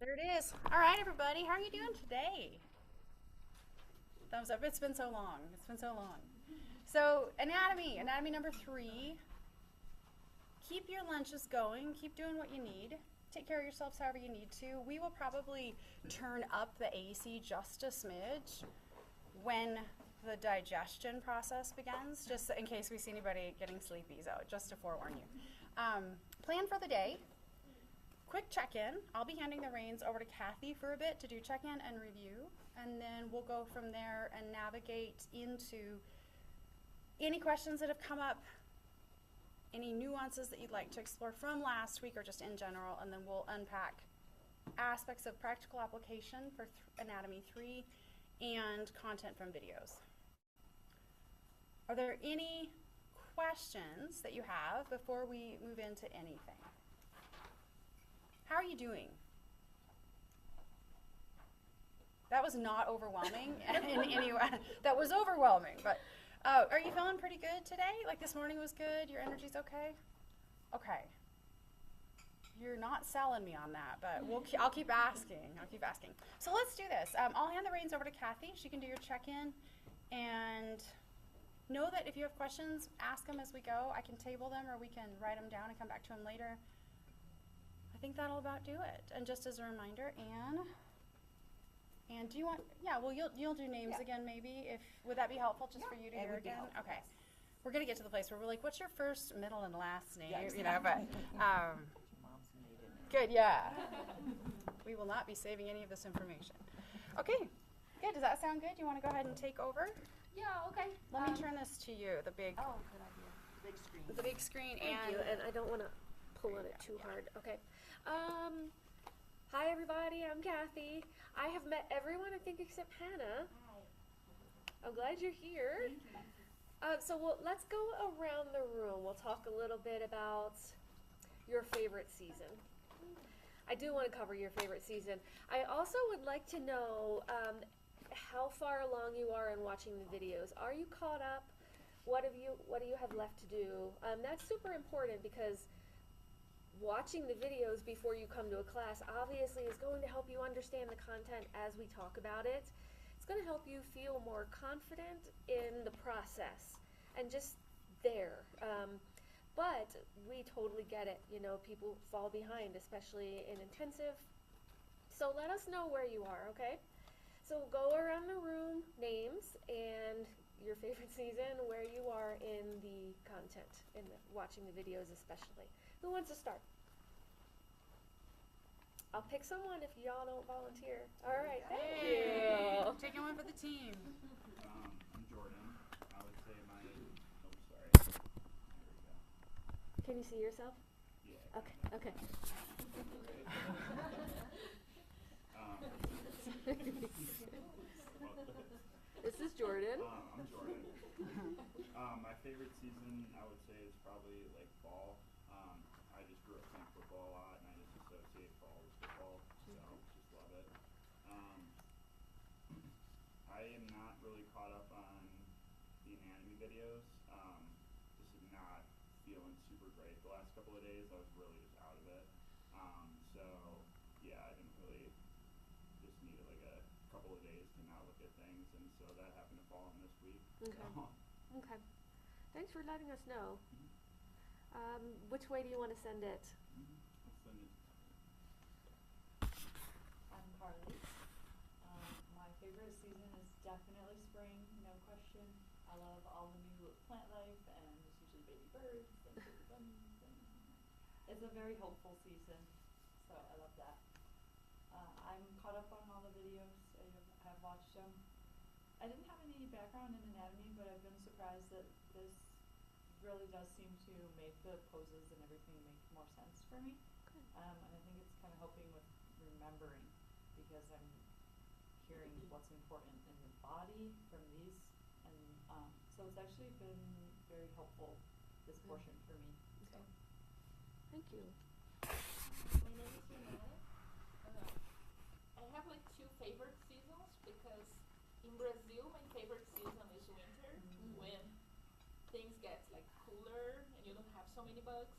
There it is. All right, everybody. How are you doing today? Thumbs up. It's been so long. It's been so long. So, anatomy number 3. Keep your lunches going. Keep doing what you need. Take care of yourselves however you need to. We will probably turn up the AC just a smidge when the digestion process begins, just in case we see anybody getting sleepy, so just to forewarn you. Plan for the day. Quick check-in. I'll be handing the reins over to Kathy for a bit to do check-in and review, and then we'll go from there and navigate into any questions that have come up, any nuances that you'd like to explore from last week or just in general, and then we'll unpack aspects of practical application for Anatomy 3 and content from videos. Are there any questions that you have before we move into anything? How are you doing? That was not overwhelming in any way. That was overwhelming, but are you feeling pretty good today? Like this morning was good? Your energy's okay? Okay. You're not selling me on that, but I'll keep asking. So let's do this. I'll hand the reins over to Kathy. She can do your check-in. And know that if you have questions, ask them as we go. I can table them or we can write them down and come back to them later. I think that'll about do it. And just as a reminder, Anne, do you want, well, you'll do names again maybe, would that be helpful just for you to hear again? Okay. Yes. We're going to get to the place where we're like, what's your first, middle, and last name? Yes. But good, yeah. We will not be saving any of this information. Okay, good. Does that sound good? You want to go ahead and take over? Yeah, okay. Let me turn this to you, the big Good idea. Big screen. the big screen. Thank you, and I don't want to pull on it too hard. Okay. Hi everybody, I'm Kathy. I have met everyone, I think, except Hannah. Hi. I'm glad you're here. So let's go around the room. We'll talk a little bit about your favorite season. I do want to cover your favorite season. I also would like to know how far along you are in watching the videos. Are you caught up? What do you have left to do? That's super important because watching the videos before you come to a class obviously is going to help you understand the content as we talk about it. It's going to help you feel more confident in the process and just there. But we totally get it. You know, people fall behind, especially in intensive. So let us know where you are, okay? So we'll go around the room, names, and your favorite season, where you are in the content, in watching the videos especially. Who wants to start? I'll pick someone if y'all don't volunteer. All right, thank you. Taking one for the team. I'm Jordan. I would say sorry. There we go. Can you see yourself? Yeah. Okay. This is Jordan. I'm Jordan. My favorite season, I would say, is probably like fall. I just grew up playing football a lot, and I just associate fall with football, so just love it. I am not really caught up on the anatomy videos. Just not feeling super great the last couple of days. I was really just out of it. So yeah, I didn't really just needed like a couple of days to not look at things, and so that happened to fall in this week. Okay. So. Okay. Thanks for letting us know. Which way do you want to send it? I'll send it. I'm Carly. My favorite season is definitely spring, no question. I love all the new plant life and there's usually baby birds and baby bunnies, and it's a very hopeful season, so I love that. I'm caught up on all the videos. I have watched them. I didn't have any background in anatomy, but I've been surprised that this really does seem to make the poses and everything make more sense for me. Good. And I think it's kind of helping with remembering because I'm hearing what's important in the body from these, and so it's actually been very helpful, this portion for me. Okay. Thank you. My name is Renee. I have like two favorite seasons because in Brazil my favorite season is winter when things get like cooler and you don't have so many bugs.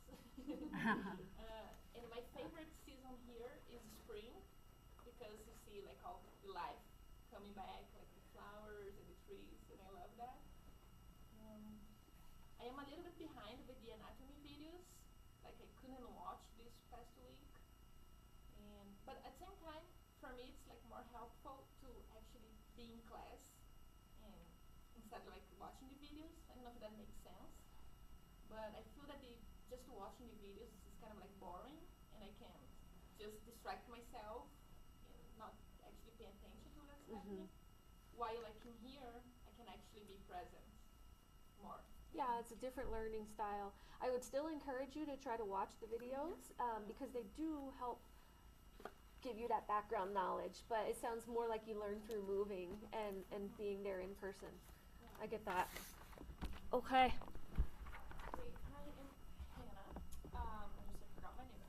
And my favorite season here is spring because you see like all the life coming back, like the flowers and the trees, and I love that. I am a little bit behind with the anatomy videos, like I couldn't watch this past week, but at the same time, for me it's like more helpful to actually be in class and instead of like watching the videos. I don't know if that makes sense, but I feel that just watching the videos is kind of like boring, and I can just distract myself and not actually pay attention to what's happening. While like in here, I can actually be present more. Yeah, it's a different learning style. I would still encourage you to try to watch the videos because they do help give you that background knowledge, but it sounds more like you learn through moving and being there in person. I get that. Okay. Great. Hi, I'm Hannah. I forgot my name.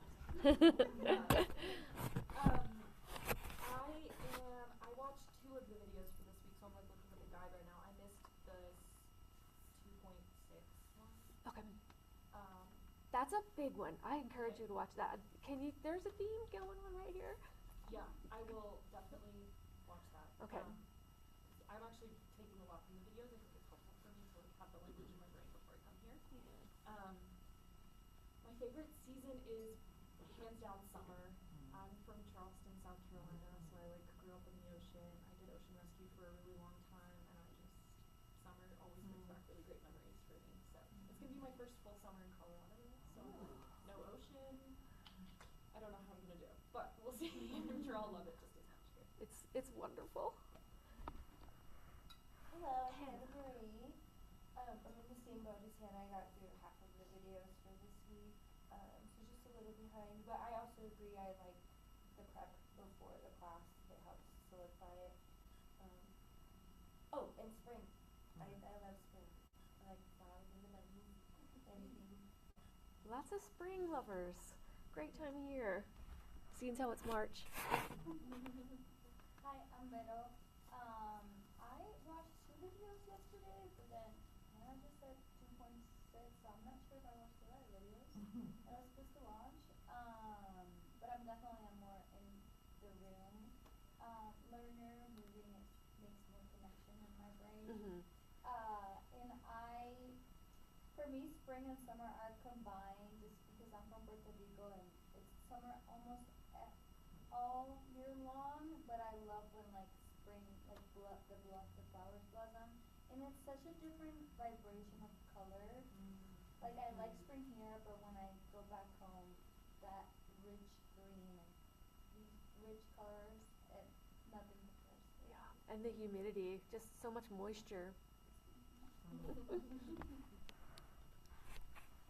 I watched 2 of the videos for this week, so I'm like looking for the guide right now. I missed the 2.6 one. Okay. That's a big one. I encourage you to watch that. There's a theme going on right here. Yeah, I will definitely watch that. Okay. I'm actually taking a lot from the videos. I think it's helpful for me to like have the language in my brain before I come here. My favorite season is hands down summer. I'm from Charleston, South Carolina, so I like grew up in the ocean. I did ocean rescue for a really long time, and summer always brings back really great memories for me. So it's gonna be my first full summer in Colorado. So no ocean. I don't know how I'm gonna do, but we'll see. I'm sure I'll love it just as much here. It's wonderful. Hello, I'm Hannah Marie. I'm in the same boat as Hannah. I got through half of the videos for this week, so just a little behind. But I also agree I like the prep before the class. It helps solidify it. And spring. I love spring. I like flowers and the buttons, everything. Lots of spring lovers. Great time of year. Seeing how it's March. Hi, I'm Little. I watched 2 videos yesterday, but then Hannah just said 2.6, so I'm not sure if I watched the right videos that I was supposed to watch. But I'm definitely a more in the room learner. Moving makes more connection in my brain. For me, spring and summer are combined just because I'm from Puerto Rico and it's summer almost all year long, but I love when like spring, like the flowers blossom, and it's such a different vibration of color. Like I like spring here, but when I go back home, that rich green and these rich colors, nothing compares to it. Yeah. And the humidity, just so much moisture.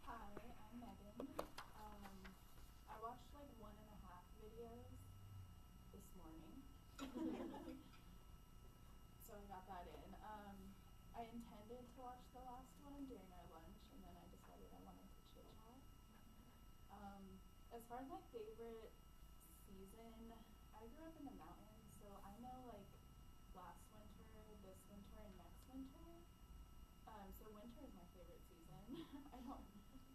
Hi, I'm Megan. I watched like 1.5 videos this morning. So I got that in. I intended to watch the last one during our lunch, and then I decided I wanted to chit chat. As far as my favorite season, I grew up in the mountains, so I know like last winter, this winter, and next winter. So winter is my favorite season.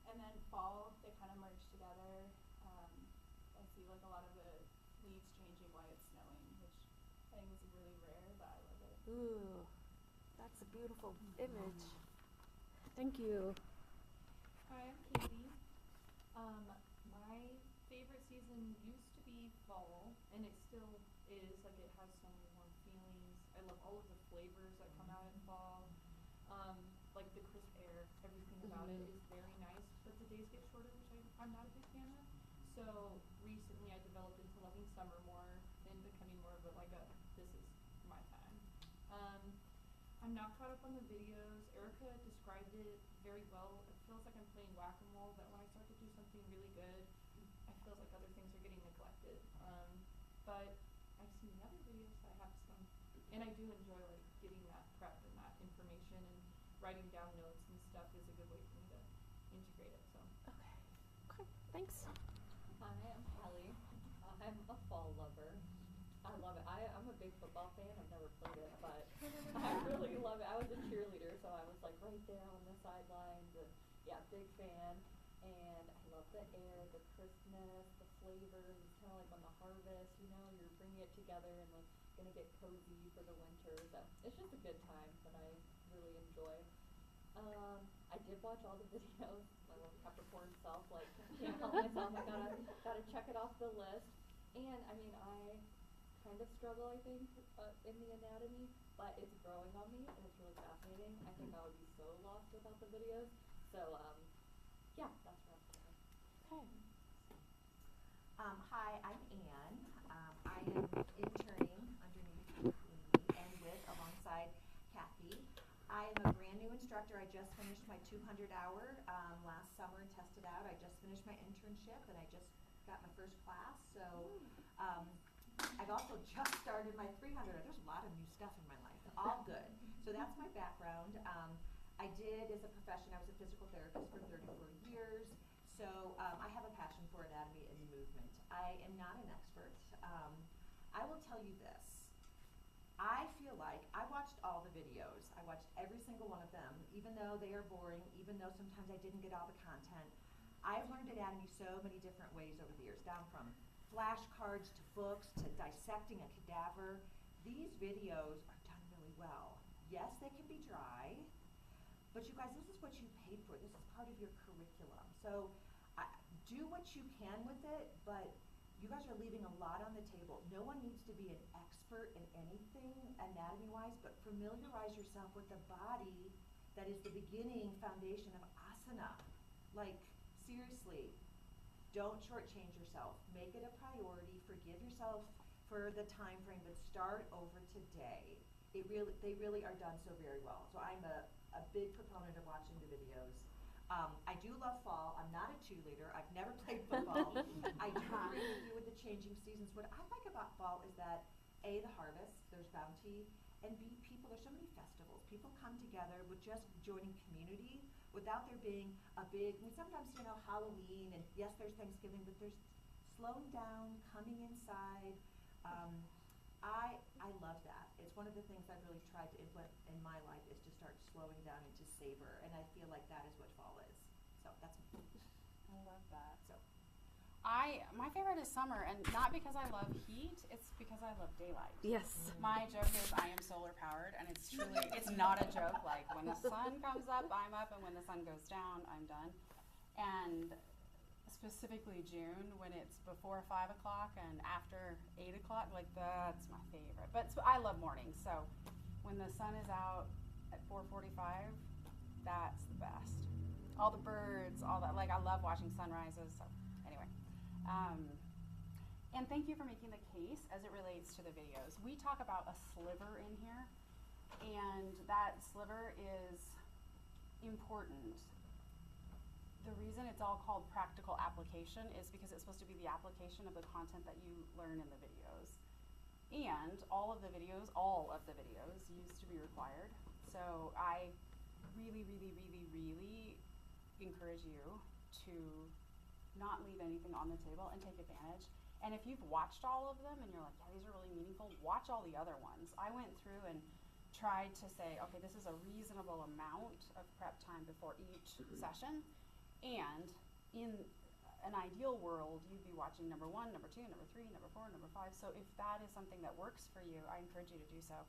And then fall, they kind of merge together. I see like a lot of the leaves changing while it's snowing, which I think is really rare, but I love it. Ooh, that's a beautiful image. Thank you. Hi, I'm Katie. My favorite season used to be fall, and it still is. Like it has some warm feelings. I love all of the flavors that come out in fall. Like the crisp air, everything about it is very nice, but the days get shorter, which I'm not a big fan of. So recently I developed into loving summer more and becoming more of this is my time. I'm not caught up on the videos. Erica described it very well. It feels like I'm playing whack-a-mole, that when I start to do something really good, I feel like other things are getting neglected. But I've seen the other videos, so I have some, and I do enjoy like getting that prep and that information, and writing down notes and stuff is a good way for me to integrate it. So. Okay, thanks. Hi, I'm Hallie. I'm a fall lover. I love it. I'm a big football fan. I've never played it, but I really love it. I was a cheerleader, so I was like right there on the sidelines, and yeah, big fan. And I love the air, the crispness, the flavors. It's kind of like when the harvest, you know, you're bringing it together and like gonna get cozy for the winter. So it's just a good time that I really enjoy. I did watch all the videos. My little Capricorn self, like, can't help myself. I gotta check it off the list. And I mean, I kind of struggle, I think, in the anatomy, but it's growing on me and it's really fascinating. I think I would be so lost without the videos. So, yeah, that's where I'm going. Okay. Hi, I'm Anne. I am interning underneath Amy and alongside Kathy. I am a brand new instructor. I just finished my 200-hour last summer and tested out. I just finished my internship and I just got my first class. So I've also just started my 300. There's a lot of new stuff in my life. All good. So that's my background. I did, as a profession, I was a physical therapist for 34 years. So I have a passion for anatomy and movement. I am not an expert. I will tell you this. I feel like I watched all the videos. I watched every single one of them, even though they are boring, even though sometimes I didn't get all the content. I've learned anatomy so many different ways over the years, down from flashcards to books to dissecting a cadaver. These videos are done really well. Yes, they can be dry, but you guys, this is what you paid for. This is part of your curriculum. So do what you can with it, but you guys are leaving a lot on the table. No one needs to be an expert in anything anatomy-wise, but familiarize yourself with the body that is the beginning foundation of asana. Like, seriously, don't shortchange yourself. Make it a priority. Forgive yourself for the time frame, but start over today. They really are done so very well. So I'm a big proponent of watching the videos. I do love fall. I'm not a cheerleader. I've never played football. I do agree with you with the changing seasons. What I like about fall is that A, the harvest, there's bounty, and B, people, there's so many festivals. People come together with just joining community without there being a big, I mean, sometimes, you know, Halloween, and yes, there's Thanksgiving, but there's slowing down, coming inside. I love that. It's one of the things I've really tried to implement in my life is to start slowing down and to savor, and I feel like that is what fall is. So that's me. I love that. So My favorite is summer, and not because I love heat, it's because I love daylight. Yes. My joke is I am solar powered, and it's truly, it's not a joke. Like, when the sun comes up, I'm up, and when the sun goes down, I'm done. And specifically June, when it's before 5 o'clock and after 8 o'clock, like, that's my favorite. But I love mornings, so when the sun is out at 4:45, that's the best. All the birds, all that, like, I love watching sunrises, so anyway. And thank you for making the case as it relates to the videos. We talk about a sliver in here, and that sliver is important. The reason it's all called practical application is because it's supposed to be the application of the content that you learn in the videos. And all of the videos used to be required. So I really, really, really, really encourage you to not leave anything on the table and take advantage. And if you've watched all of them and you're like, yeah, these are really meaningful, watch all the other ones. I went through and tried to say, okay, this is a reasonable amount of prep time before each session. And in an ideal world, you'd be watching number 1, number 2, number 3, number 4, number 5. So if that is something that works for you, I encourage you to do so.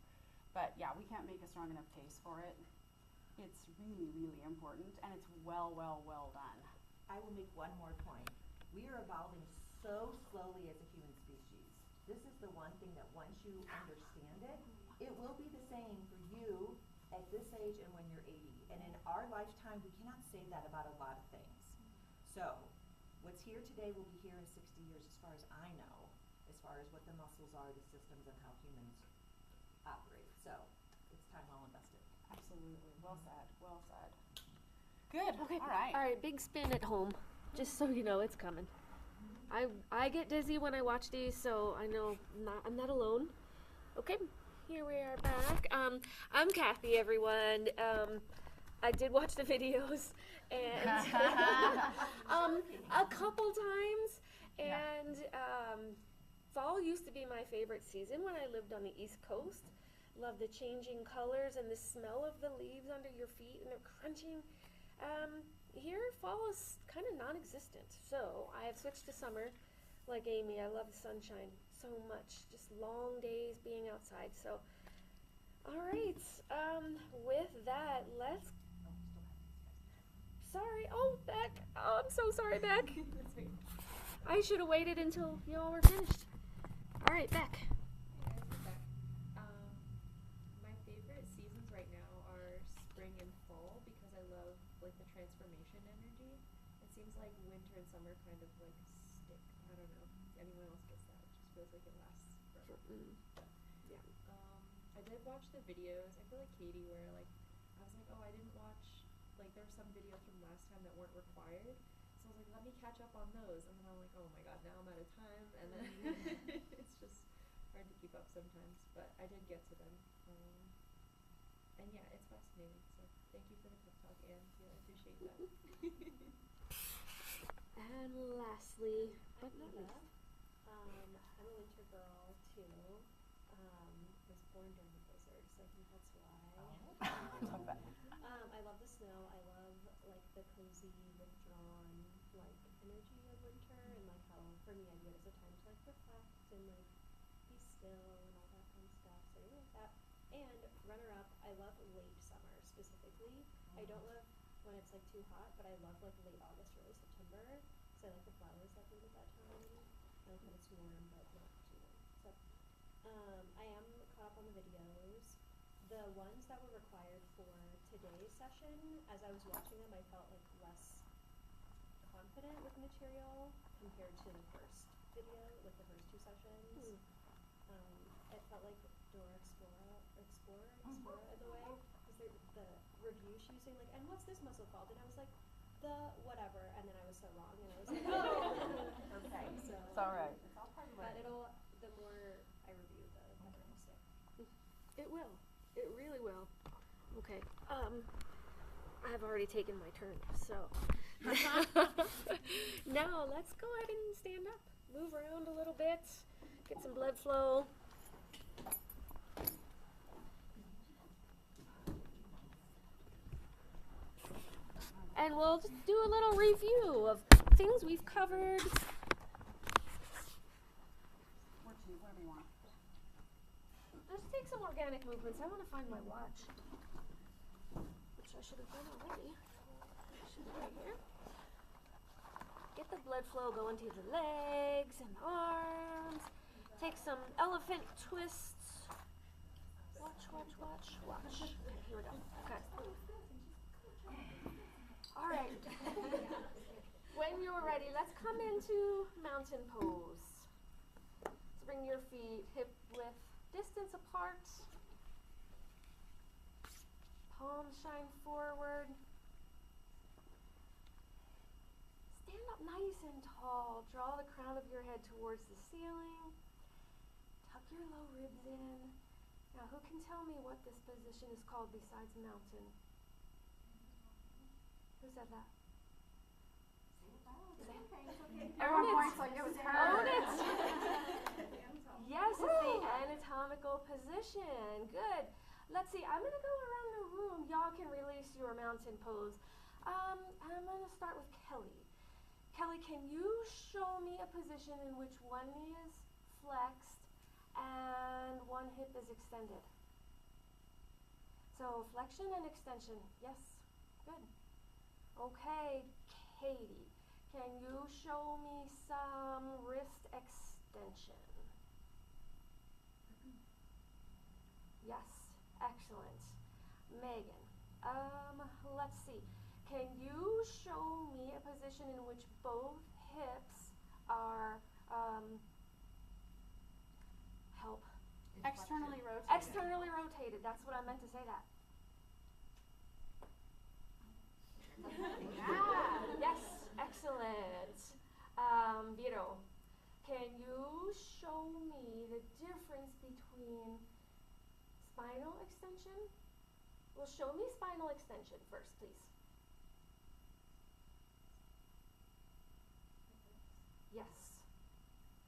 But yeah, we can't make a strong enough case for it. It's really, really important, and it's well done. I will make one more point. We are evolving so slowly as a human species. This is the one thing that once you understand it, it will be the same for you at this age and when you're 80. And in our lifetime, we cannot say that about a lot of things. So what's here today will be here in 60 years as far as I know, as far as what the muscles are, the systems, and how humans operate. So it's time well invested. Absolutely. Well said. Well said. Good. Okay. All right. All right. Big spin at home, just so you know it's coming. I get dizzy when I watch these, so I know I'm not alone. Okay. Here we are back. I'm Kathy, everyone. I did watch the videos and a couple times, and fall used to be my favorite season when I lived on the East Coast. Love the changing colors and the smell of the leaves under your feet, and they're crunching. Here, fall is kind of non-existent, so I have switched to summer. like Amy, I love the sunshine so much. Just long days being outside. So, all right. With that, let's. Sorry. Oh, Beck. Oh, I'm so sorry, Beck. I should have waited until y'all were finished. All right, Beck. My favorite seasons right now are spring and fall because I love like the transformation energy. It seems like winter and summer kind of like stick. I don't know if anyone else gets that. It just feels like it lasts forever. Yeah. I did watch the videos. I feel like Katie, where like I was like, oh, I didn't watch. Like there were some videos from last time that weren't required. So I was like, let me catch up on those. And then I'm like, oh my god, now I'm out of time. And then it's just hard to keep up sometimes. But I did get to them. And yeah, it's fascinating. So thank you for the pep talk, Anne. Yeah, I appreciate that. And lastly, but not Eva. least. I'm a winter girl too. Was born during the blizzard, so I think that's why. Love that. I love the snow. I love like the cozy, withdrawn like energy of winter, and like how for me I view it as a time to like reflect and like be still and all that fun stuff. So I really like that. And runner up, I love late summer specifically. I don't love when it's like too hot, but I love like late August, early September. So I like the flowers that bloom at that time. I like when it's warm, but not too warm. So I am caught up on the videos. The ones that were required for today's session, as I was watching them, I felt like less confident with the material compared to the first video, like the first two sessions. It felt like Dora Explorer in the way, because the review she was saying like, and what's this muscle called? And I was like, the whatever, and then I was so wrong, and I was like, oh. Okay. So, It's all right. It's all part of but learning. the more I review, the better it'll stick. It will. It really will. Okay. I've already taken my turn, so now let's go ahead and stand up, move around a little bit, get some blood flow. And we'll just do a little review of things we've covered. Whatever you want. Just take some organic movements. I want to find my watch, which I should have done already. Should be right here. Get the blood flow going to the legs and arms. Take some elephant twists. Watch, watch, watch, watch. Okay, here we go. Okay. All right. When you're ready, let's come into mountain pose. Let's bring your feet hip width distance apart. Palms shine forward. Stand up nice and tall. Draw the crown of your head towards the ceiling. Tuck your low ribs in. Now, who can tell me what this position is called besides mountain? Who said that? Everyone points like it was her. Own it. Yes, it's the anatomical position. Good. Let's see. I'm going to go around the room. Y'all can release your mountain pose. I'm going to start with Kelly. Kelly, can you show me a position in which one knee is flexed and one hip is extended? So flexion and extension. Yes. Good. Okay, Katie. Can you show me some wrist extension? Yes, excellent. Megan, let's see. Can you show me a position in which both hips are, help? Externally rotated. Externally rotated, that's what I meant to say that. Yeah. Yes, excellent. Vito, can you show me the difference between spinal extension? Well, show me spinal extension first, please. Yes.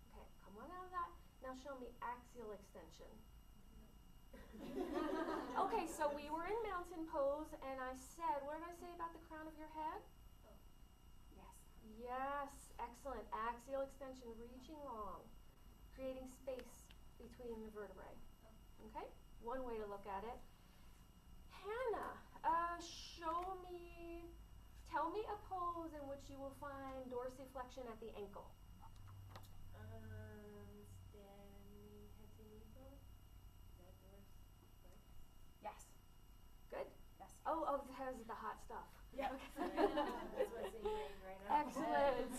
Okay, come on out of that. Now show me axial extension. Okay, so we were in mountain pose, and I said, what did I say about the crown of your head? Yes. Yes, excellent. Axial extension, reaching long, creating space between the vertebrae. Okay, one way to look at it. Hannah, tell me a pose in which you will find dorsiflexion at the ankle. Standing head to knee pose. Is that dorsiflex? Yes. Good. Yes. Oh, there's the hot stuff. Yeah. That's what's ingrained right now. Excellent.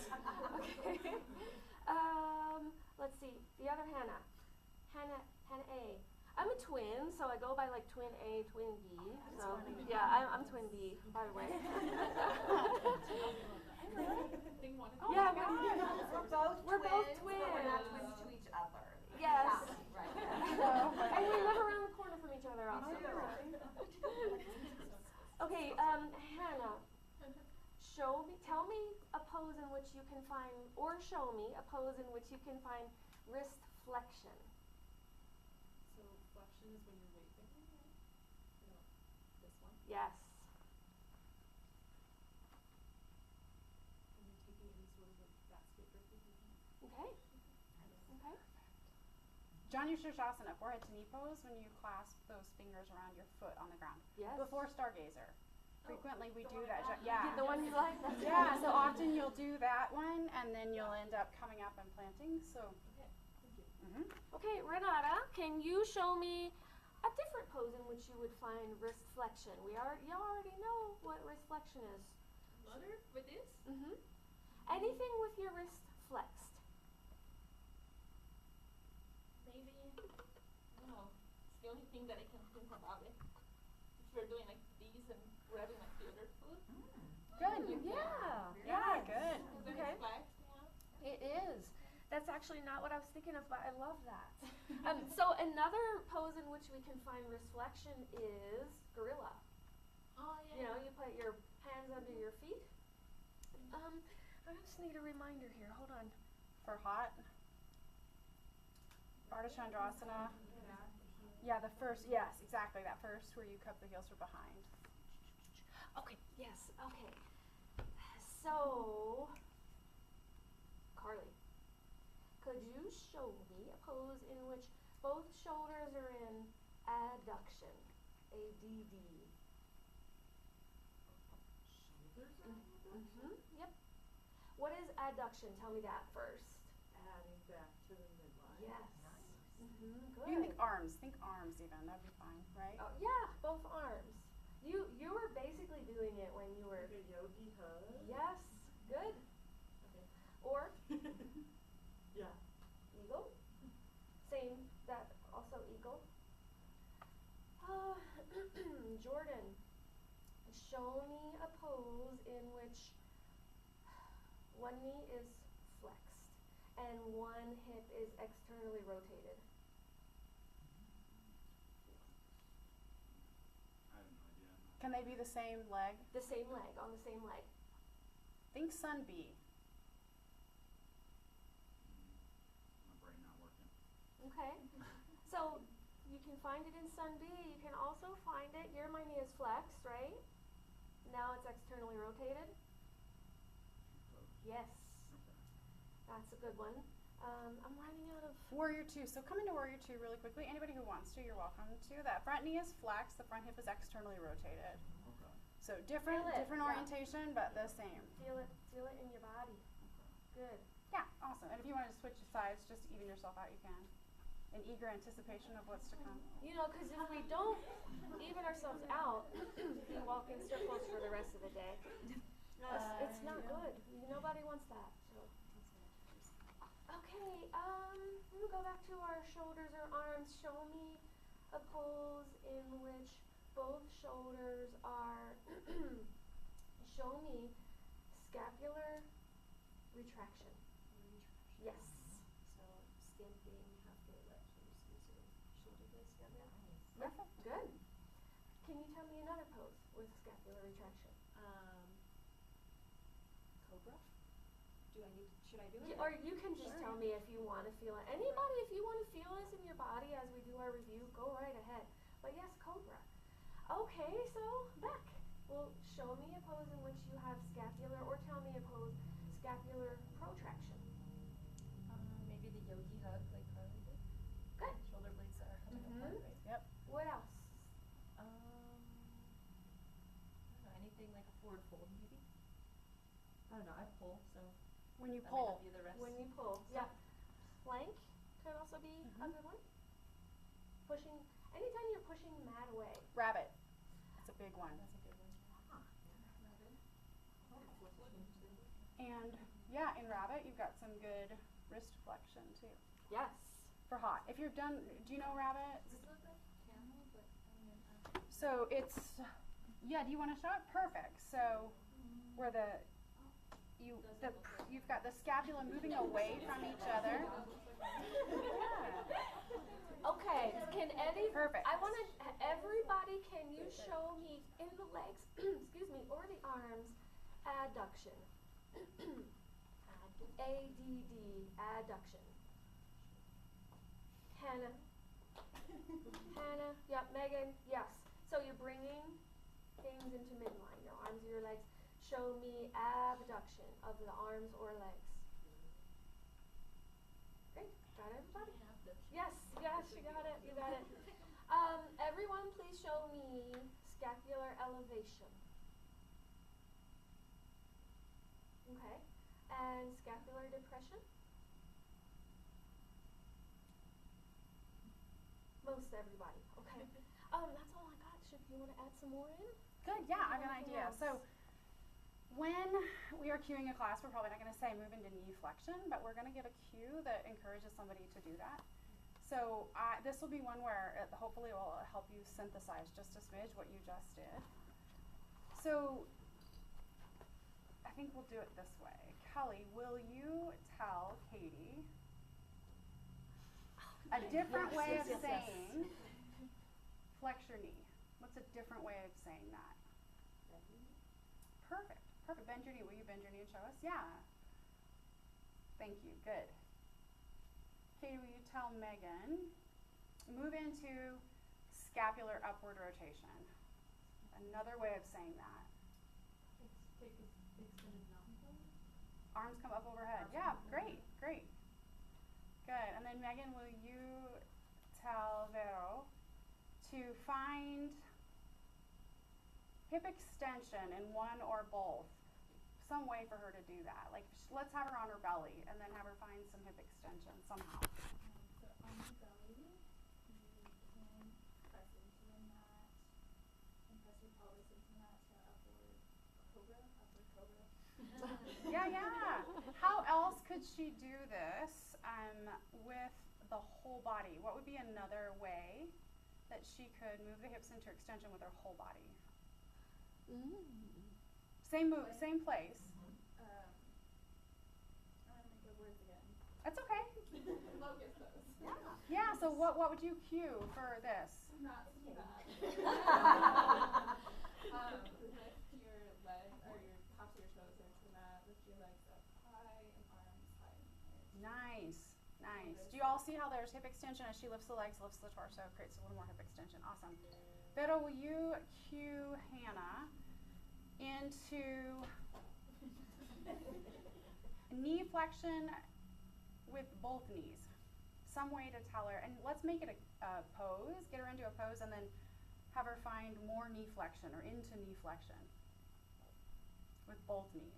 Okay. Let's see. The other Hannah. Hannah A. I'm a twin, so I go by like twin A, twin B. So yeah, I'm twin B, by the way. Thing one. Yeah, We're both twins. but we're not twins to each other. Yes. Right. And we live around the corner from each other also. Okay, Hannah, tell me a pose in which you can find, or show me a pose in which you can find wrist flexion. So flexion is when you're weight bearing, right? No, this one. Yes. When you're taking any sort of a basket or position. Okay. Okay. Janu Shirshasana, forehead to knee pose, when you clasp those fingers around your foot on the ground. Yes. Before Stargazer. Frequently we do that. Yeah, the one you like. That's Yeah, good. so often you'll do that one and then you'll end up coming up and planting. So, Okay, thank you. Okay, Renata, can you show me a different pose in which you would find wrist flexion? You already know what wrist flexion is. Another with this? Mm-hmm. Anything with your wrist flexed. Maybe, I don't know, it's the only thing that I can think about it. If you're doing like these and grabbing like the other foot. good. Yeah. Yeah, good. Then Okay. it's flexed, yeah. It is. That's actually not what I was thinking of, but I love that. So another pose in which we can find wrist flexion is gorilla. Oh, yeah. You know, you put your hands under your feet. I just need a reminder here. Hold on. For hot. Ardha Chandrasana. Yeah, the first, yes, exactly, that first where you cup the heels from behind. Okay, yes, okay. So, Carly, could you show me a pose in which both shoulders are in adduction? ADD. Yep. What is adduction? Tell me that first. Adding back to the midline. Yes. Good. You can think arms even, that'd be fine, right? Oh, yeah, both arms. You were basically doing it when you were. Like a yogi hug. Yes, good. Okay. Or Yeah. eagle. Same, that also eagle. Jordan, show me a pose in which one knee is flexed and one hip is externally rotated. I have no idea. Can they be the same leg? The same leg, on the same leg. Think Sun B. My brain not working. Okay. So you can find it in Sun B. You can also find it, here my knee is flexed, right? Now it's externally rotated. Yes, Okay. that's a good one. I'm running out of. Warrior Two. So come into Warrior Two really quickly. Anybody who wants to, you're welcome to. That front knee is flexed. The front hip is externally rotated. Okay. So different Feel it, yeah. orientation, but the same. Feel it in your body. Good. Yeah, awesome. And if you want to switch sides, just even yourself out, you can. In eager anticipation of what's to come. You know, because if we don't even ourselves out, we walk in circles for the rest of the day. It's not good. Nobody wants that. So. Okay, we'll go back to our shoulders or arms. Show me a pose in which both shoulders are. Show me scapular retraction. Yes. So stamping, half your left shoulder blades together. Perfect. Good. Can you tell me another pose with scapular retraction? Cobra? Should I do it? Or you can just tell me if you want to feel it. Anybody, if you want to feel this in your body as we do our review, go right ahead. But yes, Cobra. Okay, so Beck, well, show me a pose in which you have scapular, or tell me a pose, scapular protraction? Maybe the yogi hug, like Carly did. Good. Shoulder blades are coming apart, Mhm. right? Yep. What else? I don't know, anything like a forward fold, maybe? I don't know, I pull, so When you that pull. might not be the rest. When you pull. Yeah. Plank can also be a good one. Pushing, anytime you're pushing the mat away. Rabbit. That's a big one. That's a good one. And yeah, in rabbit, you've got some good wrist flexion too. Yes. For hot. If you're done, do you know rabbit? Does it look like camel? But I mean, So it's, yeah, do you want to show it? Perfect. So where you've got the scapula moving away from each other. Yeah. Okay, can any, Perfect. I want to, everybody, can you show me in the legs, excuse me, or the arms, adduction. ADD, adduction. Hannah. Hannah, yep, Megan, yes. So you're bringing things into midline, your arms or your legs. Show me abduction of the arms or legs. Great, got everybody? Yes, yes, you got it, you got it. Everyone please show me scapular elevation. Okay, and scapular depression? Most everybody, okay. That's all I got. Should you want to add some more in? Good, yeah, I have an Anything idea. else? So when we are cueing a class, we're probably not going to say move into knee flexion, but we're going to give a cue that encourages somebody to do that. So this will be one where hopefully it will help you synthesize just a smidge what you just did. So I think we'll do it this way. Kelly, will you tell Katie a different way of saying flex your knee? What's a different way of saying that? Perfect. Perfect. Bend your knee. Will you bend your knee and show us? Yeah. Thank you. Good. Katie, will you tell Megan, move into scapular upward rotation? Another way of saying that. Take a extended mountain pose. Arms come up overhead. Yeah, great, great. Good. And then Megan, will you tell Vero to find hip extension in one or both? Some way for her to do that. Like, let's have her on her belly and then have her find some hip extension somehow. so on the belly, you can press into the mat and press your pelvis into the mat to upward cobra. Yeah, yeah. How else could she do this with the whole body? What would be another way that she could move the hips into extension with her whole body? Same move, same place. I want to make up words again. That's okay. Locust pose. Yeah, so what would you cue for this? Not too bad. Lift your legs or your tops of your toes into the mat. Lift your legs up high and arms high in the air. Nice, nice. Do you all see how there's hip extension as she lifts the legs, lifts the torso, creates a little more hip extension? Awesome. Vero, will you cue Hannah into knee flexion with both knees? Some way to tell her, and let's make it a pose, get her into a pose, and then have her find more knee flexion or into knee flexion with both knees.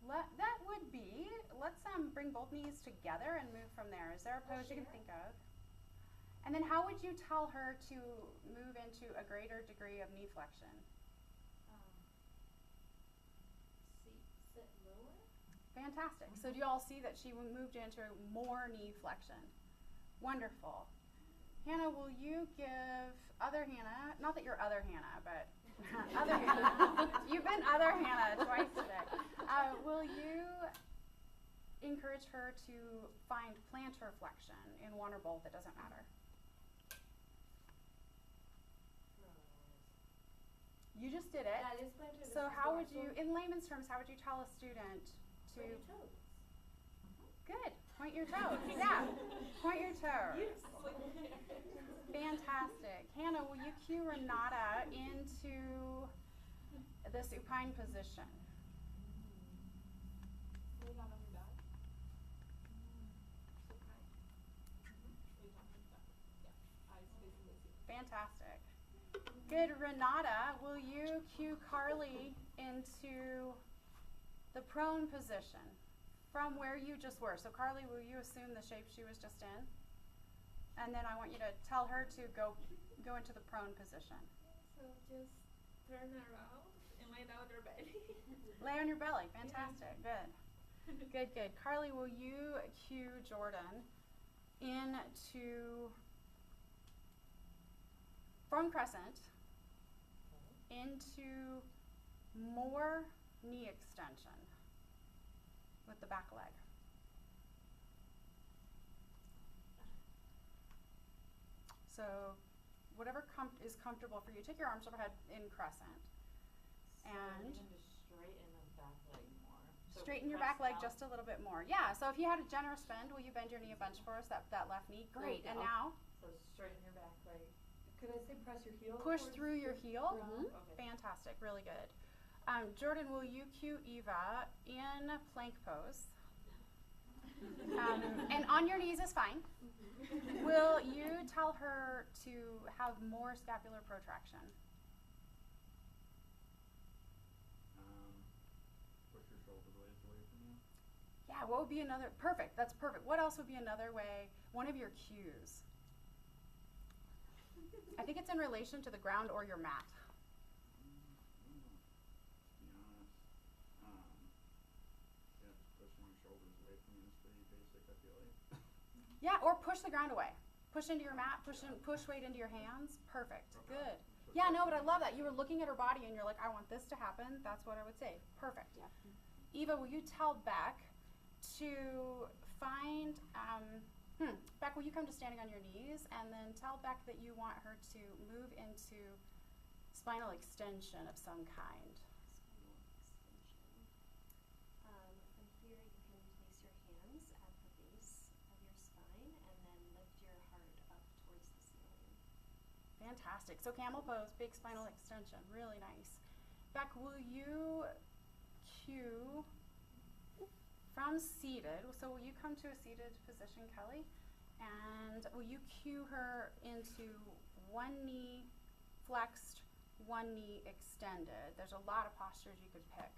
That would be, let's bring both knees together and move from there. Is there a pose you can think of? And then how would you tell her to move into a greater degree of knee flexion? Sit lower. Fantastic. So do you all see that she moved into more knee flexion? Wonderful. Hannah, will you give other Hannah, not that you're other Hannah, but other Hannah. You've been other Hannah twice today. Will you encourage her to find plantar flexion in one or both? It doesn't matter. You just did it. That is plantar. So how would you, in layman's terms, how would you tell a student to? Point your toes. Good. Point your toes. Yeah. Point your toes. Fantastic. Hannah, will you cue Renata into the supine position. Lay down on your back. Supine. Lay down on your back. Yeah. Eyes facing the ceiling. Fantastic. Good, Renata, will you cue Carly into the prone position from where you just were? So Carly, will you assume the shape she was just in? And then I want you to tell her to go into the prone position. So just turn around and lay down on your belly. Lay on your belly. Fantastic. Good. Good, good. Carly, will you cue Jordan into from crescent into more knee extension with the back leg. So whatever is comfortable for you. Take your arms overhead in crescent. And even to straighten the back leg more. So straighten your press back leg down. just a little bit more. Yeah, so if you had a generous bend, will you bend your knee a bunch for us, that left knee? Great. And now So straighten your back leg. Could I say press your heel? push towards through your heel. ground? Okay. Fantastic, really good. Jordan, will you cue Eva in plank pose? And on your knees is fine. Will you tell her to have more scapular protraction? Push your shoulder blades away from you. Yeah, what would be another, perfect, that's perfect. What else would be another way, one of your cues? I think it's in relation to the ground or your mat. To be honest, yeah, just pushing your shoulders away from you is pretty basic, I feel like. Yeah, or push the ground away. Push into your mat, push weight into your hands. Perfect, Okay. good. Yeah, no, but I love that. You were looking at her body and you're like, I want this to happen. That's what I would say. Perfect. Yeah. Eva, will you tell Beck to find, Beck, will you come to standing on your knees and then tell Beck that you want her to move into spinal extension of some kind. Spinal extension. From here, you can place your hands at the base of your spine and then lift your heart up towards the ceiling. Fantastic. So camel pose, big spinal extension. Really nice. Beck, will you cue from seated? So will you come to a seated position, Kelly? And will you cue her into one knee flexed, one knee extended? There's a lot of postures you could pick,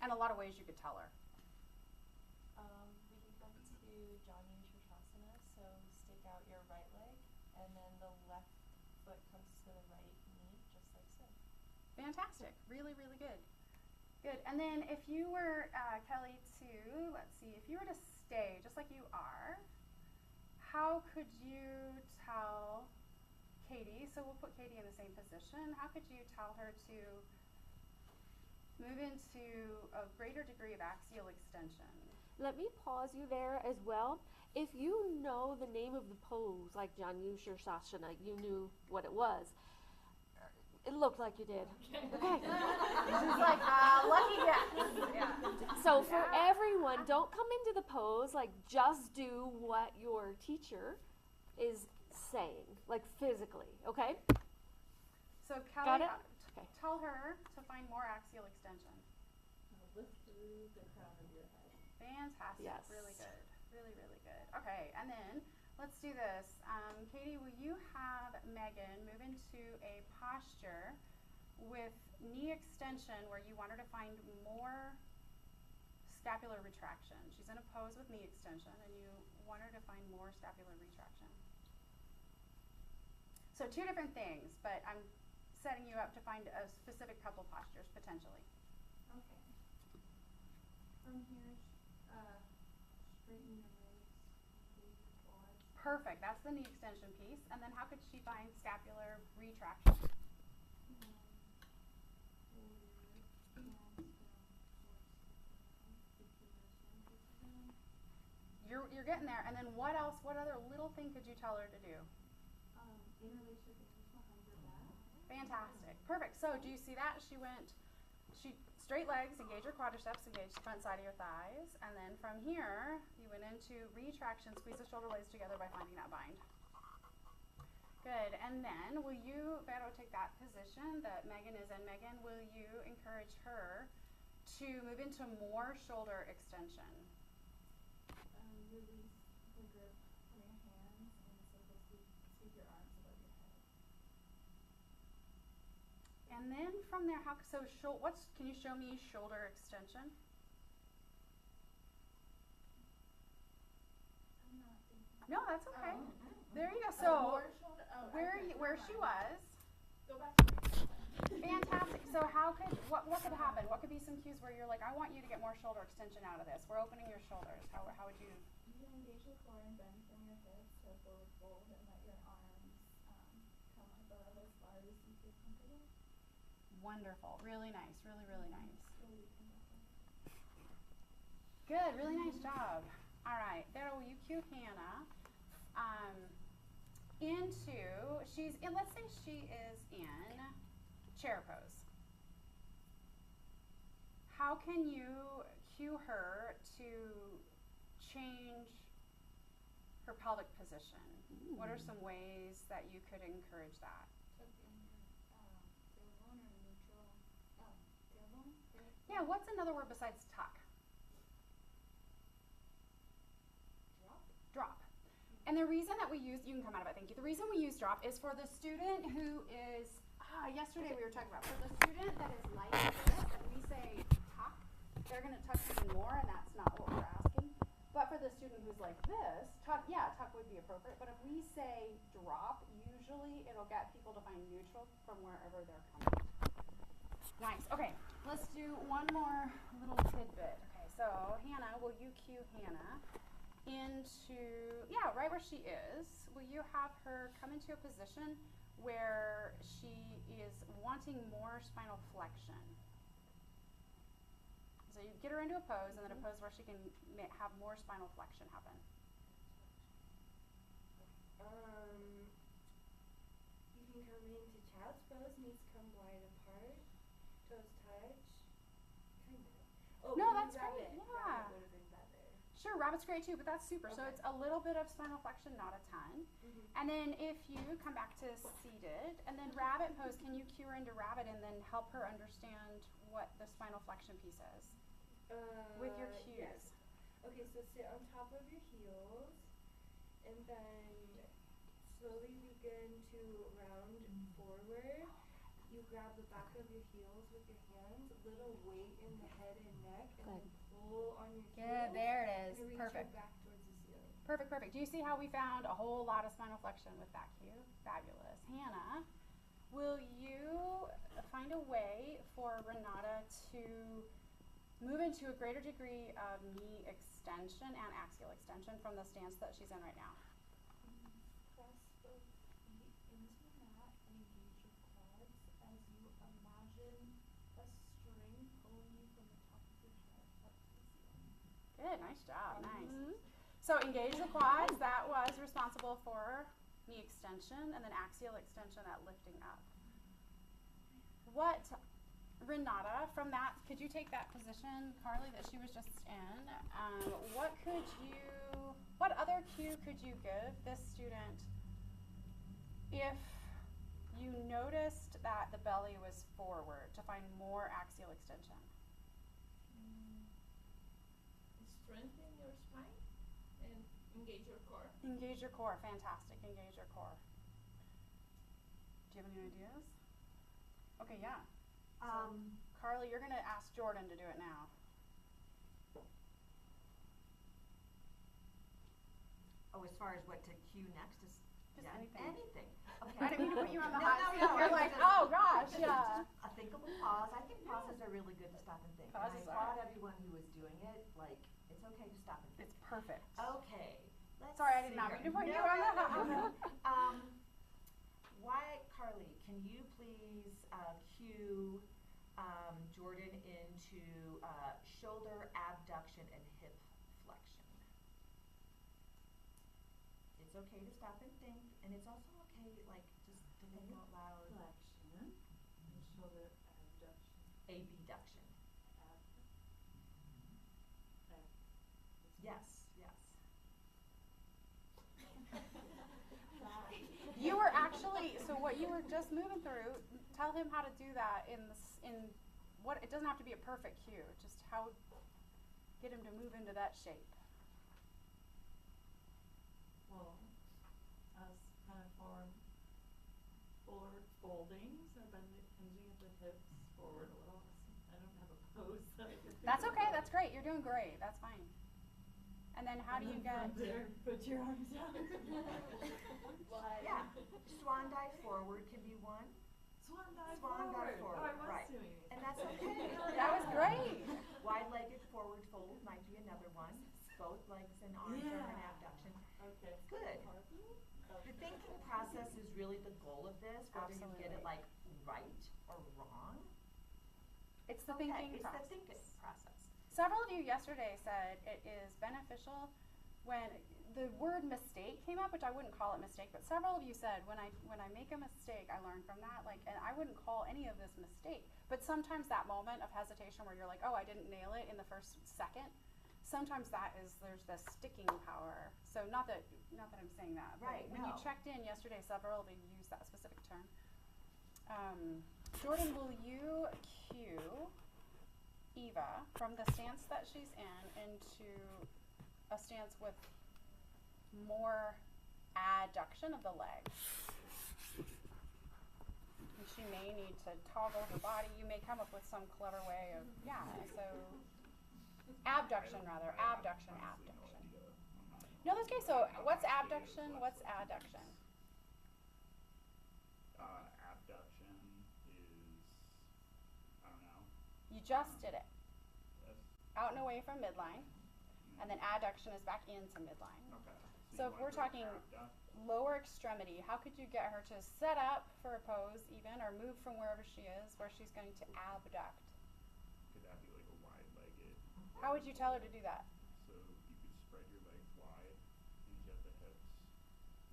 and a lot of ways you could tell her. We can come to Janu Shirshasana, so stick out your right leg, and then the left foot comes to the right knee, just like so. Fantastic. Really, really good. Good. And then if you were, Kelly, let's see, if you were to stay just like you are, how could you tell Katie, so we'll put Katie in the same position, how could you tell her to move into a greater degree of axial extension? Let me pause you there as well. If you know the name of the pose, like Janu Shirshasana, you knew what it was. It looked like you did. Okay. She's like, lucky guess. Yeah. So for everyone, don't come into the pose like just do what your teacher is saying, like physically, okay? So Kelly, Got it? Okay. tell her to find more axial extension. Lift through the crown of your head. Fantastic. Yes. Really good. Really, really good. Okay, and then let's do this. Katie, will you have Megan move into a posture with knee extension where you want her to find more scapular retraction? She's in a pose with knee extension and you want her to find more scapular retraction. So two different things, but I'm setting you up to find a specific couple postures potentially. Okay. From here, straighten your legs, engage your quads. Perfect. That's the knee extension piece. And then how could she find scapular retraction? Pull your hands down towards the ground. Keep your hands down. You're getting there. And then what else? What other little thing could you tell her to do? Interlace your fingers behind your back. Fantastic. Perfect. So do you see that? She straight legs, engage your quadriceps, engage the front side of your thighs. And then from here, you went into retraction, squeeze the shoulder blades together by finding that bind. Good. And then will you, Vero, take that position that Megan is in? Megan, will you encourage her to move into more shoulder extension? Release the grip from your hands and circle sweep your arms above your head. And then from there, can you show me shoulder extension? I'm not thinking. No, that's okay. Oh. There you go. So More shoulder. Oh, where she was. Go back to Fantastic. So what could happen? What could be some cues where you're like, I want you to get more shoulder extension out of this. We're opening your shoulders. How would you? You can engage your core and bend from your hips or forward fold and let your arms come above as far as you feel comfortable. Wonderful. Really nice. Really, really nice. Slowly come back up. Good. Really nice job. All right. Vero, will you cue Hannah let's say she is in chair pose. How can you cue her to change her pelvic position? What are some ways that you could encourage that? Tuck in your tailbone or neutral tailbone. Yeah, what's another word besides tuck? Drop. And the reason that we use, you can come out of it, thank you. The reason we use drop is for the student who is, yesterday we were talking about, for the student that is like this, and we say tuck, they're going to tuck even more, and that's not what we're asking. But for the student who's like this, tuck would be appropriate, but if we say drop, usually it'll get people to find neutral from wherever they're coming. Nice. Okay, let's do one more little tidbit. Okay, so Hannah, will you cue Hannah into, right where she is? Will you have her come into a position where she is wanting more spinal flexion? So you get her into a pose, and then a pose where she can have more spinal flexion happen. You can come into child's pose, knees come wide apart, toes touch, kind of. Oh, No, maybe that's great, rabbit. yeah. Rabbit would have been better. Sure, rabbit's great too, but that's super. So Okay. it's a little bit of spinal flexion, not a ton. And then if you come back to seated, and then rabbit pose, can you cue her into rabbit and then help her understand what the spinal flexion piece is with your cues? Yes. Okay, so sit on top of your heels, and then slowly begin to round forward. You grab the back of your heels with your hands, little weight in the head and neck, and then pull on your heels. There it is. And reach Perfect. your back towards the ceiling. Perfect. Do you see how we found a whole lot of spinal flexion with that cue? Fabulous. Hannah, will you find a way for Renata to move into a greater degree of knee extension and axial extension from the stance that she's in right now? Press both feet into the mat and engage your quads as you imagine a string pulling you from the top of your head up to the ceiling. Good, nice job, nice. So engage the quads, that was responsible for knee extension, and then axial extension, that lifting up. Renata, from that, could you take that position, Carly, that she was just in? What other cue could you give this student if you noticed that the belly was forward to find more axial extension? Strengthen your spine and engage your core. Engage your core, fantastic, engage your core. Do you have any ideas? Okay, yeah. Carly, you're gonna ask Jordan to do it now. Oh, as far as what to cue next is Just yeah, anything. anything. Okay. I didn't mean to put you on the No, hot no, seat. no, You're it's like, just- oh gosh, it's yeah. just a thinkable pause. I think pauses are really good to stop and think. Pauses and I are. applaud everyone who was doing it. Like, it's okay to stop and think. It's perfect. Okay. Let's Sorry, I did see not here. mean to put you No, on the no, hot no, no. seat. Carly, can you please cue Jordan into shoulder abduction and hip flexion? It's okay to stop and think, and it's also okay, like, just to think out loud. Flexion and shoulder abduction. Abduction. Yes. You were actually what you were just moving through, tell him how to do that in what, it doesn't have to be a perfect cue, just how, get him to move into that shape. Well, as kind of forward folding, so hinging at the hips forward a little. I don't have a pose that I can That's think okay, of. that's great, you're doing great, that's fine. And then how do you get, From there, put your arms out. Wide. Yeah, swan dive forward can be one. Swan dive Swan dive forward. forward, Oh, I was right. doing it. And that's okay. that was great. Wide-legged forward fold might be another one. Both legs and arms are an Yeah. abduction. Okay. Good. The thinking process is really the goal of this, whether you get it Absolutely. like right or wrong. It's the Okay, thinking it's process. the thinking process. Several of you yesterday said it is beneficial when the word mistake came up, which I wouldn't call it mistake, but several of you said when I make a mistake, I learn from that. Like, and I wouldn't call any of this mistake. But sometimes that moment of hesitation where you're like, oh, I didn't nail it in the first second. Sometimes there's this sticking power. So not that I'm saying that. Right, But when you no. checked in yesterday, several of you used that specific term. Jordan, will you cue Eva from the stance that she's in into a stance with more adduction of the legs? And she may need to toggle her body. You may come up with some clever way of, yeah, so abduction rather, abduction, abduction. No, that's okay. So what's abduction? What's adduction? Abduction is, I don't know. You just did it. Yes. Out and away from midline. And then adduction is back into midline. Okay. So you if wanna we're go talking abduct? lower extremity, how could you get her to set up for a pose even, or move from wherever she is, where she's going to abduct? Could that be like a wide-legged? How would you tell her to do that? So you could spread your legs wide, hinge at the hips,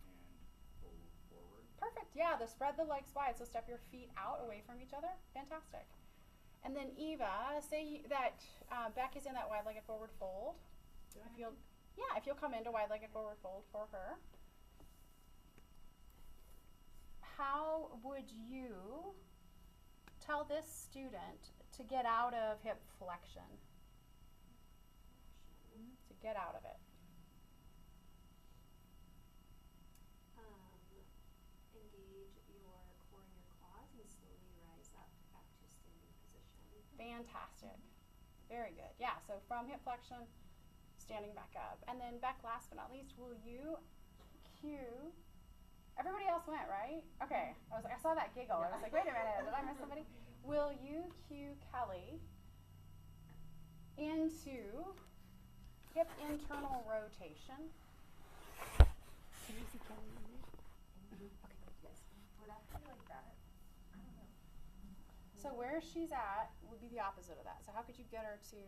and fold forward. Perfect, yeah, spread the legs wide, so step your feet out away from each other. Fantastic. And then Eva, say that Beck is in that wide-legged forward fold. If you'll come into wide-legged forward fold for her. How would you tell this student to get out of hip flexion? To get out of it. Engage your core and your quads and slowly rise up back to standing position. Fantastic. Very good. Yeah, so from hip flexion, standing back up. And then Beck, last but not least, will you cue, everybody else went, right? Okay, I saw that giggle. I was like, wait a minute, did I miss somebody? Will you cue Kelly into hip internal rotation? Yes. Would I feel like that? I don't know. So where she's at would be the opposite of that. So how could you get her to,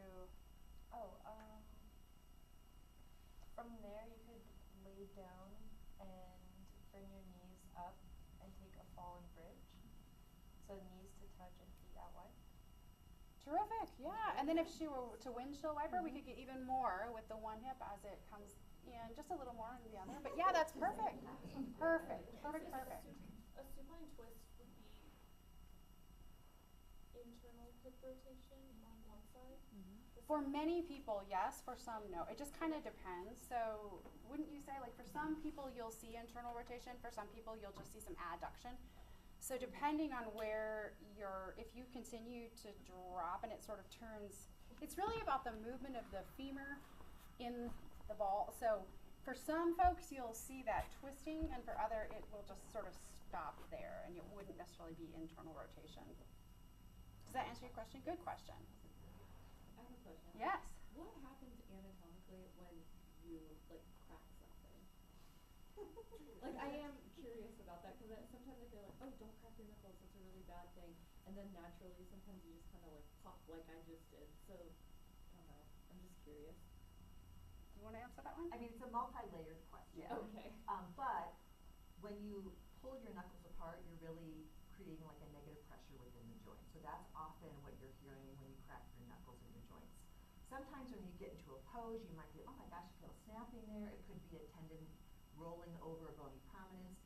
From there you could lay down and bring your knees up and take a fallen bridge. So knees to touch and feet out wide. terrific, yeah. And then if she were to windshield wiper, we could get even more with the one hip as it comes in, just a little more on the other. But yeah, that's perfect. Perfect, perfect, perfect. A supine twist would be internal hip rotation on one side. For many people, yes. For some, no. It just kind of depends. So wouldn't you say, like, for some people you'll see internal rotation, for some people you'll just see some adduction. So depending on where if you continue to drop and it sort of turns, it's really about the movement of the femur in the ball. So for some folks you'll see that twisting, and for other it will just sort of stop there and it wouldn't necessarily be internal rotation. Does that answer your question? Good question. I have a question. Yes. What happens anatomically when you like crack something? Like I am curious about that because sometimes I feel like, oh, don't crack your knuckles, that's a really bad thing. And then naturally, sometimes you just kind of like pop like I just did. So I don't know. I'm just curious. Do you want to answer that one? I mean, it's a multi-layered question. Yeah. Okay. But when you pull your knuckles apart, you're really creating like a negative pressure within the joint. So that's often what you're hearing when you crack your knuckles in your joints. Sometimes when you get into a pose, you might be, oh my gosh, I feel snapping there. It could be a tendon rolling over a bony prominence.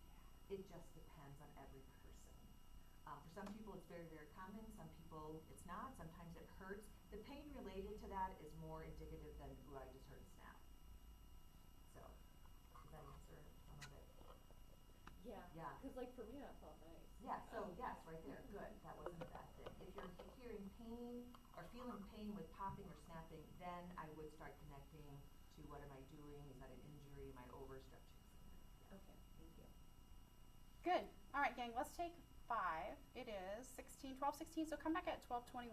It just depends on every some people it's very, very common, some people it's not, sometimes it hurts. The pain related to that is more indicative than, ooh, I just heard a snap. So, does that answer some of it? Yeah. Yeah. Because like for me, that felt nice. Yeah, so yes, right there, good, that wasn't a bad thing. If you're hearing pain or feeling pain with popping or snapping, then I would start connecting to what am I doing, is that an injury, am I overstretching something? Okay, thank you. Good. All right, gang, let's take 5. It is 12, 16, so come back at 12:21,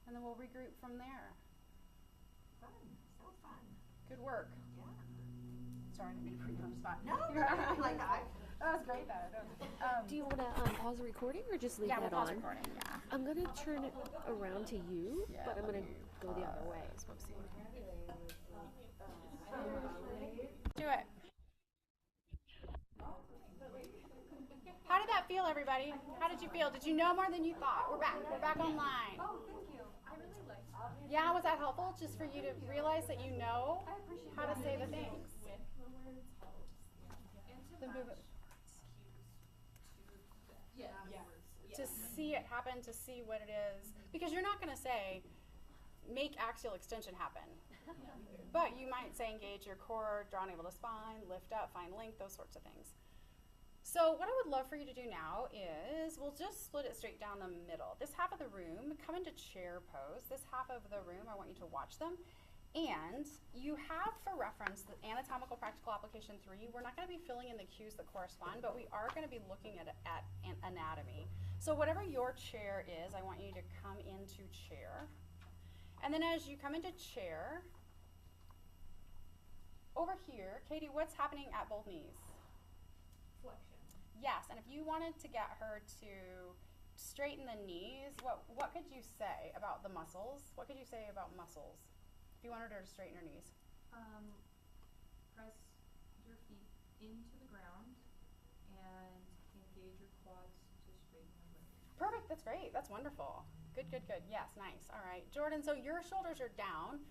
and then we'll regroup from there. Fun, so fun. Good work. Yeah. Sorry, I didn't mean to put you on the spot. No, like That was great, though. Do you want to pause the recording or just leave Yeah, that we'll pause on? recording, yeah. I'm going to turn it around to you, Yeah, but I'm let going to me go the other way. pause. Do it. How did that feel, everybody? How did you feel? Did you know more than you thought? We're back. We're back online. Oh, thank you. I really liked it. Yeah, was that helpful? Just for you to realize that you know how to say the things. With the words helps. And to The movement. match cues to the words. To see it happen, to see what it is. Because you're not going to say, make axial extension happen. But you might say engage your core, draw navel to spine, lift up, find length, those sorts of things. So what I would love for you to do now is we'll just split it straight down the middle. This half of the room, come into chair pose. This half of the room, I want you to watch them. And you have for reference the anatomical practical application 3. We're not going to be filling in the cues that correspond, but we are going to be looking at anatomy. So whatever your chair is, I want you to come into chair. And then as you come into chair, over here, Katie, what's happening at both knees? Flexion. Yes, and if you wanted to get her to straighten the knees, what could you say about the muscles? What could you say about muscles if you wanted her to straighten her knees? Press your feet into the ground and engage your quads to straighten your legs. Perfect, that's great, that's wonderful. Good, good, good, yes, nice, all right. Jordan, so your shoulders are down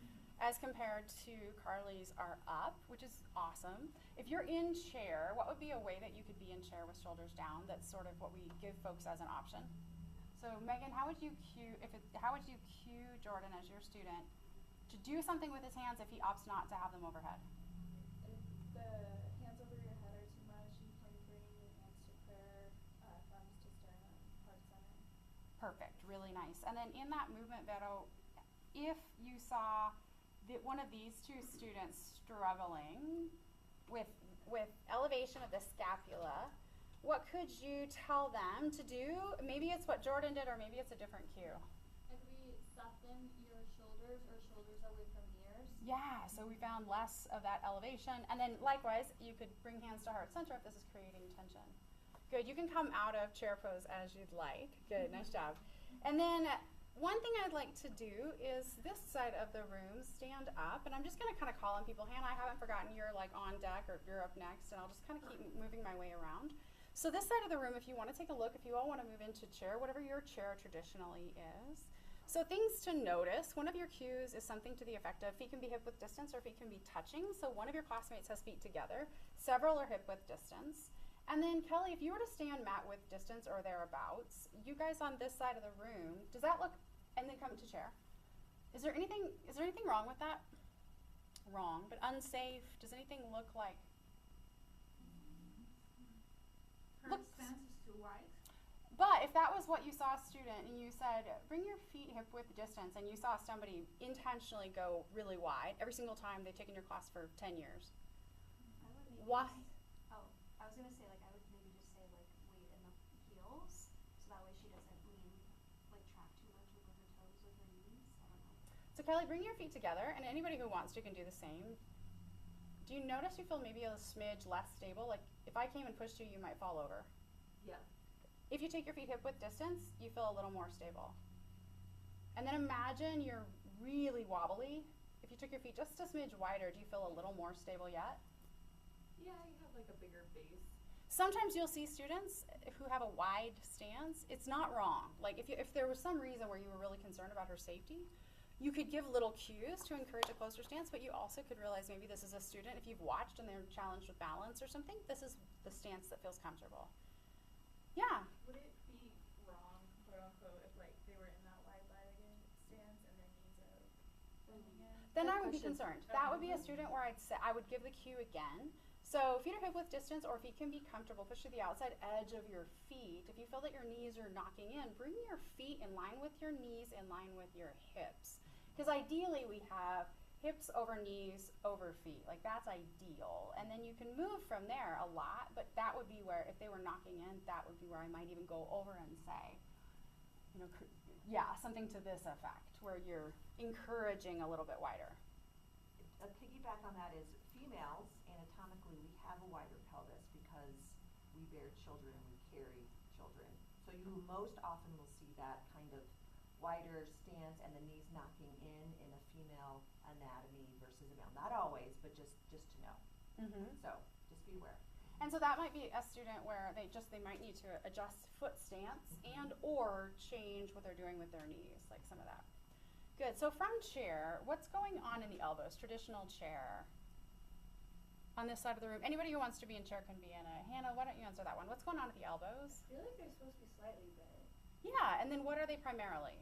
as compared to Carly's are up, which is awesome. If you're in chair, what would be a way that you could be in chair with shoulders down? That's sort of what we give folks as an option. So Megan, how would you cue Jordan as your student to do something with his hands if he opts not to have them overhead? If the hands over your head are too much, you can bring your hands to prayer, thumbs to sternum, heart center. Perfect, really nice. And then in that movement, Vero, if you saw one of these two students struggling with elevation of the scapula, what could you tell them to do? Maybe it's what Jordan did, or maybe it's a different cue. It could be soften your shoulders or shoulders away from ears. Yeah, so we found less of that elevation. And then likewise, you could bring hands to heart center if this is creating tension. Good, you can come out of chair pose as you'd like. Good, nice job. And then one thing I'd like to do is this side of the room, stand up, and I'm just gonna kind of call on people. Hannah, I haven't forgotten you're like on deck or you're up next, and I'll just kind of keep moving my way around. So this side of the room, if you want to take a look, if you all want to move into chair, whatever your chair traditionally is. So things to notice, one of your cues is something to the effect of feet can be hip width distance or feet can be touching. So one of your classmates has feet together, several are hip width distance. And then Kelly, if you were to stand mat width distance or thereabouts, you guys on this side of the room, does that look, and then come to chair. Is there anything wrong with that? Wrong, but unsafe. Does anything look like? Her stance is too wide. But if that was what you saw a student and you said, bring your feet hip width distance, and you saw somebody intentionally go really wide every single time they've taken your class for 10 years. I would maybe Why? I was gonna say, like, I would maybe just say, like, weight in the heels, so that way she doesn't lean, like, track too much over her toes with her knees. I don't know. So Kelly, bring your feet together, and anybody who wants to can do the same. Do you notice you feel maybe a smidge less stable? Like, if I came and pushed you, you might fall over. Yeah. If you take your feet hip width distance, you feel a little more stable. And then imagine you're really wobbly. If you took your feet just a smidge wider, do you feel a little more stable yet? Yeah, you have like a bigger base. Sometimes you'll see students who have a wide stance. It's not wrong. Like if there was some reason where you were really concerned about her safety, you could give little cues to encourage a closer stance, but you also could realize maybe this is a student, if you've watched and they're challenged with balance or something, this is the stance that feels comfortable. Yeah. Would it be then Good I would be question. concerned. That would be a student where I would give the cue again. So feet or hip width distance, or if you can be comfortable, push to the outside edge of your feet. If you feel that your knees are knocking in, bring your feet in line with your knees, in line with your hips. Because ideally we have hips over knees over feet. Like that's ideal. And then you can move from there a lot, but that would be where, if they were knocking in, that would be where I might even go over and say, you know, yeah, something to this effect, where you're encouraging a little bit wider. A piggyback on that is females, anatomically, we have a wider pelvis because we bear children and we carry children. So you most often will see that kind of wider stance and the knees knocking in a female anatomy versus a male. Not always, but just to know. So just be aware. And so that might be a student where they might need to adjust foot stance and or change what they're doing with their knees, like some of that. Good. So from chair, what's going on in the elbows? Traditional chair. On this side of the room. Anybody who wants to be in chair can be in a. Hannah, why don't you answer that one? What's going on at the elbows? I feel like they're supposed to be slightly bent. Yeah, and then what are they primarily?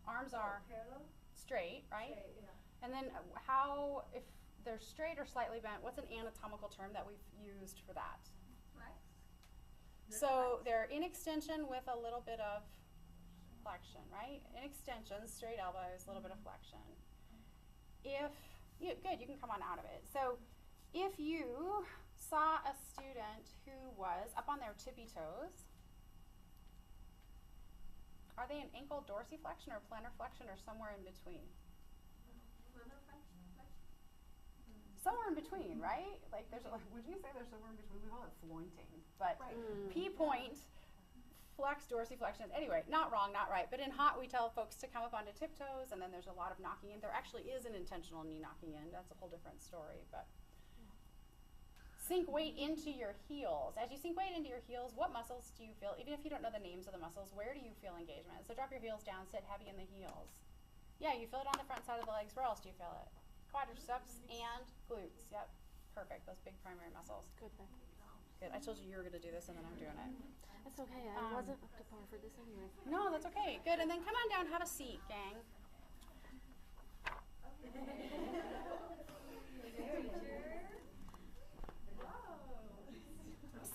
Arms are Parallel? straight, right? Straight, yeah. And then how, if they're straight or slightly bent, what's an anatomical term that we've used for that? Flex. So they're in extension with a little bit of flexion, right? In extension, straight elbows, a little bit of flexion. Good, you can come on out of it. So if you saw a student who was up on their tippy toes, are they an ankle dorsiflexion or plantar flexion or somewhere in between? Somewhere in between, right? Like there's, would you say there's somewhere in between? We call it flointing, but P point, flex, dorsiflexion. Anyway, not wrong, not right. But in hot, we tell folks to come up onto tiptoes, and then there's a lot of knocking in. There actually is an intentional knee knocking in. That's a whole different story. But sink weight into your heels. As you sink weight into your heels, what muscles do you feel? Even if you don't know the names of the muscles, where do you feel engagement? So drop your heels down, sit heavy in the heels. Yeah, you feel it on the front side of the legs. Where else do you feel it? Quadriceps and glutes. Yep, perfect. Those big primary muscles. Good, Becky. Good. I told you you were going to do this, and then I'm doing it. That's okay. I wasn't up to par for this anyway. No, that's okay. Good. And then come on down, have a seat, gang.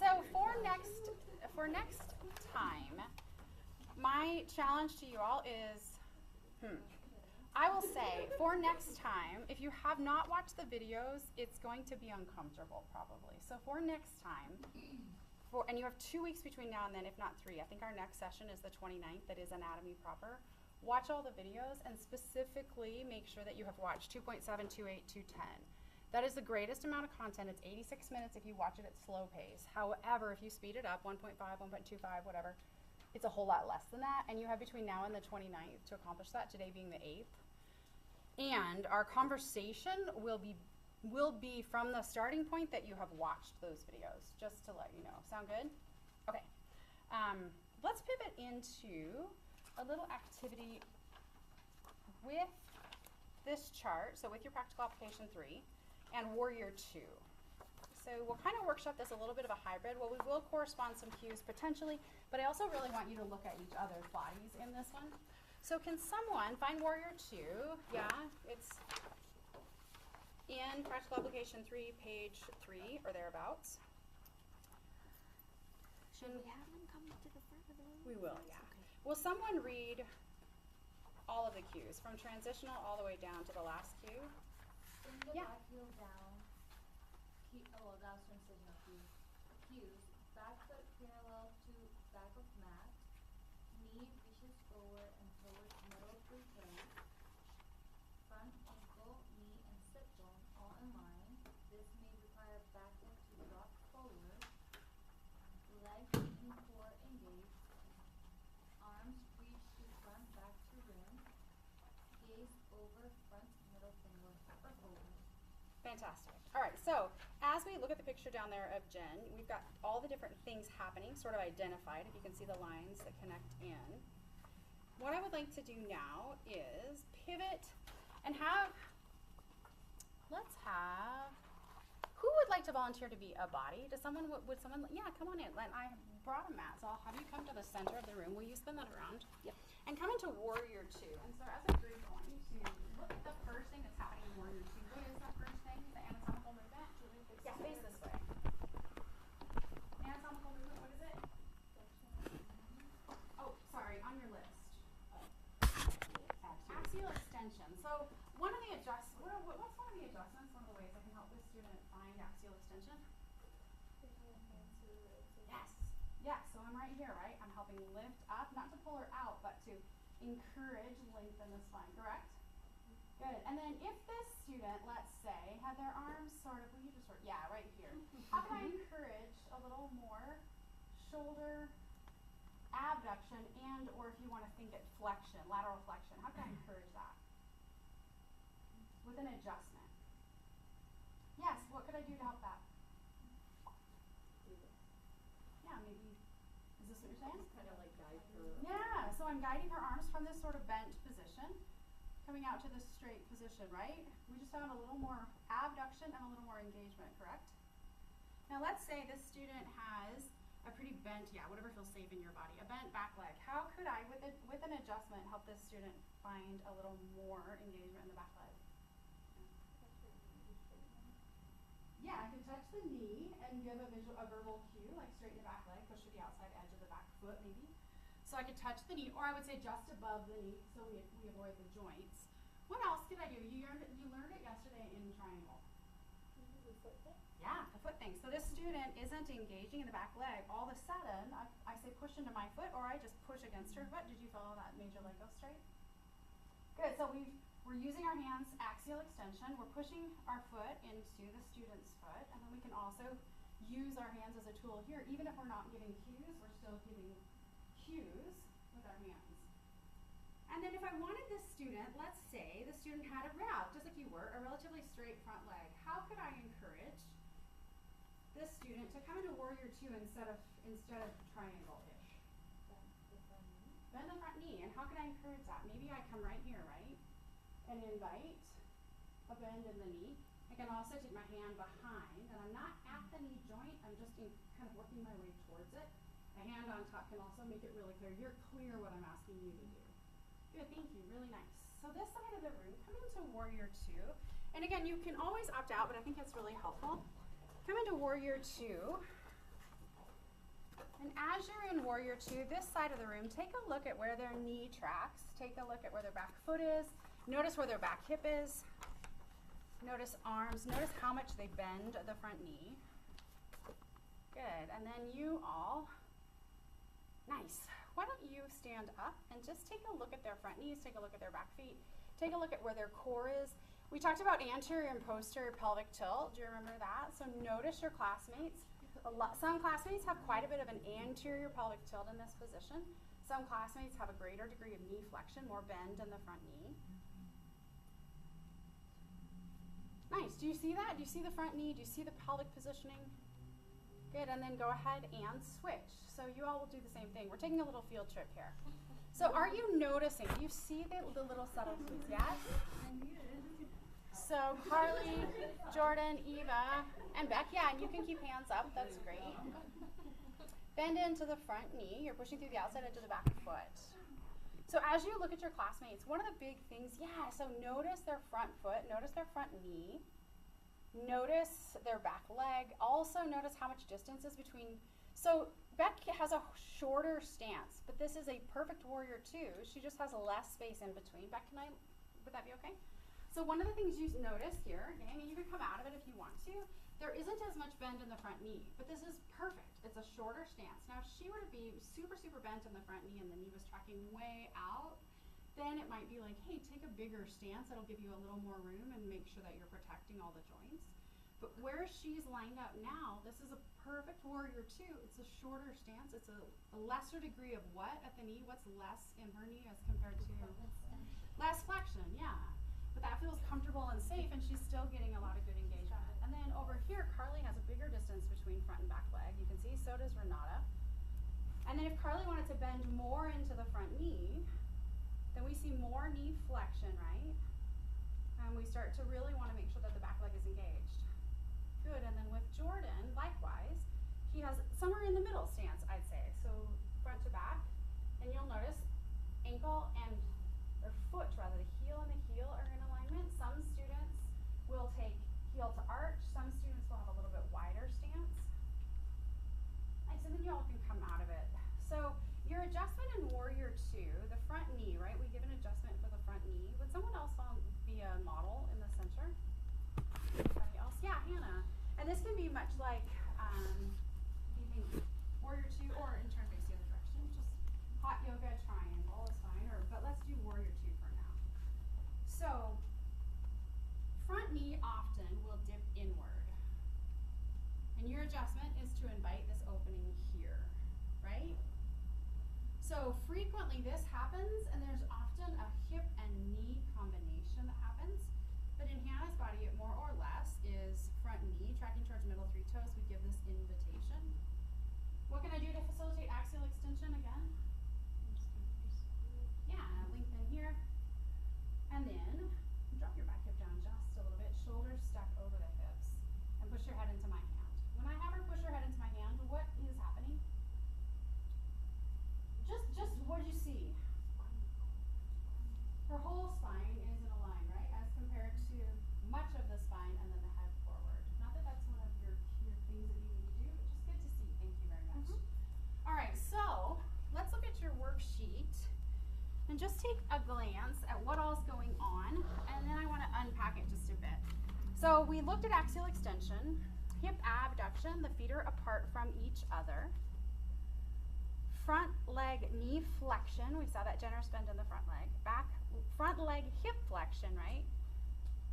So for next time, my challenge to you all is, I will say, for next time, if you have not watched the videos, it's going to be uncomfortable probably. So for next time, and you have 2 weeks between now and then, if not 3. I think our next session is the 29th, that is anatomy proper. Watch all the videos and specifically make sure that you have watched 2.7, 2.8, 2.10. That is the greatest amount of content. It's 86 minutes if you watch it at slow pace. However, if you speed it up, 1.5, 1.25, whatever, it's a whole lot less than that. And you have between now and the 29th to accomplish that, today being the 8th. And our conversation will be from the starting point that you have watched those videos, just to let you know. Sound good? Okay. Let's pivot into a little activity with this chart, so with your practical application 3 and Warrior 2. So we'll kind of workshop this a little bit of a hybrid. Well, we will correspond some cues potentially, but I also really want you to look at each other's bodies in this one. So can someone find Warrior 2? Yeah, it's in practical application 3, page 3 or thereabouts. Should we have them come to the front of the room? We will, yeah. Okay. Will someone read all of the cues from transitional all the way down to the last cue? Bring the Yeah. back heel down. That was transitional cues. Back foot parallel to back of mat. Knee reaches forward and towards middle of three toes. Front ankle, knee, and sit bone all in line. This may require back leg to drop forward. Leg and core engaged. Arms reach to front, back to rim. Gaze over front, middle finger or over. Fantastic. All right, so as we look at the picture down there of Jen, we've got all the different things happening, sort of identified, if you can see the lines that connect in. What I would like to do now is pivot and let's have Who would like to volunteer to be a body? Does someone, would someone, yeah, come on in. I have brought a mat, so I'll have you come to the center of the room. Will you spin that around? Yep. And come into Warrior 2. And so as a group, I want you to look at the first thing that's happening in Warrior 2. What is that first thing? The anatomical movement? Yeah, face this way. Anatomical movement, what is it? Oh, sorry, on your list. Axial extension. So one of the what's one of the adjustments? One of the ways I can help this student find axial extension? Yes. Yes. So I'm right here, right? I'm helping lift up, not to pull her out, but to encourage lengthen the spine. Correct? Good. And then if this student, let's say, had their arms sort of, right here. How can I encourage a little more shoulder abduction and, or if you want to think it flexion, lateral flexion, how can I encourage that? With an adjustment. Yes, what could I do to help that? Yeah, maybe, is this what you're saying? Kind of like guide her. Yeah, so I'm guiding her arms from this sort of bent position, coming out to this straight position, right? We just found a little more abduction and a little more engagement, correct? Now let's say this student has a pretty bent, whatever feels safe in your body, a bent back leg. How could I, with an adjustment, help this student find a little more engagement in the back leg? Yeah, I can touch the knee and give a verbal cue, like straighten the back leg, push to the outside edge of the back foot maybe. So I could touch the knee, or I would say just above the knee, so we avoid the joints. What else could I do? You learned it yesterday in triangle. The foot thing? Yeah, the foot thing. So this student isn't engaging in the back leg. All of a sudden, I say push into my foot, or I just push against her foot. Did you follow that major leg go straight? Good. So we're using our hands axial extension. We're pushing our foot into the student's foot, and then we can also use our hands as a tool here. Even if we're not giving cues, we're still giving cues with our hands. And then if I wanted this student, let's say the student had a just like you were, a relatively straight front leg. How could I encourage this student to come into Warrior 2 instead of triangle-ish? Bend the front knee. And how can I encourage that? Maybe I come right here, right? And invite a bend in the knee. I can also take my hand behind, and I'm not at the knee joint, I'm just kind of working my way towards it. A hand on top can also make it really clear. You're clear what I'm asking you to do. Good, thank you, really nice. So this side of the room, come into Warrior 2. And again, you can always opt out, but I think it's really helpful. Come into Warrior 2. And as you're in Warrior 2, this side of the room, take a look at where their knee tracks. Take a look at where their back foot is. Notice where their back hip is. Notice arms. Notice how much they bend the front knee. Good. And then you all, nice. Why don't you stand up and just take a look at their front knees, take a look at their back feet, take a look at where their core is. We talked about anterior and posterior pelvic tilt. Do you remember that? So notice your classmates. Some classmates have quite a bit of an anterior pelvic tilt in this position. Some classmates have a greater degree of knee flexion, more bend in the front knee. Nice. Do you see that? Do you see the front knee? Do you see the pelvic positioning? Good. And then go ahead and switch. So you all will do the same thing. We're taking a little field trip here. So are you noticing? Do you see the little subtleties? Yes? So Carly, Jordan, Eva, and Beck. Yeah, and you can keep hands up. That's great. Bend into the front knee. You're pushing through the outside edge of the back foot. So as you look at your classmates, one of the big things, so notice their front foot, notice their front knee, notice their back leg, also notice how much distance is between. So Beck has a shorter stance, but this is a perfect Warrior 2. She just has less space in between. Beck, would that be okay? So one of the things you notice here, okay, and you can come out of it if you want to, there isn't as much bend in the front knee, but this is perfect. It's a shorter stance. Now, if she were to be super, super bent in the front knee and the knee was tracking way out, then it might be like, hey, take a bigger stance. It'll give you a little more room and make sure that you're protecting all the joints. But where she's lined up now, this is a perfect Warrior 2. It's a shorter stance. It's a lesser degree of what at the knee? What's less in her knee as compared to? Less flexion, yeah. But that feels comfortable and safe, and she's still getting a lot of good engagement. And then over here, Carly has a bigger distance between front and back leg. You can see, so does Renata. And then if Carly wanted to bend more into the front knee, then we see more knee flexion, right? And we start to really want to make sure that the back leg is engaged. Good, and then with Jordan, likewise, he has somewhere in the middle stance, I'd say. So front to back, and you'll notice ankle and, or foot rather, the heel and the heel are in alignment. Some students will take heel to arch, some students will have a little bit wider stance. Nice, and then you all can come out of it. So your adjustment in Warrior 2, the front knee, right? We give an adjustment for the front knee. Would someone else be a model in the center? Anybody else? Yeah, Hannah. And this can be much like, if you think Warrior 2, or in turn face the other direction, just hot yoga triangle is fine, but let's do Warrior 2 for now. So, front knee often will dip inward. And your adjustment is to invite this opening here, right? So frequently this happens, and there's often a hip and knee combination that happens. But in Hannah's body, it more or less is front knee, tracking towards middle three toes. We give this invitation. What can I do to facilitate axial extension again? Yeah, lengthen here. And then drop your back hip down just a little bit. Shoulders stack over the hips. And push your head into my hand. When I have her push her head into my hand, what is happening? Just what do you see? Her whole spine is in a line, right? As compared to much of the spine and then the head forward. Not that that's one of your things that you need to do, but just good to see. Thank you very much. All right, so let's look at your worksheet and just take a glance at what all's going on, and then I want to unpack it just a bit. So we looked at axial extension, hip abduction, the feet are apart from each other. Front leg knee flexion, we saw that generous bend in the front leg. Front leg hip flexion, right?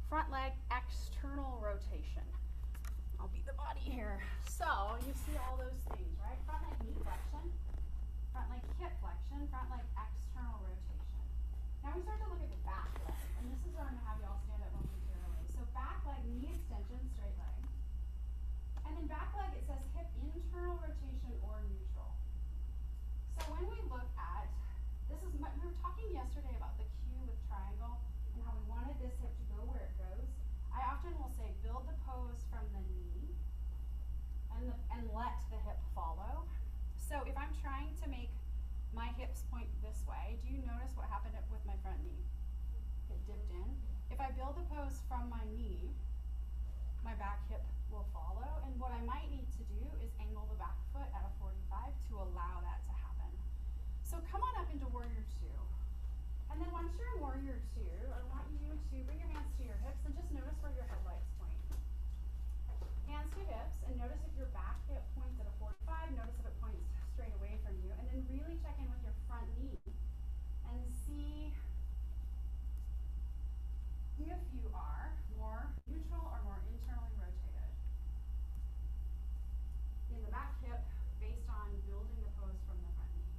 Front leg external rotation. I'll beat the body here. So you see all those things, right? Front leg knee flexion, front leg hip flexion, front leg external rotation. Now we start to look at the back leg, and this is where I'm going to have you all stand up momentarily. So back leg knee extension, straight leg. And then back leg, it says hip internal rotation or neutral. So when we look at, we were talking yesterday about the cue with triangle and how we wanted this hip to go where it goes. I often will say build the pose from the knee and let the hip follow. So if I'm trying to make my hips point this way, do you notice what happened with my front knee? It dipped in. If I build the pose from my knee, my back hip will follow, and what I might need to do is angle the back foot at a 45 to allow that to happen. So come on up into Warrior 2. And then once you're in Warrior 2, I want you to bring your hands to your hips and just notice where your headlights point. Hands to hips, and notice if your back hip points at a 45, notice if it points straight away from you, and then really check in with your front knee and see if you are more neutral or more internally rotated. In the back hip, based on building the pose from the front knee.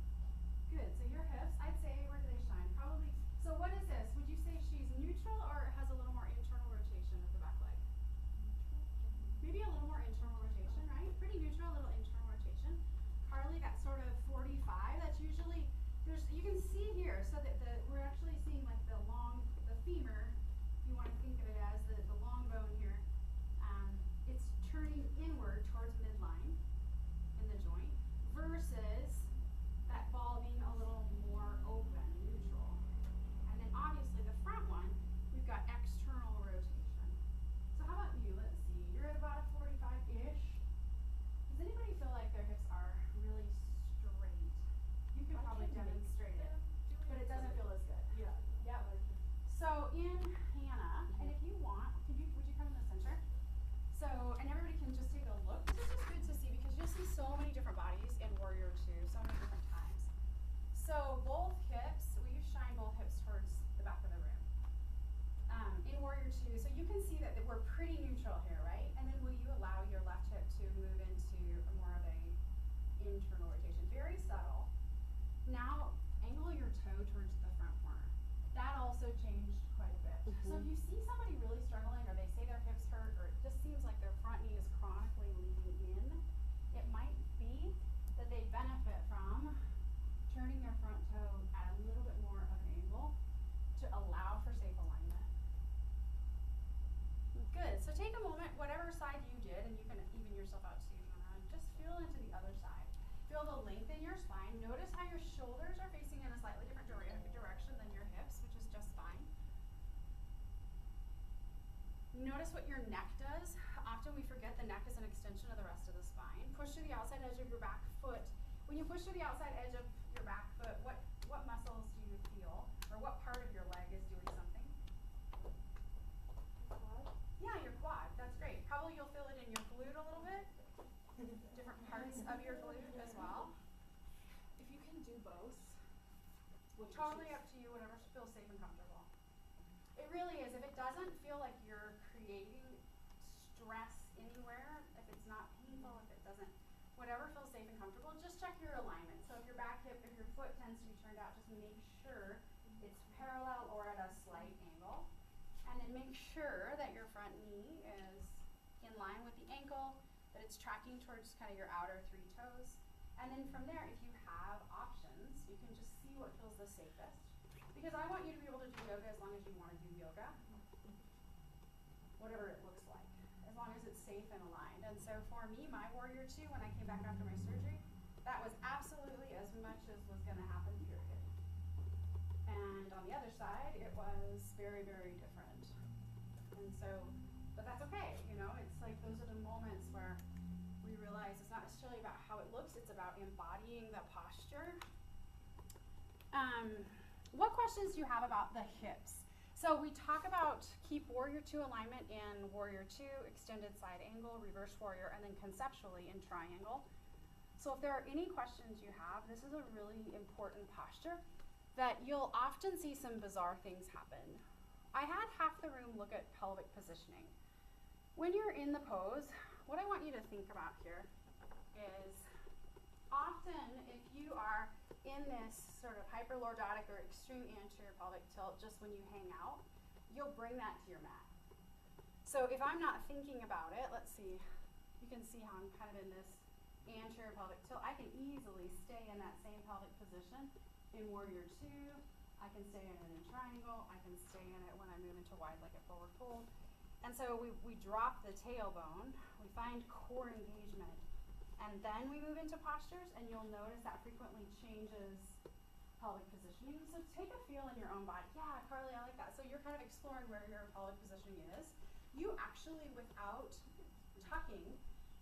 Good, so your hips, I'd say, where do they shine? Probably, so what is this? Would you say she's neutral or has a little more internal rotation of the back leg? Maybe a little more internal rotation, right? Pretty neutral, a little internal rotation. Carly, that sort of 45, that's usually, you can see here, so that we're actually seeing like the femur, if you want to think of it as the long bone here, it's turning inward towards midline in the joint versus that ball being a little more open, neutral. And then obviously the front one, we've got external rotation. So how about you? Let's see. You're at about a 45-ish. Does anybody feel like their hips are really straight? You could probably demonstrate it, but it doesn't feel as good. Yeah. Yep. So in Hannah, and if you want, would you come in the center? So, and everybody can just take a look. This is just good to see because you'll see so many different bodies in Warrior 2, so many different times. So both hips, we shine both hips towards the back of the room. In Warrior 2, so you can see that we're pretty neutral here, right? And then will you allow your left hip to move into more of a internal rotation? Very subtle. Now angle your toe towards the front corner. That also changed quite a bit. So if you see somebody really struggling, or they say their hips hurt, or it just seems like their front knee is chronically leaning in, it might be that they benefit from turning their front toe at a little bit more of an angle to allow for safe alignment. Good, so take a moment, whatever side you did, and yourself out too, Hannah. Just feel into the other side. Feel the length in your spine. Notice how your shoulders are facing in a slightly different direction than your hips, which is just fine. Notice what your neck does. Often we forget the neck is an extension of the rest of the spine. Push to the outside edge of your back foot. When you push to the outside edge of your back foot, what muscles do you feel? Or what part of your leg is doing something? Quad. Yeah, your quad. That's great. Probably you'll feel it in your glute a little bit. Different parts of your glute as well. If you can do both, what do you Totally choose? up to you, whatever feels safe and comfortable. It really is. If it doesn't feel like you're creating stress anywhere, if it's not painful, if it doesn't, whatever feels safe and comfortable, just check your alignment. So if your back hip, if your foot tends to be turned out, just make sure it's parallel or at a slight angle. And then make sure that your front knee is in line with the ankle, that it's tracking towards kind of your outer 3 toes. And then from there, if you have options, you can just see what feels the safest. Because I want you to be able to do yoga as long as you want to do yoga. Whatever it looks like. As long as it's safe and aligned. And so for me, my Warrior 2, when I came back after my surgery, that was absolutely as much as was going to happen, period. And on the other side, it was very, very different. And so, but that's okay, you know, it's like those are the moments where we realize it's not necessarily about how it looks, it's about embodying the posture. What questions do you have about the hips? So we talk about keep Warrior 2 alignment in Warrior 2, extended side angle, reverse Warrior, and then conceptually in triangle. So if there are any questions you have, this is a really important posture that you'll often see some bizarre things happen. I had half the room look at pelvic positioning. When you're in the pose, what I want you to think about here is often if you are in this sort of hyperlordotic or extreme anterior pelvic tilt just when you hang out, you'll bring that to your mat. So if I'm not thinking about it, let's see, you can see how I'm kind of in this anterior pelvic tilt. I can easily stay in that same pelvic position in Warrior 2. I can stay in it in triangle. I can stay in it when I move into wide-legged forward fold. And so we drop the tailbone, we find core engagement, and then we move into postures, and you'll notice that frequently changes pelvic positioning. So take a feel in your own body. Yeah, Carly, I like that. So you're kind of exploring where your pelvic positioning is. You actually, without tucking,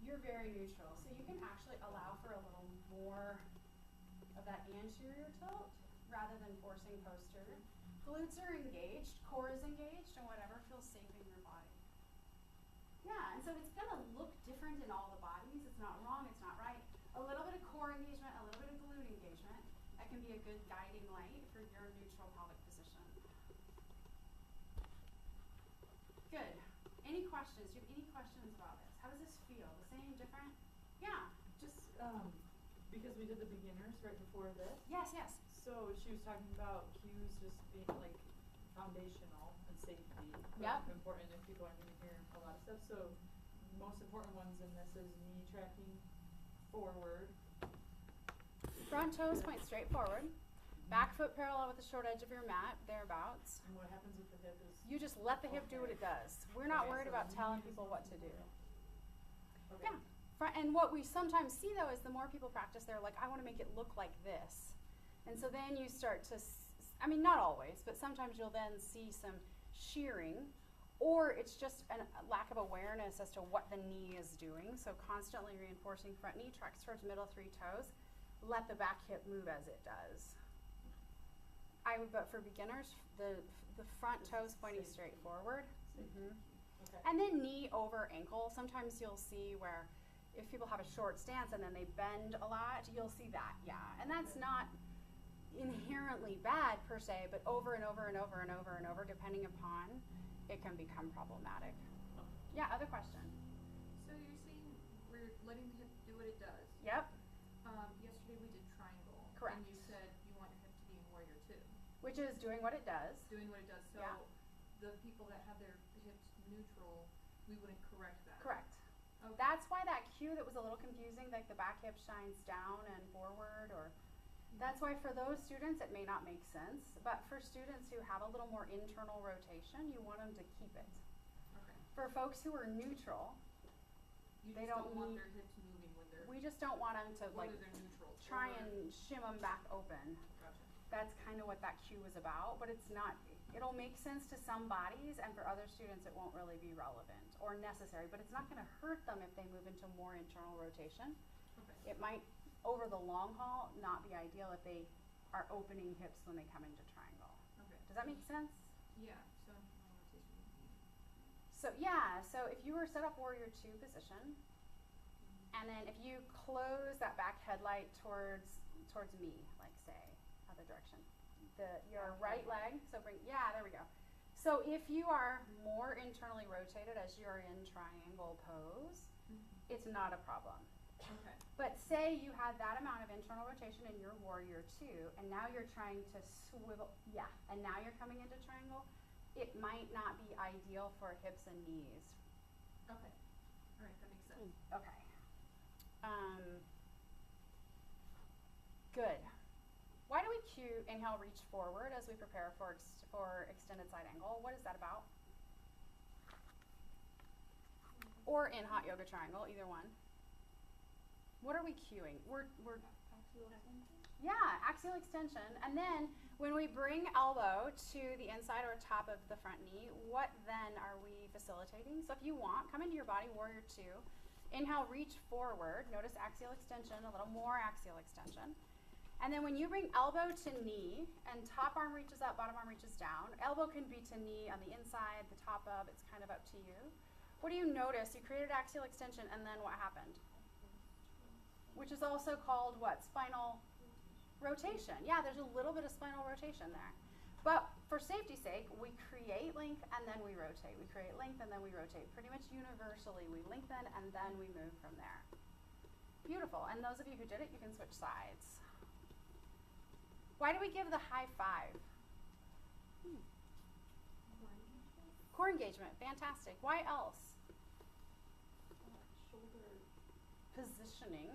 you're very neutral. So you can actually allow for a little more of that anterior tilt rather than forcing posterior. Glutes are engaged, core is engaged, and whatever feels safe in your body. Yeah, and so it's gonna look different in all the bodies. It's not wrong, it's not right. A little bit of core engagement, a little bit of glute engagement. That can be a good guiding light for your neutral pelvic position. Good. Any questions? Do you have any questions about this? How does this feel? The same, different? Yeah. Just because we did the beginners right before this. Yes, yes. So she was talking about cues just being like foundational and safety. Yep. Important if people aren't going to hear a lot of stuff. So most important ones in this is knee tracking forward. Front toes point straight forward. Back foot parallel with the short edge of your mat, thereabouts. And what happens with the hip is You just let the hip do what it does. We're not Okay, worried so about knee telling is people what to do. okay. Yeah. And what we sometimes see though is the more people practice, they're like, I want to make it look like this. And so then you start to, I mean, not always, but sometimes you'll then see some shearing, or it's just a lack of awareness as to what the knee is doing. So constantly reinforcing front knee tracks towards middle 3 toes. Let the back hip move as it does. But for beginners, the front toes pointing straight forward. Okay. And then knee over ankle. Sometimes you'll see where if people have a short stance and then they bend a lot, you'll see that, yeah. And that's not inherently bad per se, but over and over and over and over and over, depending upon, it can become problematic. Yeah, other question? So you're saying we're letting the hip do what it does. Yep, Yesterday we did triangle. Correct. And you said you want your hip to be in Warrior 2. which is doing what it does. Doing what it does. So Yeah. the people that have their hips neutral, we wouldn't correct that. Correct. Okay. That's why that cue that was a little confusing, like the back hip shines down and forward, or that's why for those students it may not make sense, but for students who have a little more internal rotation, you want them to keep it. Okay. For folks who are neutral, You They just don't don't want need- their hips moving when they're We just don't want them to like whether they're neutral. try or- and shim them back open. Gotcha. That's kind of what that cue was about, but it's not, it'll make sense to some bodies, and for other students it won't really be relevant or necessary, but it's not gonna hurt them if they move into more internal rotation. Okay. It might, over the long haul, not be ideal if they are opening hips when they come into triangle. Okay. Does that make sense? Yeah. So internal rotation would be. So yeah, so if you were set up warrior 2 position, and then if you close that back headlight towards me, like say, other direction, your right leg, so bring, yeah, there we go. So if you are more internally rotated as you're in triangle pose, it's not a problem. Okay. But say you had that amount of internal rotation in your warrior 2, and now you're trying to swivel, yeah, and now you're coming into triangle, it might not be ideal for hips and knees. Okay. All right. That makes sense. Okay. Good. Why do we cue inhale, reach forward as we prepare for extended side angle? What is that about? Or in hot yoga triangle, either one. What are we cueing? We're yeah, axial extension. And then when we bring elbow to the inside or top of the front knee, what then are we facilitating? So if you want, come into your body, warrior 2. Inhale, reach forward. Notice axial extension, a little more axial extension. And then when you bring elbow to knee and top arm reaches up, bottom arm reaches down, elbow can be to knee on the inside, the top of, it's kind of up to you. What do you notice? You created axial extension, and then what happened? Which is also called what? Spinal rotation. Yeah, there's a little bit of spinal rotation there. But for safety's sake, we create length and then we rotate. We create length and then we rotate. Pretty much universally, we lengthen and then we move from there. Beautiful. And those of you who did it, you can switch sides. Why do we give the high five? Core engagement. Fantastic. Why else? Shoulder. Positioning.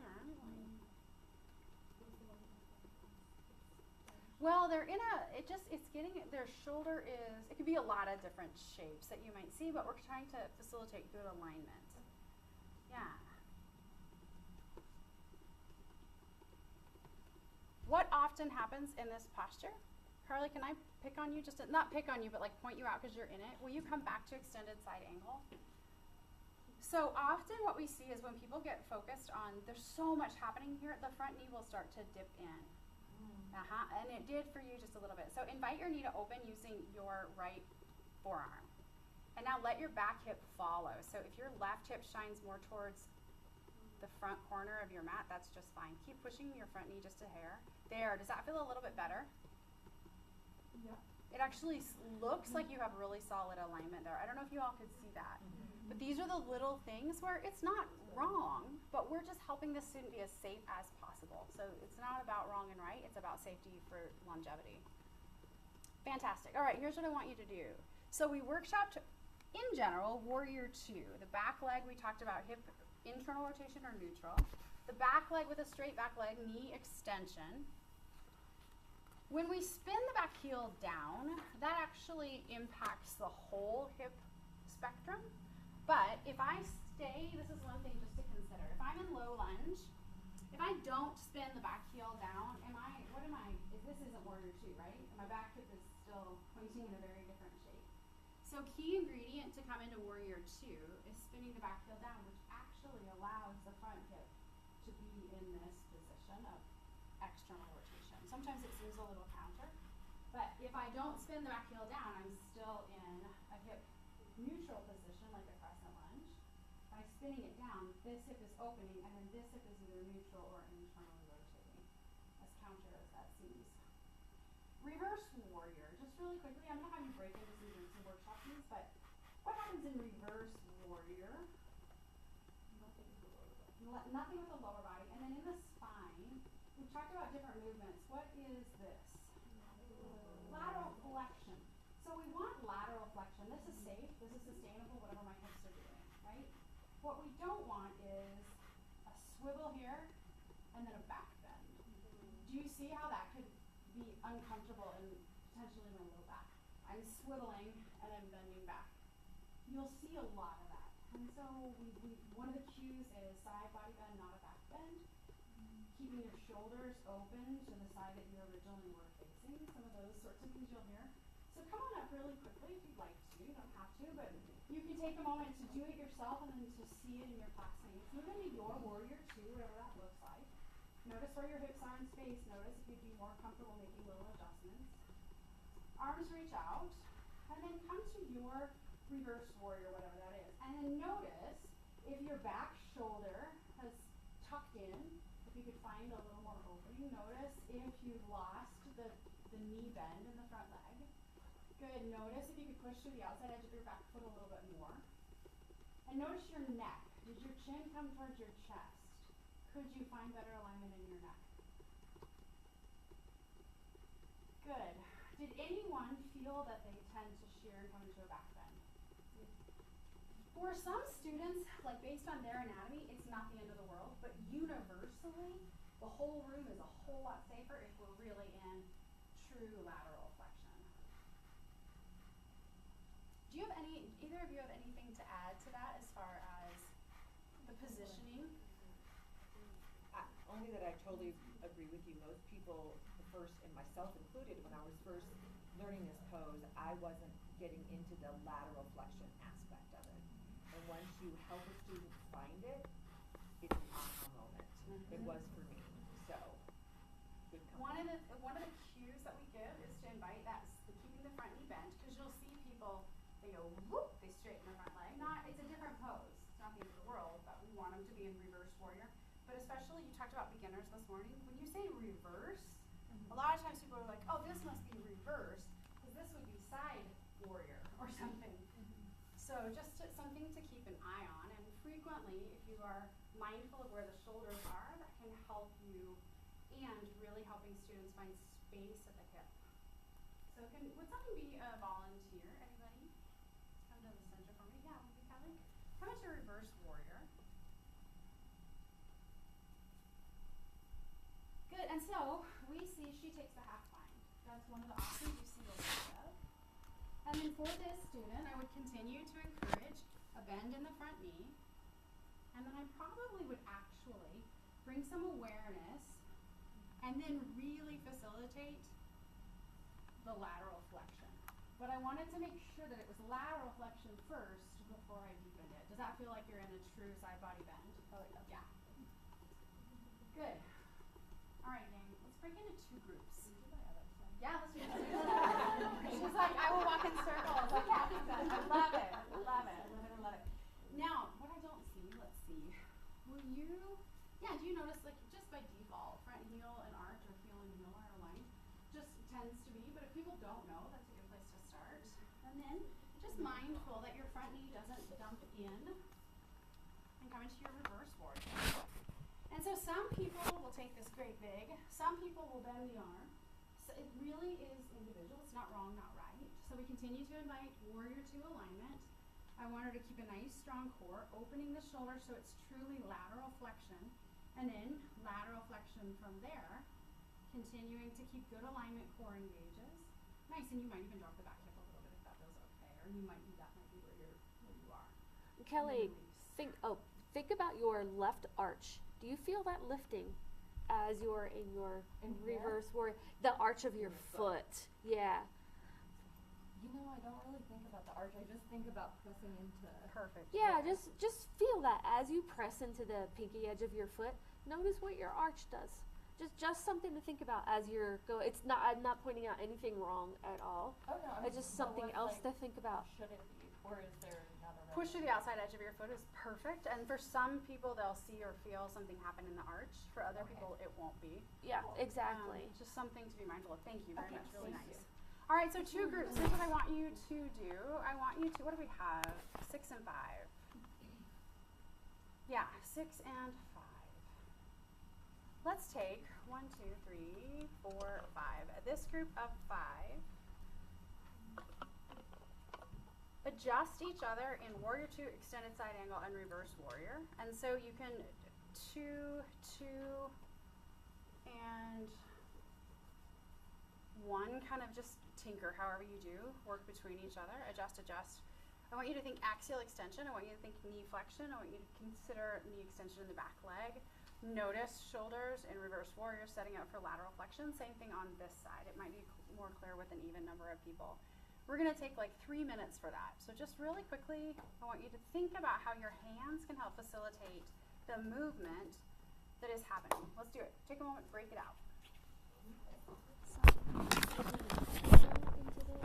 Well, they're in a, it's getting, their shoulder is, it could be a lot of different shapes that you might see, but we're trying to facilitate good alignment. Yeah. What often happens in this posture? Carly, can I pick on you? Just to, not pick on you, but like point you out because you're in it. Will you come back to extended side angle? So often what we see is when people get focused on, there's so much happening here, the front knee will start to dip in. And it did for you just a little bit. So invite your knee to open using your right forearm. And now let your back hip follow. So if your left hip shines more towards the front corner of your mat, that's just fine. Keep pushing your front knee just a hair. There, does that feel a little bit better? Yeah. It actually looks like you have really solid alignment there. I don't know if you all could see that. But these are the little things where it's not wrong, but we're just helping the student be as safe as possible. So it's not about wrong and right, it's about safety for longevity. Fantastic. All right, here's what I want you to do. So we workshopped, in general, warrior 2. The back leg, we talked about hip internal rotation or neutral. The back leg with a straight back leg, knee extension. When we spin the back heel down, that actually impacts the whole hip spectrum. But if I stay, this is one thing just to consider. If I'm in low lunge, if I don't spin the back heel down, this isn't warrior 2, right? My back hip is still pointing in a very different shape. So key ingredient to come into warrior 2 is spinning the back heel down, which actually allows the front hip to be in this position of external rotation. Sometimes it seems a little counter, but if I don't spin the back heel down, I'm still in a hip neutral position, like a crescent lunge. By spinning it down, this hip is opening, and then this hip is either neutral or internally rotating, as counter as that seems. Reverse warrior, just really quickly, I'm going to have you break into some workshop things, but what happens in reverse warrior? Nothing with the lower body. And then in the spine, we've talked about different movements. What is this? Lateral flexion. So we want lateral flexion. This is safe. This is sustainable, whatever my hips are doing, right? What we don't want is a swivel here and then a back bend. Do you see how that could be uncomfortable and potentially in my low back? I'm swiveling and I'm bending back. You'll see a lot of that. And so one of the cues is side body bend, not a back bend. Keeping your shoulders open to the side that you originally were facing. Some of those sorts of things you'll hear. So come on up really quickly if you'd like to. You don't have to, but you can take a moment to do it yourself and then to see it in your classmates. Move into your warrior two, whatever that looks like. Notice where your hips are in space. Notice if you'd be more comfortable making little adjustments. Arms reach out, and then come to your reverse warrior, whatever that is. And then notice if your back shoulder has tucked in, if you could find a little more opening. Notice if you've lost the knee bend in the front leg. Good. Notice if you could push through the outside edge of your back foot a little bit more. And notice your neck. Did your chin come towards your chest? Could you find better alignment in your neck? Good. Did anyone feel that they tend to shear and come into a back bend? For some students, like based on their anatomy, it's not the end of the world, but universally, the whole room is a whole lot safer if we're really in true lateral flexion. Do you have either of you have anything to add to that as far as the positioning? Only that I totally agree with you. Most people, and myself included, when I was first learning this pose, I wasn't getting into the lateral flexion aspect of it. And once you help a student find it, it's an aha moment. It was for me. So, good company. One of the cues that we give is to invite keeping the front knee bent, because you'll see people, they go whoop, they straighten their front leg. It's a different pose. It's not the end of the world, but we want them to be in reverse warrior. But especially, you talked about beginners this morning. When you say reverse, a lot of times people are like, oh, this must be reverse, because this would be side warrior or something. So just something to keep an eye on. And frequently, if you are mindful of where the shoulders are, that can help you, and really helping students find space at the hip. So would someone be a volunteer? Anybody? Come to the center for me. Yeah, would be Kelly. Come into reverse warrior. Good. And so we see she takes the half bind. That's one of the options you see a lot of. And then for this student, I would continue to encourage a bend in the front knee. And then I probably would actually bring some awareness and then really facilitate the lateral flexion. But I wanted to make sure that it was lateral flexion first before I deepened it. Does that feel like you're in a true side body bend? Oh, yeah. Good. All right, gang, let's break into two groups. Yeah, let's do it. She's like, I will walk in circles. Like Kathy said. I love it. I love it. I love it. I love it. Now, what I don't see, let's see. Do you notice, like, just by default, front heel and arch or heel and heel are aligned? Just tends to be, but if people don't know, that's a good place to start. And then, just mindful that your front knee doesn't dump in and come into your reverse warrior. And so some people will take this great big, some people will bend the arm. So it really is individual, it's not wrong, not right. So we continue to invite warrior two alignment. I want her to keep a nice strong core, opening the shoulder so it's truly lateral flexion, and then lateral flexion from there, continuing to keep good alignment, core engages. Nice, and you might even drop the back hip a little bit if that feels okay, or you might that might be where you are. Kelly, think about your left arch. Do you feel that lifting as you're in your reverse warrior? The arch of your foot. Yeah. You know, I don't really think about the arch. I just think about pressing into. Perfect. Yeah, just feel that as you press into the pinky edge of your foot. Notice what your arch does. Just something to think about as you're It's not. I'm not pointing out anything wrong at all. Oh no. It's just something else to think about. Should it be, or is there another? Push through the outside edge of your foot is perfect, and for some people they'll see or feel something happen in the arch. For other people it won't be. Yeah, exactly. Just something to be mindful of. Thank you very much. Really thank nice. you. All right, so two groups. Here's what I want you to do. I want you to, what do we have? 6 and 5. Yeah, 6 and 5. Let's take 1, 2, 3, 4, 5. This group of 5. Adjust each other in warrior 2, extended side angle, and reverse warrior. And so you can 2, 2, and 1, kind of just tinker however you do, work between each other, adjust, adjust. I want you to think axial extension. I want you to think knee flexion. I want you to consider knee extension in the back leg. Notice shoulders in reverse warrior setting up for lateral flexion. Same thing on this side. It might be more clear with an even number of people. We're going to take like 3 minutes for that. So just really quickly, I want you to think about how your hands can help facilitate the movement that is happening. Let's do it. Take a moment, break it out.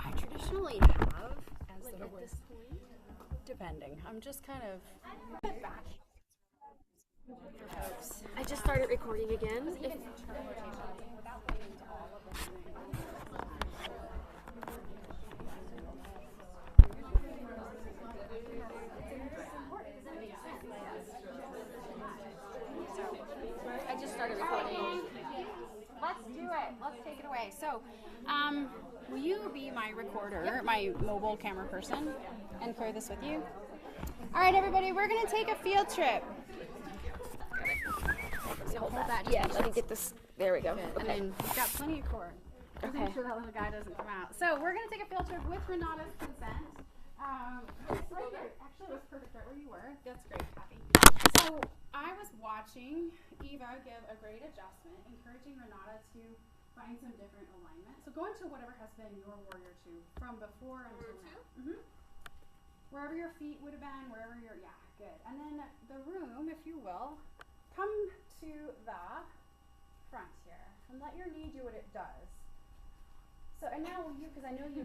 I traditionally have, as Like the at this point? depending. I'm just kind of back. I just started recording again. If I just started recording. Let's do it. Let's take it away. So, will you be my recorder, my mobile camera person, and carry this with you? All right, everybody, we're going to take a field trip. So hold that. yeah, let me get this. There we go. And Okay. then we've got plenty of cord. Just Okay. make sure that little guy doesn't come out. So we're going to take a field trip with Renata's consent. It's right here. Actually, it was perfect right where you were. That's great, Kathy. So I was watching Eva give a great adjustment, encouraging Renata to find some different alignment. So go into whatever has been your warrior two from before until now. Wherever your feet would have been, wherever your, yeah, good. And then the room, if you will, come to the front here and let your knee do what it does. So, and now you, because I know you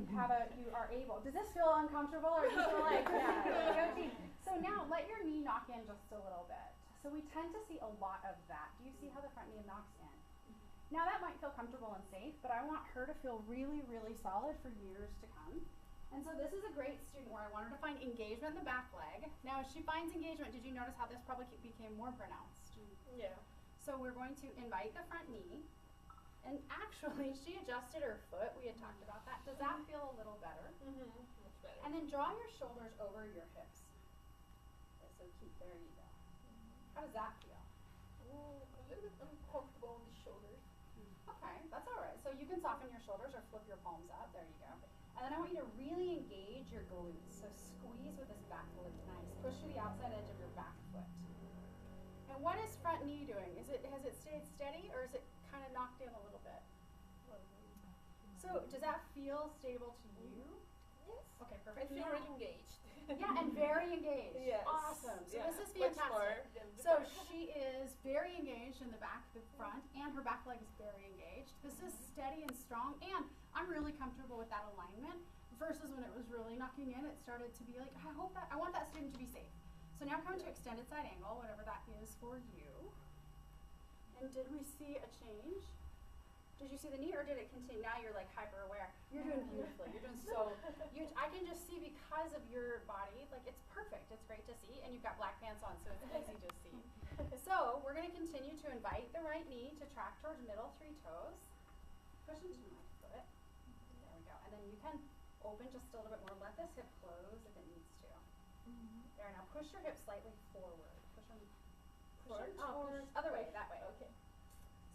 are able, does this feel uncomfortable or do you feel like, yeah, go team. So now let your knee knock in just a little bit. So we tend to see a lot of that. Do you see how the front knee knocks in? Now that might feel comfortable and safe, but I want her to feel really, really solid for years to come. And so this is a great student where I want her to find engagement in the back leg. Now as she finds engagement, did you notice how this probably became more pronounced? Yeah. So we're going to invite the front knee. And actually, she adjusted her foot. We had talked about that. Does that feel a little better? Much better. And then draw your shoulders over your hips. Okay, so there you go. How does that feel? Ooh, a little bit uncomfortable on the shoulders. Okay, that's all right. So you can soften your shoulders or flip your palms up. There you go. And then I want you to really engage your glutes. So squeeze with this back glute. Nice. Push to the outside edge of your back foot. And what is front knee doing? Has it stayed steady or is it kind of knocked in a little bit? So does that feel stable to you? Yes. Okay, I perfect. feel Now- really engaged. Yeah, and very engaged. Yes. Awesome. So Yeah, this is much fantastic. more than So before. she is very engaged in the back, the front, and her back leg is very engaged. This is steady and strong, and I'm really comfortable with that alignment versus when it was really knocking in, it started to be like, I want that student to be safe. So now come to extended side angle, whatever that is for you. And did we see a change? Did you see the knee or did it continue? Now you're like hyper aware. You're doing beautifully. You're doing so, I can just see because of your body, like it's perfect. It's great to see. And you've got black pants on, so it's easy to see. So we're going to continue to invite the right knee to track towards middle 3 toes. Push into my foot. There we go. And then you can open just a little bit more. Let this hip close if it needs to. There, now push your hips slightly forward. Push them towards, other way, that way. Okay.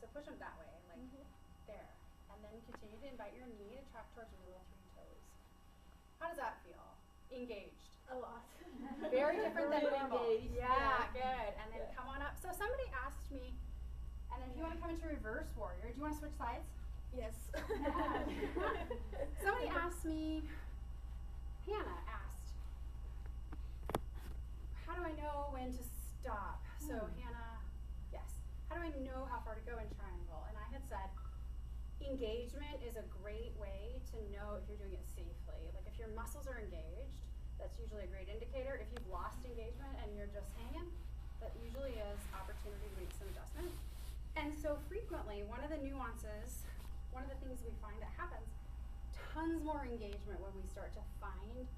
So push them that way, like there. And then continue to invite your knee to track towards middle 3 toes. How does that feel? Engaged. A lot. Very different than Really normal. engaged, Yeah, yeah. good. And then Yeah. come on up. So somebody asked me, and then if you want to come into reverse warrior, do you want to switch sides? Yes. Somebody asked me, Hannah asked, how do I know when to stop? So Hannah, yes. How do I know how far to go in triangle? And I had said, engagement is a great way to know if you're doing it safely. Like if your muscles are engaged, that's usually a great indicator. If you've lost engagement and you're just hanging, that usually is opportunity to make some adjustment. And so frequently, one of the nuances, one of the things we find that happens, tons more engagement when we start to find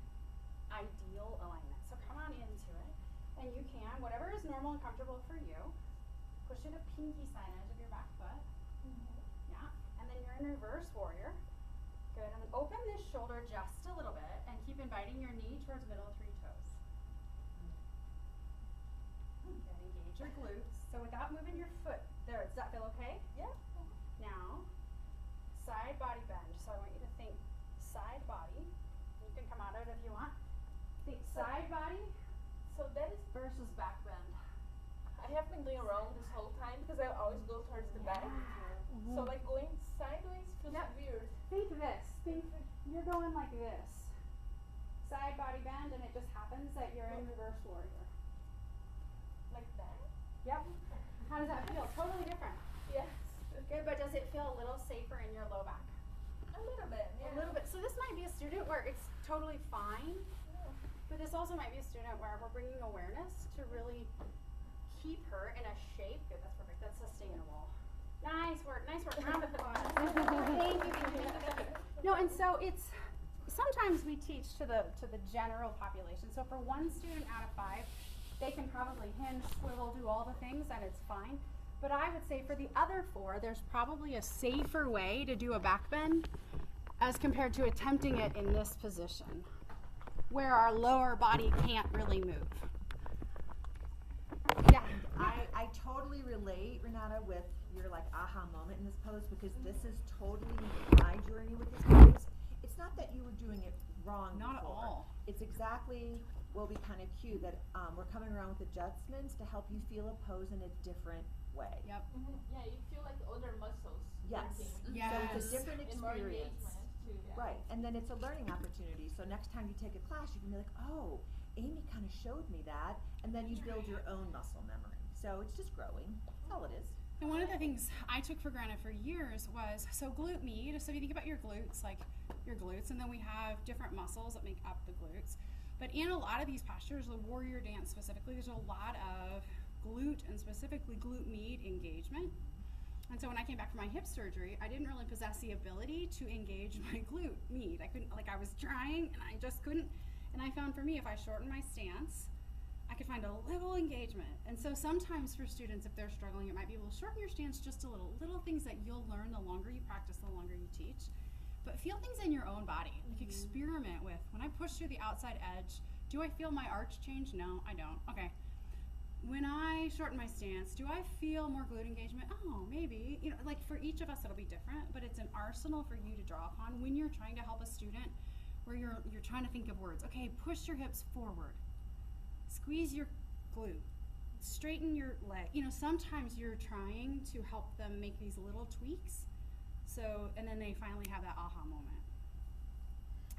ideal alignment. So come on into it. And you can, whatever is normal and comfortable for you, push to the pinky side edge of your back foot. Yeah. And then you're in reverse warrior. Good. And then open this shoulder just a little bit and keep inviting your knee towards middle 3 toes. Good. Engage your glutes. So without moving your foot, there, does that feel okay? Yeah. Now, side body bend. So I want you to think side body. You can come out of it if you want. Think side body So that is, versus back bend. I have been doing wrong this whole time because I always go towards the back. So like going sideways feels Yep. weird. Think this. Think you're going like this. Side body bend, and it just happens that you're in reverse warrior. Like that? Yep. How does that feel? Totally different. Yes. Good, but does it feel a little safer in your low back? A little bit, yeah. A little bit. So this might be a student where it's totally fine, but this also might be a student where we're bringing awareness to really keep her in a shape. Good, that's perfect. That's sustainable. Nice work. Nice work. Round of applause. Thank you. No, and so it's sometimes we teach to the general population. So for one student out of 5, they can probably hinge, swivel, do all the things, and it's fine. But I would say for the other 4, there's probably a safer way to do a back bend as compared to attempting it in this position, where our lower body can't really move. Yeah. I totally relate, Renata, with your like aha moment in this pose, because this is totally my journey with this pose. It's not that you were doing it wrong Not at before. all. It's exactly what we kind of cue that we're coming around with adjustments to help you feel a pose in a different way. Yep. Yeah, you feel like other muscles Yes. working. Yes. So it's a different And more experience. engagement too. Yeah. Right, and then it's a learning opportunity. So next time you take a class, you can be like, oh, Amy kind of showed me that, and then you build your own muscle memory. So it's just growing. That's all it is. And one of the things I took for granted for years was, so glute med, so if you think about your glutes, like your glutes, and then we have different muscles that make up the glutes. But in a lot of these postures, the warrior dance specifically, there's a lot of glute and specifically glute med engagement. And so when I came back from my hip surgery, I didn't really possess the ability to engage my glute med. I couldn't, like I was trying and I just couldn't. And I found for me, if I shortened my stance, I could find a little engagement. And so sometimes for students, if they're struggling, it might be, well, shorten your stance just a little things that you'll learn the longer you practice, the longer you teach. But feel things in your own body. Like experiment with, when I push through the outside edge, do I feel my arch change? No, I don't. Okay. When I shorten my stance, do I feel more glute engagement? Oh, maybe. You know, like for each of us, it'll be different, but it's an arsenal for you to draw upon when you're trying to help a student where you're trying to think of words. Okay, push your hips forward. Squeeze your glute. Straighten your leg. You know, sometimes you're trying to help them make these little tweaks. So, and then they finally have that aha moment.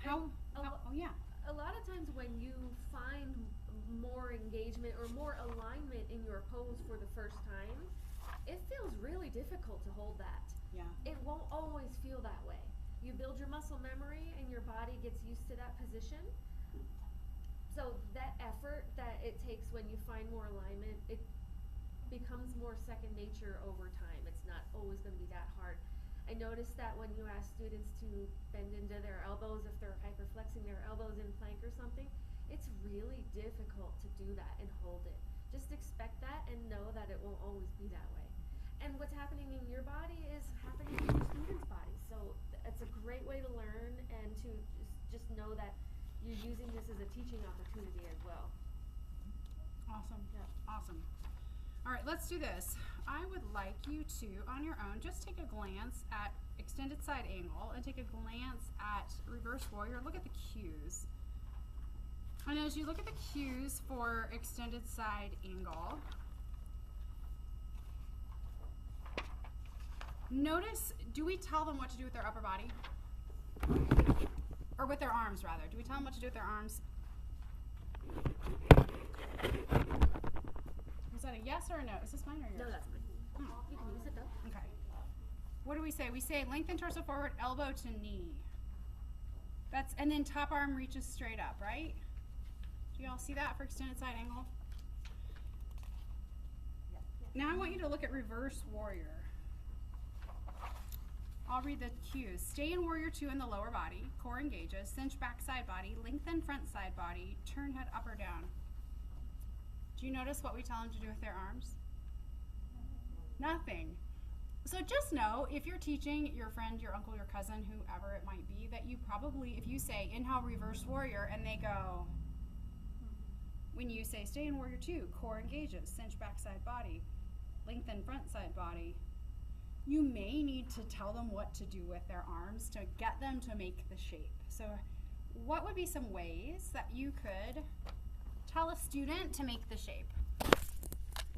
Oh yeah. A lot of times when you find more engagement or more alignment in your pose for the first time, it feels really difficult to hold that. Yeah. It won't always feel that way. You build your muscle memory and your body gets used to that position. So that effort that it takes when you find more alignment, it becomes more second nature over time. It's not always going to be that hard. I noticed that when you ask students to bend into their elbows, if they're hyperflexing their elbows in plank or something, it's really difficult to do that and hold it. Just expect that and know that it won't always be that way. And what's happening in your body is happening in your students' bodies. So it's a great way to learn and to just know that you're using this as a teaching opportunity as well. Awesome. Yeah. Awesome. All right, let's do this. I would like you to, on your own, just take a glance at extended side angle and take a glance at reverse warrior. Look at the cues. And as you look at the cues for extended side angle, notice, do we tell them what to do with their upper body? Or with their arms, rather. Do we tell them what to do with their arms? Was that a yes or a no? Is this mine or yours? No, that's mine. You can use it though. Okay. What do we say? We say lengthen torso forward, elbow to knee. And then top arm reaches straight up, right? Do y'all see that for extended side angle? Now I want you to look at reverse warrior. I'll read the cues. Stay in warrior 2 in the lower body. Core engages. Cinch back side body. Lengthen front side body. Turn head up or down. Do you notice what we tell them to do with their arms? Nothing. So just know, if you're teaching your friend, your uncle, your cousin, whoever it might be, that you probably, if you say inhale reverse warrior and they go, when you say stay in warrior 2, core engages, cinch back side body, lengthen front side body, you may need to tell them what to do with their arms to get them to make the shape. So what would be some ways that you could tell a student to make the shape?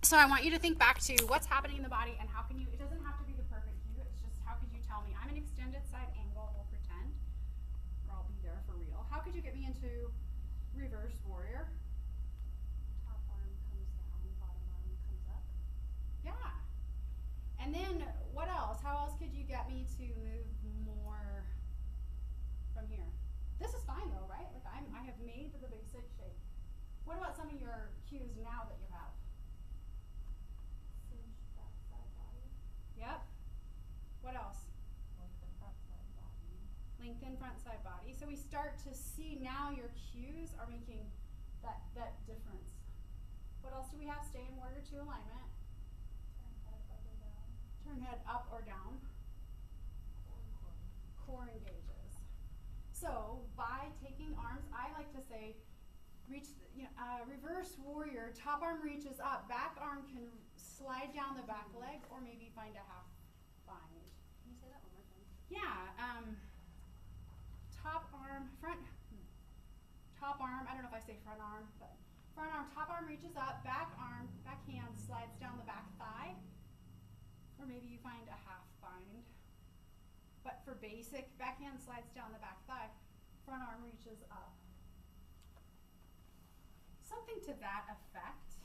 So I want you to think back to what's happening in the body and how can you, it doesn't have to be the perfect cue, it's just how could you tell me, I'm an extended side angle, we'll pretend, or I'll be there for real. How could you get me into reverse warrior? Top arm comes down, bottom arm comes up. Yeah. And then what else? How else could you get me to move more from here? This is fine though, right? Like I have made the basic shape. What about some of your cues now that you have? Cinch backside body. Yep. What else? Lengthen front side body. Lengthen front side body. So we start to see now your cues are making that difference. What else do we have? Stay in warrior 2 alignment. Turn head up or down. Turn head up or down. Core engages. So by taking arms, I like to say, reach, reverse warrior. Top arm reaches up. Back arm can slide down the back leg, or maybe find a half bind. Can you say that one more time? Yeah. Top arm, top arm. I don't know if I say front arm, but front arm. Top arm reaches up. Back arm, back hand slides down the back thigh, or maybe you find a half bind. But for basic, backhand slides down the back thigh, front arm reaches up. Something to that effect,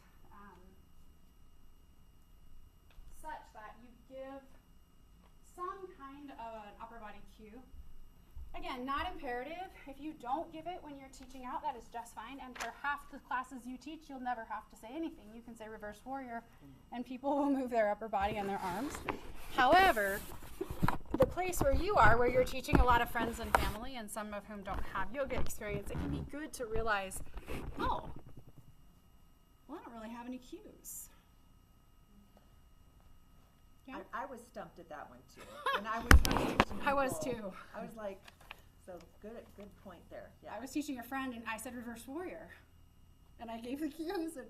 such that you give some kind of an upper body cue. Again, not imperative. If you don't give it when you're teaching out, that is just fine. And for half the classes you teach, you'll never have to say anything. You can say reverse warrior, and people will move their upper body and their arms. However, the place where you are, where you're teaching a lot of friends and family, and some of whom don't have yoga experience, it can be good to realize, oh, well, I don't really have any cues. Yeah? I was stumped at that one too. And I was teaching I was people. too. I was like, so good point there. Yeah. I was teaching a friend, and I said reverse warrior, and I gave the cues, and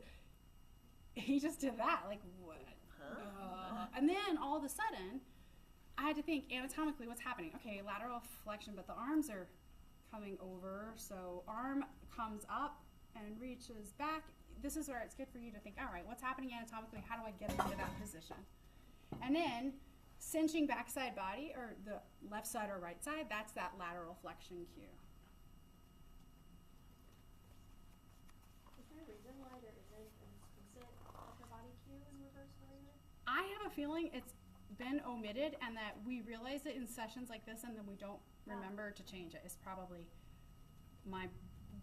he just did that. Like, what? Huh? And then all of a sudden, I had to think anatomically what's happening. Okay, lateral flexion, but the arms are coming over, so arm comes up and reaches back. This is where it's good for you to think, all right, what's happening anatomically? How do I get into that position? And then cinching backside body, or the left side or right side, that's that lateral flexion cue. Is there a reason why there isn't an explicit upper body cue in reverse warrior? I have a feeling it's been omitted, and that we realize it in sessions like this and then we don't remember to change it is probably my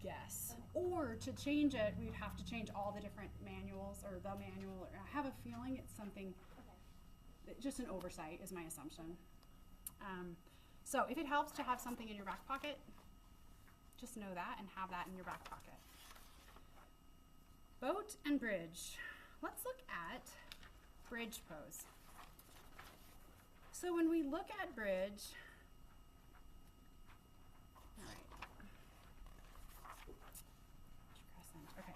guess. Or to change it, we'd have to change all the different manuals, or the manual. I have a feeling it's something, just an oversight is my assumption. So if it helps to have something in your back pocket, just know that and have that in your back pocket. Boat and bridge. Let's look at bridge pose. So when we look at bridge, all right. Okay,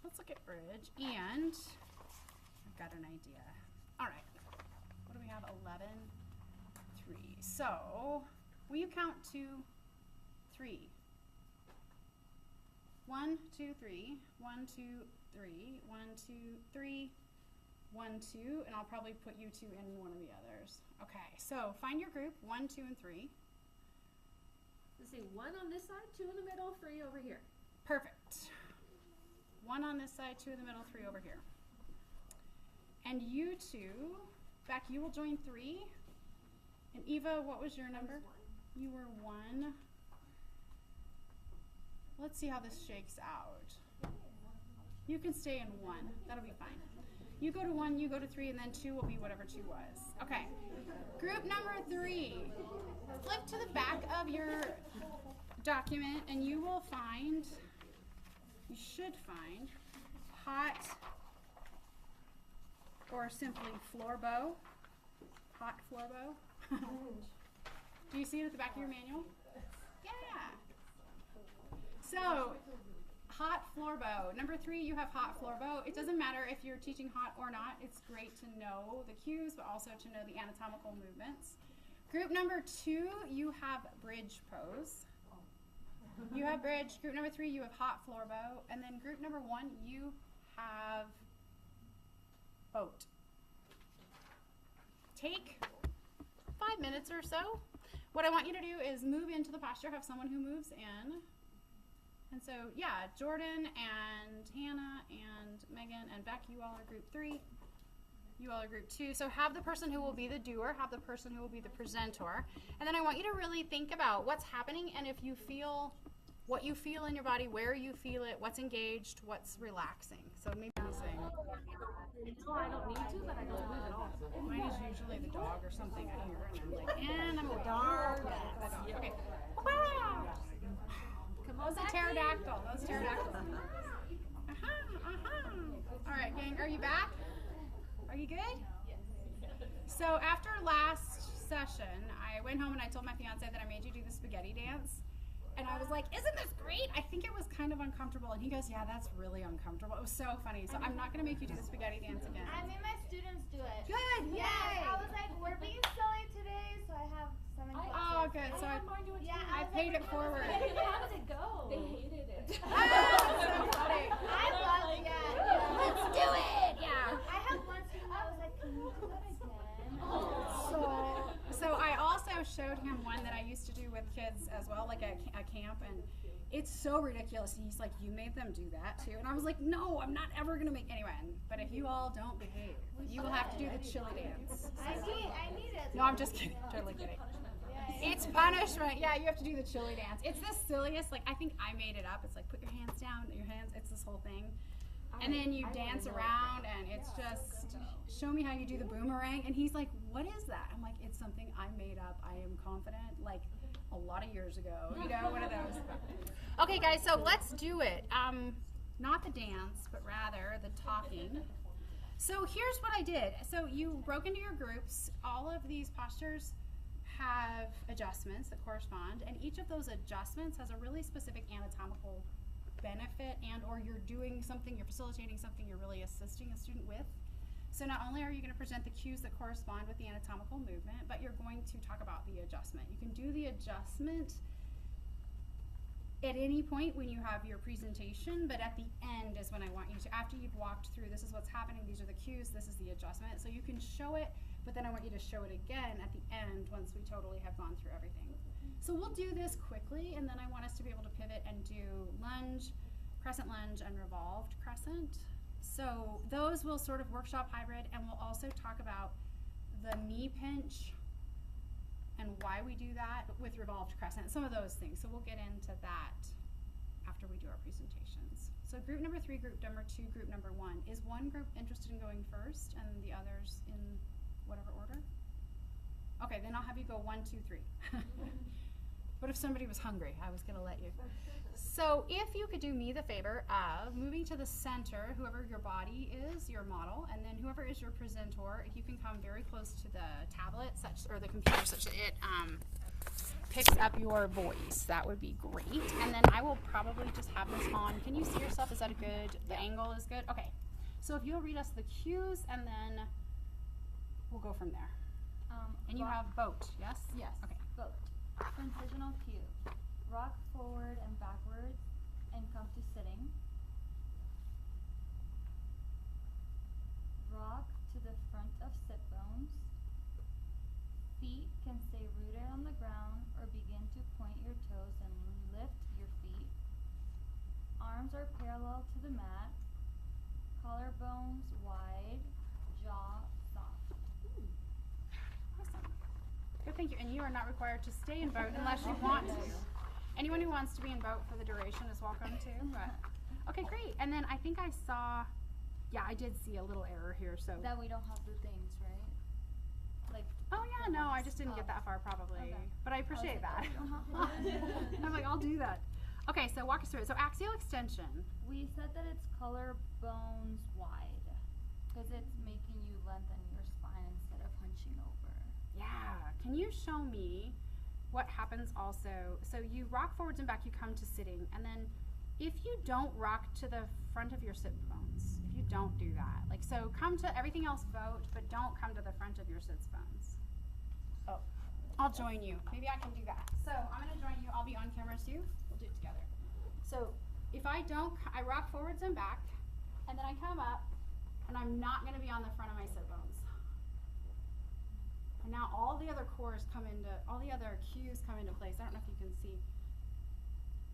let's look at bridge, and I've got an idea. All right, what do we have? 11, 3. So will you count 2, 3? 1, 2, 3. 1, 2, 3. 1, 2, 3. 1, 2, and I'll probably put you 2 in one of the others. Okay, so find your group, 1, 2, and 3. Let's see, 1 on this side, 2 in the middle, 3 over here. Perfect. 1 on this side, 2 in the middle, 3 over here. And you 2, Beck, you will join 3. And Eva, what was your number? You were 1. Let's see how this shakes out. You can stay in 1. That'll be fine. You go to 1, you go to 3, and then 2 will be whatever 2 was. Okay. Group number 3. Flip to the back of your document, and you will find, you should find, hot, or simply floor bow. Hot floor bow. Do you see it at the back of your manual? Yeah. So, hot floor bow. Number 3, you have hot floor bow. It doesn't matter if you're teaching hot or not. It's great to know the cues, but also to know the anatomical movements. Group number 2, you have bridge pose. You have bridge. Group number 3, you have hot floor boat. And then group number 1, you have boat. Take 5 minutes or so. What I want you to do is move into the posture, have someone who moves in. And so, yeah, Jordan and Hannah and Megan and Beck, you all are group 3. You all are group 2. So have the person who will be the doer, have the person who will be the presenter. And then I want you to really think about what's happening and if you feel what you feel in your body, where you feel it, what's engaged, what's relaxing. So maybe you sing. No, I don't need to, but I don't move at all. Mine is usually the dog or something I hear, and I'm like, and I'm a dog. The dog. Okay. Wow. Come That was a pterodactyl. That was a pterodactyl. All right, gang, are you back? Are you good? Yes. So after last session, I went home and I told my fiance that I made you do the spaghetti dance. And I was like, isn't this great? I think it was kind of uncomfortable. And he goes, yeah, that's really uncomfortable. It was so funny. So I'm not going to make you do the spaghetti dance again. I made my students do it. Good. Yes. I was like, we're being silly today, so I have some in class. Oh, good. So I paid it forward. How did it go? They hated it. So funny. I love it. Yeah. Let's do it. Yeah. I have one student that was like, can you do that again? So I also showed him one that I used to do with kids as well, like a camp, and it's so ridiculous. And he's like, you made them do that too? And I was like, no, I'm not ever gonna make anyone. But if you all don't behave, you will have to do the chili dance. I need it. No, I'm just kidding. Totally kidding. It's punishment. Yeah, you have to do the chili dance. It's the silliest. Like I think I made it up. It's like put your hands down. Your hands. It's this whole thing. And then you dance around, and it's just, show me how you do the boomerang. And he's like, what is that? I'm like, it's something I made up. I am confident, like a lot of years ago, you know, one of those. Okay, guys, so let's do it. Not the dance, but rather the talking. So here's what I did. So you broke into your groups. All of these postures have adjustments that correspond, and each of those adjustments has a really specific anatomical benefit, and or you're doing something, you're facilitating something you're really assisting a student with. So not only are you going to present the cues that correspond with the anatomical movement, but you're going to talk about the adjustment. You can do the adjustment at any point when you have your presentation, but at the end is when I want you to, after you've walked through, this is what's happening, these are the cues, this is the adjustment. So you can show it, but then I want you to show it again at the end once we totally have gone through everything. So we'll do this quickly, and then I want us to be able to pivot and do lunge, crescent lunge, and revolved crescent. So those will sort of workshop hybrid, and we'll also talk about the knee pinch and why we do that with revolved crescent, some of those things. So we'll get into that after we do our presentations. So group number 3, group number 2, group number 1. Is one group interested in going first and the others in whatever order? Okay, then I'll have you go 1, 2, 3. What if somebody was hungry? I was gonna let you. So if you could do me the favor of moving to the center, whoever your body is, your model, and then whoever is your presenter, if you can come very close to the tablet, or the computer, such that it picks up your voice, that would be great. And then I will probably just have this on. Can you see yourself? Is that a good, the angle is good? Okay. So if you'll read us the cues, and then we'll go from there. And you have boat, yes? Yes. Okay. Boat. Transitional cue. Rock forward and backwards and come to sitting. Rock to the front of sit bones. Feet can stay rooted on the ground or begin to point your toes and lift your feet. Arms are parallel to the mat. Collarbones wide. Jaw soft. Awesome. Good, thank you. And you are not required to stay in boat unless you want to. Anyone who wants to be in boat for the duration is welcome to. But okay, great. And then I think I saw, yeah, I did see a little error here. So That we don't have the things, right? Like. oh yeah, no, I just didn't get that far probably. Okay. But I appreciate that. I'm like, I'll do that. Okay, so walk us through it. So axial extension. We said that it's collarbones wide because it's making you lengthen your spine instead of hunching over. Yeah. Can you show me what happens also? So you rock forwards and back, you come to sitting, and then if you don't rock to the front of your sit bones, if you don't do that, like, so come to everything else vote, but don't come to the front of your sits bones. Oh, I'll join you. Maybe I can do that. So I'm gonna join you. I'll be on camera too. we'll do it together. So if I don't, I rock forwards and back, and then I come up, and I'm not gonna be on the front of my sit bones. And now all the other all the other cues come into place. I don't know if you can see.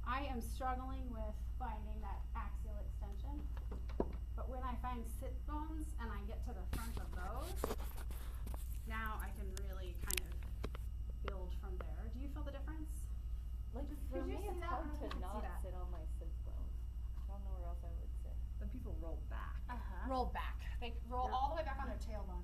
I am struggling with finding that axial extension, but when I find sit bones and I get to the front of those, now I can really kind of build from there. Do you feel the difference? Like for Could you me, see it's that? hard I don't know if to you can see not that. sit on my sit bones. I don't know where else I would sit. Then people roll back. Roll back. They roll Yeah. all the way back on their tailbone.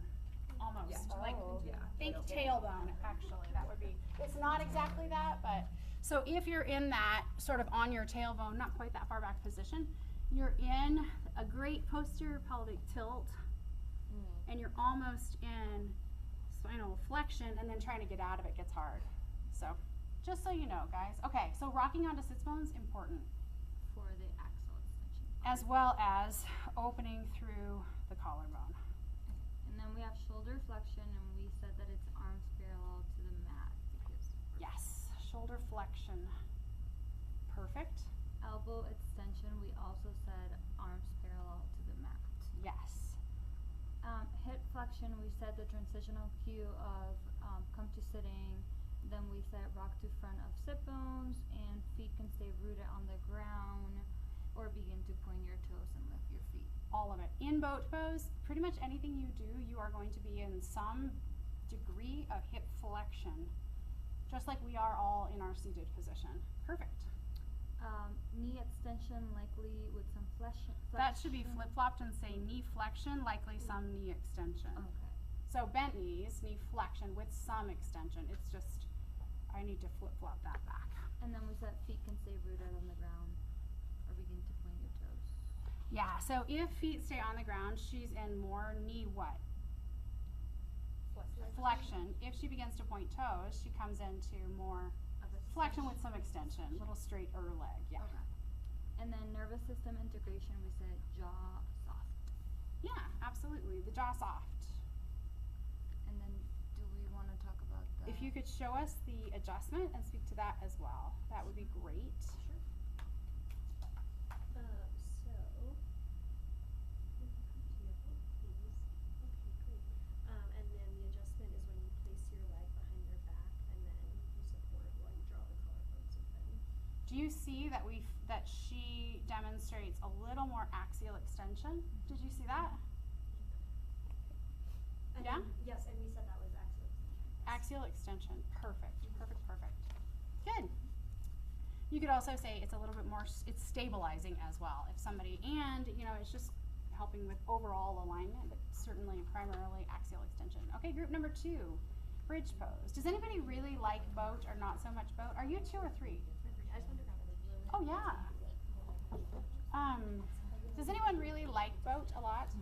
Almost. Yeah. Like Oh. Yeah. think tailbone, actually. That would be, it's not exactly that, but so if you're in that sort of on your tailbone, not quite that far back position, you're in a great posterior pelvic tilt, and you're almost in spinal flexion, and then trying to get out of it gets hard. So just so you know, guys. Okay, so rocking onto sits bones, important, For the axle extension. as well as opening through the collarbone. And then we have shoulder flexion, and we said that it's arms parallel to the mat. Because Yes, shoulder flexion. Perfect. elbow extension, we also said arms parallel to the mat. Yes. Hip flexion, we said the transitional cue of come to sitting. Then we said rock to front of sit bones, and feet can stay rooted on the ground, or begin to point your toes and lift your feet. All of it. In boat pose, pretty much anything you do, you are going to be in some degree of hip flexion, just like we are all in our seated position. Perfect. Knee extension, likely with some flexion. That should be flip-flopped and say knee flexion, likely some knee extension. Okay. So bent knees, knee flexion with some extension. It's just, I need to flip-flop that back. And then we said feet can stay rooted on the ground, or begin to point your toes. Yeah, so if feet stay on the ground, she's in more knee what? Flexion. If she begins to point toes, she comes into more flexion with some extension, little straighter leg. Yeah. Okay. And then nervous system integration, we said jaw soft. Yeah, absolutely. The jaw soft. And then do we want to talk about the If you could show us the adjustment and speak to that as well, that would be great. So, and then the adjustment is when you place your leg behind your back and then you support while you draw the collarbones open. Do you see that that she demonstrates a little more axial extension? Did you see that? And Yeah? then- yes, and we said that was axial extension. Axial extension. Perfect. Perfect. Perfect. Good. You could also say it's a little bit more, it's stabilizing as well. If somebody, and you know, it's just helping with overall alignment, but certainly primarily axial extension. Okay, group number 2, bridge pose. Does anybody really like boat or not so much boat? Are you 2 or 3? I just wanted to grab it. Oh yeah. Does anyone really like boat a lot?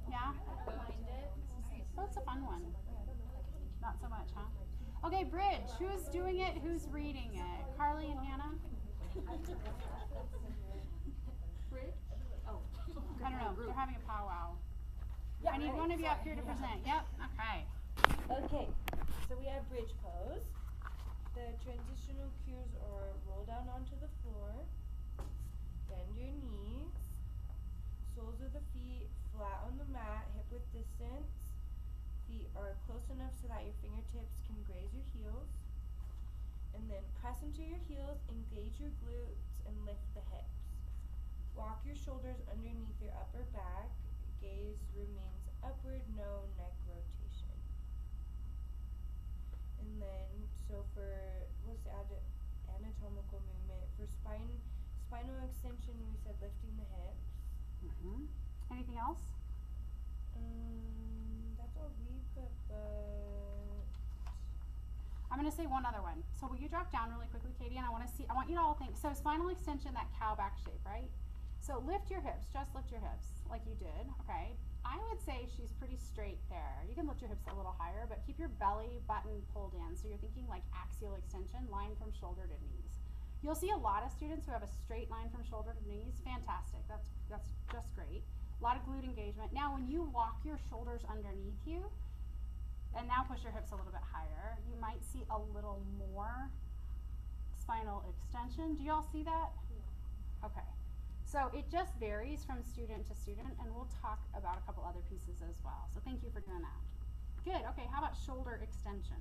Yeah? Boat's a fun one. Not so much, huh? Okay, bridge. Who's doing it? Who's reading it? Carly and Hannah? bridge? Oh. I don't know. They're having a powwow. I need one of you up here to present. Yep. Okay. Okay, so we have bridge pose. The transitional cues are roll down onto the floor, bend your knees, soles of the feet flat on the mat, hip width distance. Feet are close enough so that your fingertips can graze your heels. And then press into your heels, engage your glutes, and lift the hips. Walk your shoulders underneath your upper back. Gaze remains upward, no neck rotation. And then, so for what's the anatomical movement? For spinal extension, we said lifting the hips. Anything else? That's all we put, but I'm going to say one other one. So will you drop down really quickly, Katie? And I want you to all think. So spinal extension, that cow back shape, right? So lift your hips, just lift your hips like you did, okay? I would say she's pretty straight there. You can lift your hips a little higher, but keep your belly button pulled in. So you're thinking like axial extension, line from shoulder to knees. You'll see a lot of students who have a straight line from shoulder to knees. Fantastic. That's just great. A lot of glute engagement. Now when you walk your shoulders underneath you, and now push your hips a little bit higher, you might see a little more spinal extension. Do y'all see that? Okay. So it just varies from student to student, and we'll talk about a couple other pieces as well. So thank you for doing that. Good. Okay, how about shoulder extension?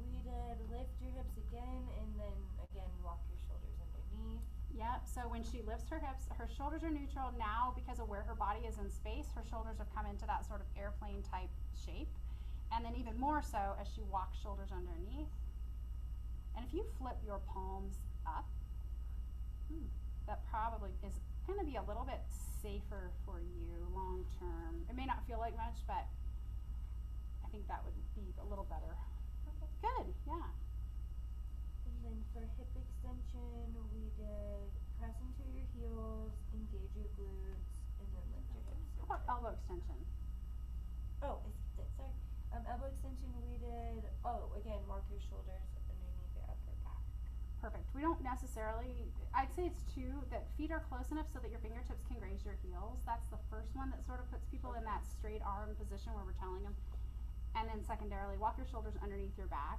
We did lift your hips again, and then again walk your shoulders underneath. Yep, so when she lifts her hips, her shoulders are neutral. Now, because of where her body is in space, her shoulders have come into that sort of airplane type shape. And then even more so as she walks shoulders underneath. And if you flip your palms up, that probably is going to be a little bit safer for you long term. It may not feel like much, but I think that would be a little better. Okay. Good, yeah. And then for hip extension, we did press into your heels, engage your glutes, and then lift your hips. How about elbow extension? Oh, I skipped it, sorry. Elbow extension, we did, again, walk your shoulders underneath your upper back. Perfect. We don't necessarily, I'd say it's two, that feet are close enough so that your fingertips can graze your heels. That's the first one that sort of puts people in that straight arm position where we're telling them. And then secondarily, walk your shoulders underneath your back.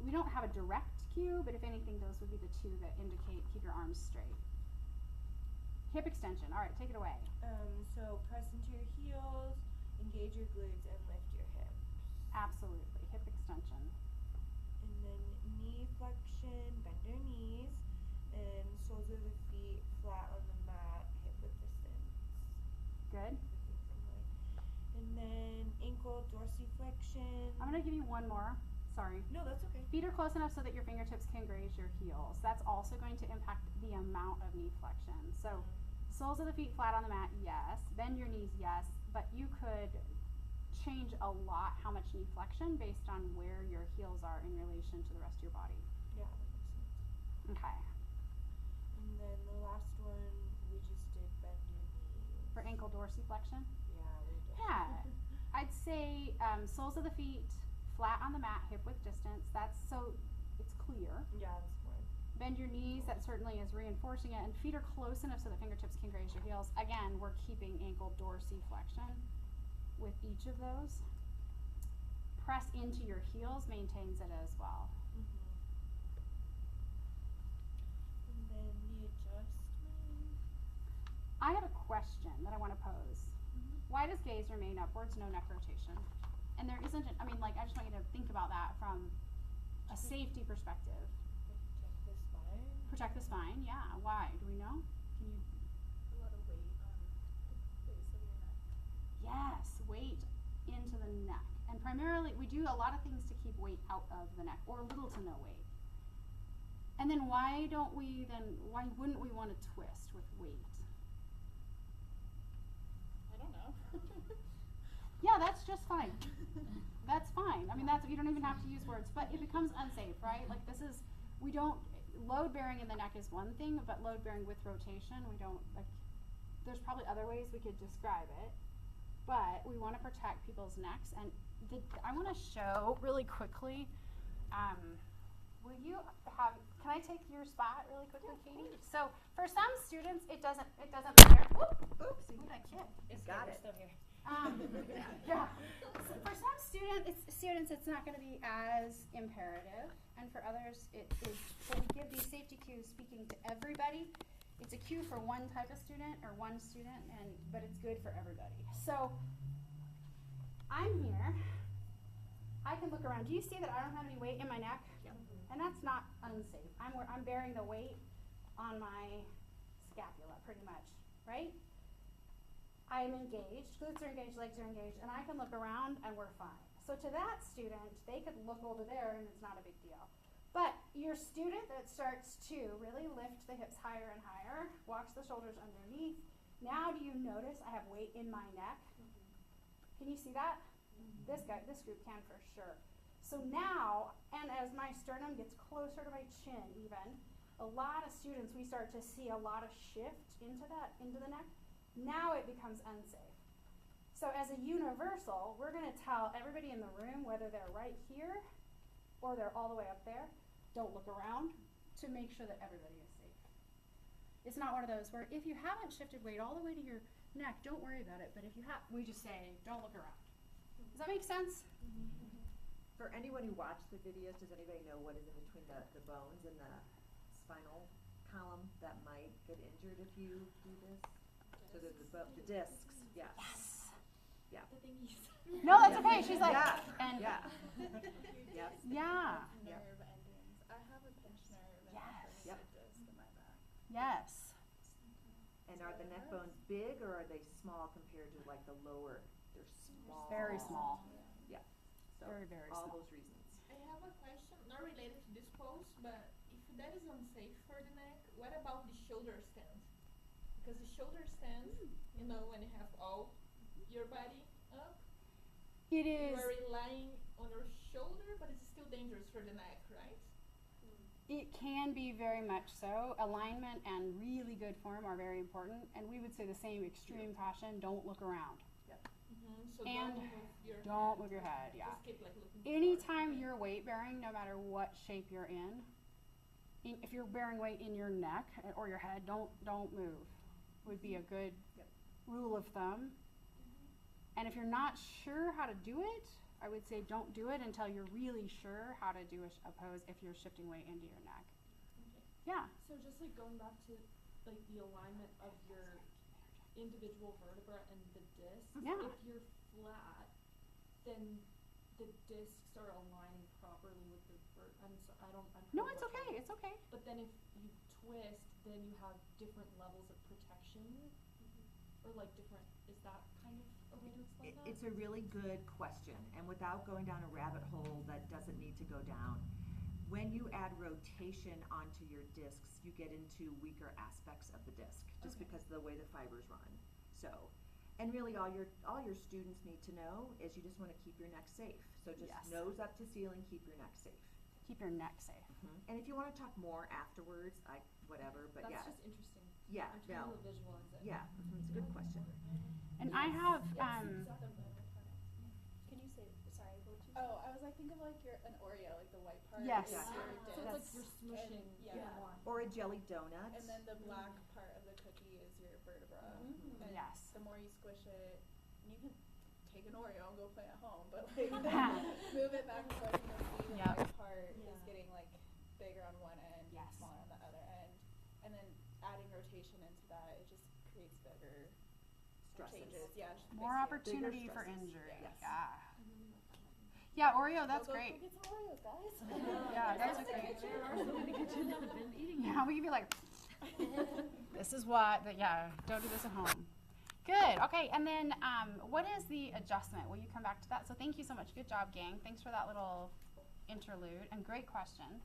We don't have a direct cue, but if anything, those would be the two that indicate keep your arms straight. Hip extension. All right, take it away. So press into your heels, engage your glutes, and lift your hips. Absolutely. Hip extension. And then knee flexion, bend your knees, and soles of the feet flat on the mat, hip width distance. Good. And then ankle dorsiflexion. I'm going to give you one more. Sorry. No, that's okay. Feet are close enough so that your fingertips can graze your heels. That's also going to impact the amount of knee flexion. So soles of the feet flat on the mat, yes. Bend your knees, yes. But you could change a lot how much knee flexion based on where your heels are in relation to the rest of your body. Yeah, that makes sense. Okay. And then the last one, we just did bend your knees. For ankle dorsiflexion? Yeah, we did. Yeah. I'd say soles of the feet flat on the mat, hip width distance. That's so it's clear. Yeah, that's fine. Bend your knees, that certainly is reinforcing it. And feet are close enough so that fingertips can graze your heels. Again, we're keeping ankle dorsiflexion with each of those. Press into your heels maintains it as well. And then the adjustment. I have a question that I want to pose. Why does gaze remain upwards, no neck rotation? And there isn't, I just want you to think about that from a safety perspective. Protect the spine. Protect the spine, yeah. Why? Do we know? Can you? A lot of weight on the base of your neck. Yes, weight into the neck. And primarily, we do a lot of things to keep weight out of the neck, or little to no weight. And then why wouldn't we want to twist with weight? I don't know. Yeah, that's just fine. That's fine. You don't even have to use words, but it becomes unsafe, right? Like load bearing in the neck is one thing, but load bearing with rotation, there's probably other ways we could describe it, but we want to protect people's necks. And I want to show really quickly, can I take your spot really quickly, Katie? So for some students, it doesn't matter. Oops, who did I kick? It's got it. Still here. Yeah. So for some students, it's not going to be as imperative, and for others, it is. So we give these safety cues speaking to everybody. It's a cue for one type of student or one student, but it's good for everybody. So I'm here. I can look around. Do you see that I don't have any weight in my neck? Yeah. And that's not unsafe. I'm bearing the weight on my scapula, pretty much, right? I'm engaged, glutes are engaged, legs are engaged, and I can look around and we're fine. So to that student, they could look over there and it's not a big deal. But your student that starts to really lift the hips higher and higher, walks the shoulders underneath, now do you notice I have weight in my neck? Can you see that? This group can for sure. So now, and as my sternum gets closer to my chin even, a lot of students, we start to see a lot of shift into the neck. Now it becomes unsafe. So as a universal, we're going to tell everybody in the room, whether they're right here or they're all the way up there, don't look around, to make sure that everybody is safe. It's not one of those where if you haven't shifted weight all the way to your neck, don't worry about it. But if you have, we just say, don't look around. Does that make sense? For anyone who watched the videos, does anybody know what is in between the bones and the spinal column that might get injured if you do this? So there's the discs, yes. Yeah. The thing is. No, that's Yeah. okay. She's like, Yeah. and Yeah. Yes. yeah, Yep. Nerve endings. I have a pinched nerve and Yes. a Yep. disc in my back. yes. And are the neck bones big or are they small compared to like the lower? They're small. Very small. Yeah. So Very, very all small. those reasons. I have a question, not related to this pose, but if that is unsafe for the neck, what about the shoulder stand? Because the shoulder stand, you know, when you have all your body up, It you is. are relying on your shoulder, but it's still dangerous for the neck, right? It can be very much so. Alignment and really good form are very important, and we would say the same extreme caution, don't look around. So And don't move your Don't head. move your head, yeah. Just keep like looking forward. Anytime you're weight bearing, no matter what shape you're in, if you're bearing weight in your neck or your head, don't move. Would be a good rule of thumb. And if you're not sure how to do it, I would say don't do it until you're really sure how to do a pose if you're shifting weight into your neck. Yeah. So just like going back to like the alignment of your individual vertebra and the disc, Yeah. if you're flat, then the discs are aligning properly with the I'm No, pretty it's much okay. right. It's okay. But then if you twist, then you have different levels of protection, or like different. Is that kind of a way to explain that? It's a really good question, and without going down a rabbit hole that doesn't need to go down, when you add rotation onto your discs, you get into weaker aspects of the disc, just because of the way the fibers run. So, and really all your students need to know is you just want to keep your neck safe. So just Yes. nose up to ceiling, keep your neck safe. Keep your neck safe. And if you want to talk more afterwards, whatever, but That's yeah. just interesting. Yeah, I'm trying no. to visualize it. Yeah, it's a good question. And I have Can you say, sorry, what you Oh, I was like, think of like an Oreo, like the white part Yes. is Yeah. your So disc. it's like you're smushing yeah. one. Or a jelly donut. And then the black part of the cookie is your vertebra. And Yes. the more you squish it, you can take an Oreo and go play at home, but like move it back and forth and you'll see the Yep. white part is getting like bigger on one end Yes. and smaller on the other end. And then adding rotation into that, it just creates bigger Stresses. changes. Yeah, it just more makes you- opportunity for stresses. injury. Yes. Yeah. Yeah, Oreo, that's Go great. get some Oreos, guys. Yeah, that's great. Yeah, we could be like, this is what, but yeah, don't do this at home. Good. Okay, and then what is the adjustment? Will you come back to that? So thank you so much. Good job, gang. Thanks for that little interlude and great question.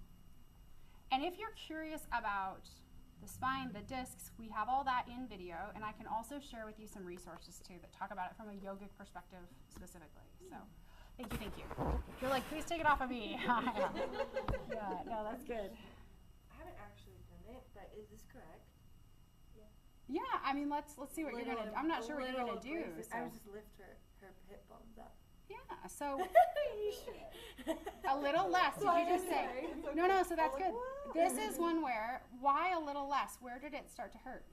And if you're curious about the spine, the discs, we have all that in video, and I can also share with you some resources too that talk about it from a yogic perspective specifically. So thank you. You're like, please take it off of me. Yeah, no, that's good. I haven't actually done it, but is this correct? Yeah, I mean, let's see what you're gonna do. I'm not sure what you're gonna do. So. I would just lift her hip bones up. Yeah, so a little less. Did you just say? No, so that's good. This is one where, why a little less? Where did it start to hurt?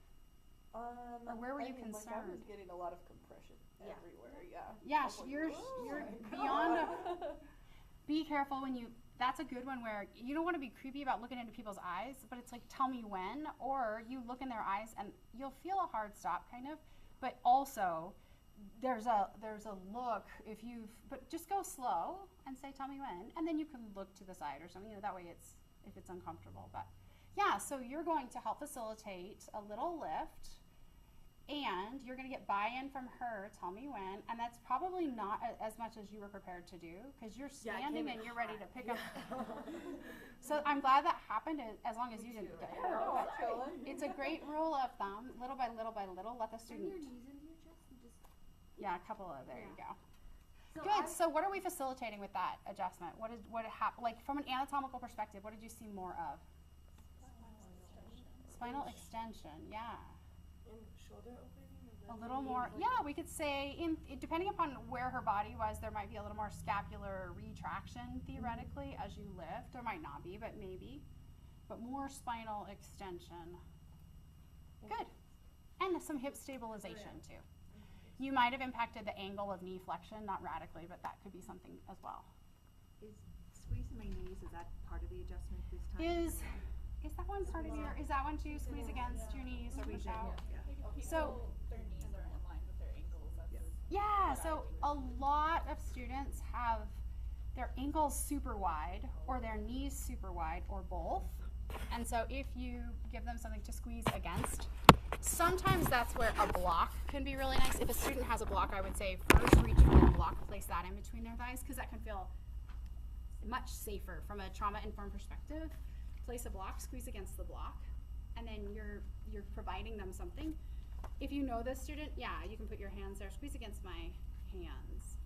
Or where were you concerned? I was getting a lot of compression everywhere, yeah. Yeah, I was like, you're "Oh my beyond God." be careful when you, that's a good one where you don't want to be creepy about looking into people's eyes, but it's like, tell me when, or you look in their eyes and you'll feel a hard stop kind of, but also there's a look but just go slow and say, tell me when, and then you can look to the side or something, that way if it's uncomfortable. But yeah, so you're going to help facilitate a little lift, and you're going to get buy-in from her, tell me when, and that's probably not as much as you were prepared to do, because you're standing and you're ready to pick up. So I'm glad that happened, as long as you didn't get hurt. But it's a great rule of thumb, little by little by little, let the student. Yeah, a couple of, there you go. Good. So what are we facilitating with that adjustment? What happened? Like from an anatomical perspective, what did you see more of? Spinal extension. Yeah. And shoulder opening? A little more. Yeah, we could say depending upon where her body was, there might be a little more scapular retraction theoretically as you lift. There might not be, but maybe. But more spinal extension. Good. And some hip stabilization too. You might have impacted the angle of knee flexion, not radically, but that could be something as well. Is squeezing my knees, is that part of the adjustment this time? Is that one part of your, is that one too? Squeeze against your knees or reach out? Yeah. Like if people, So- their knees aren't in line with their ankles, that's Yeah, what I so do. a lot of students have their ankles super wide or their knees super wide or both. And so if you give them something to squeeze against, sometimes that's where a block can be really nice. If a student has a block, I would say first reach for their block, place that in between their thighs because that can feel much safer from a trauma-informed perspective. Place a block, squeeze against the block, and then you're providing them something. If you know this student, yeah, you can put your hands there, squeeze against my hands.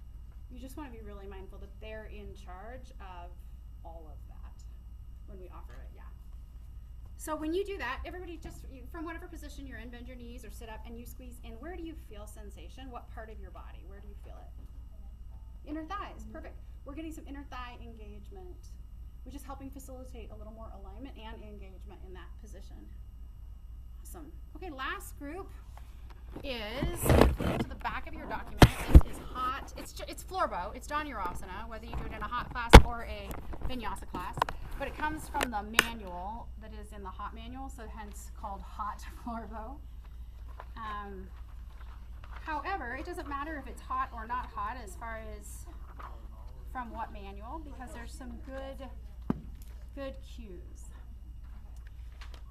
You just want to be really mindful that they're in charge of all of that when we offer it, yeah. So when you do that, everybody just, from whatever position you're in, bend your knees or sit up and you squeeze in. Where do you feel sensation? What part of your body? Where do you feel it? Inner thighs, perfect. We're getting some inner thigh engagement, which is helping facilitate a little more alignment and engagement in that position. Awesome. Okay, last group is to the back of your document. This is hot. It's floor bow. It's Dhanurasana, whether you do it in a hot class or a vinyasa class. But it comes from the manual that is in the hot manual, so hence called hot floor bow. However, it doesn't matter if it's hot or not hot as far as from what manual, because there's some good cues.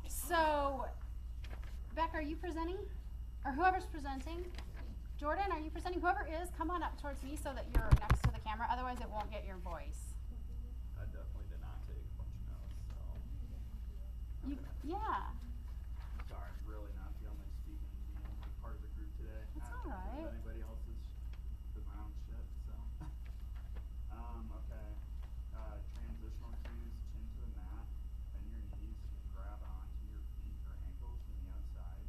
So, Beck, are you presenting? Or whoever's presenting? Jordan, are you presenting? Whoever is, come on up towards me so that you're next to the camera, otherwise it won't get your voice. I definitely did not take a bunch of notes, so. Yeah. Sorry, really not feeling like speaking and being part of the group today. That's Not all right. Anybody else's with my own shit, so. Okay. Transitional cues, chin to the mat, bend your knees and grab onto your feet or ankles from the outside.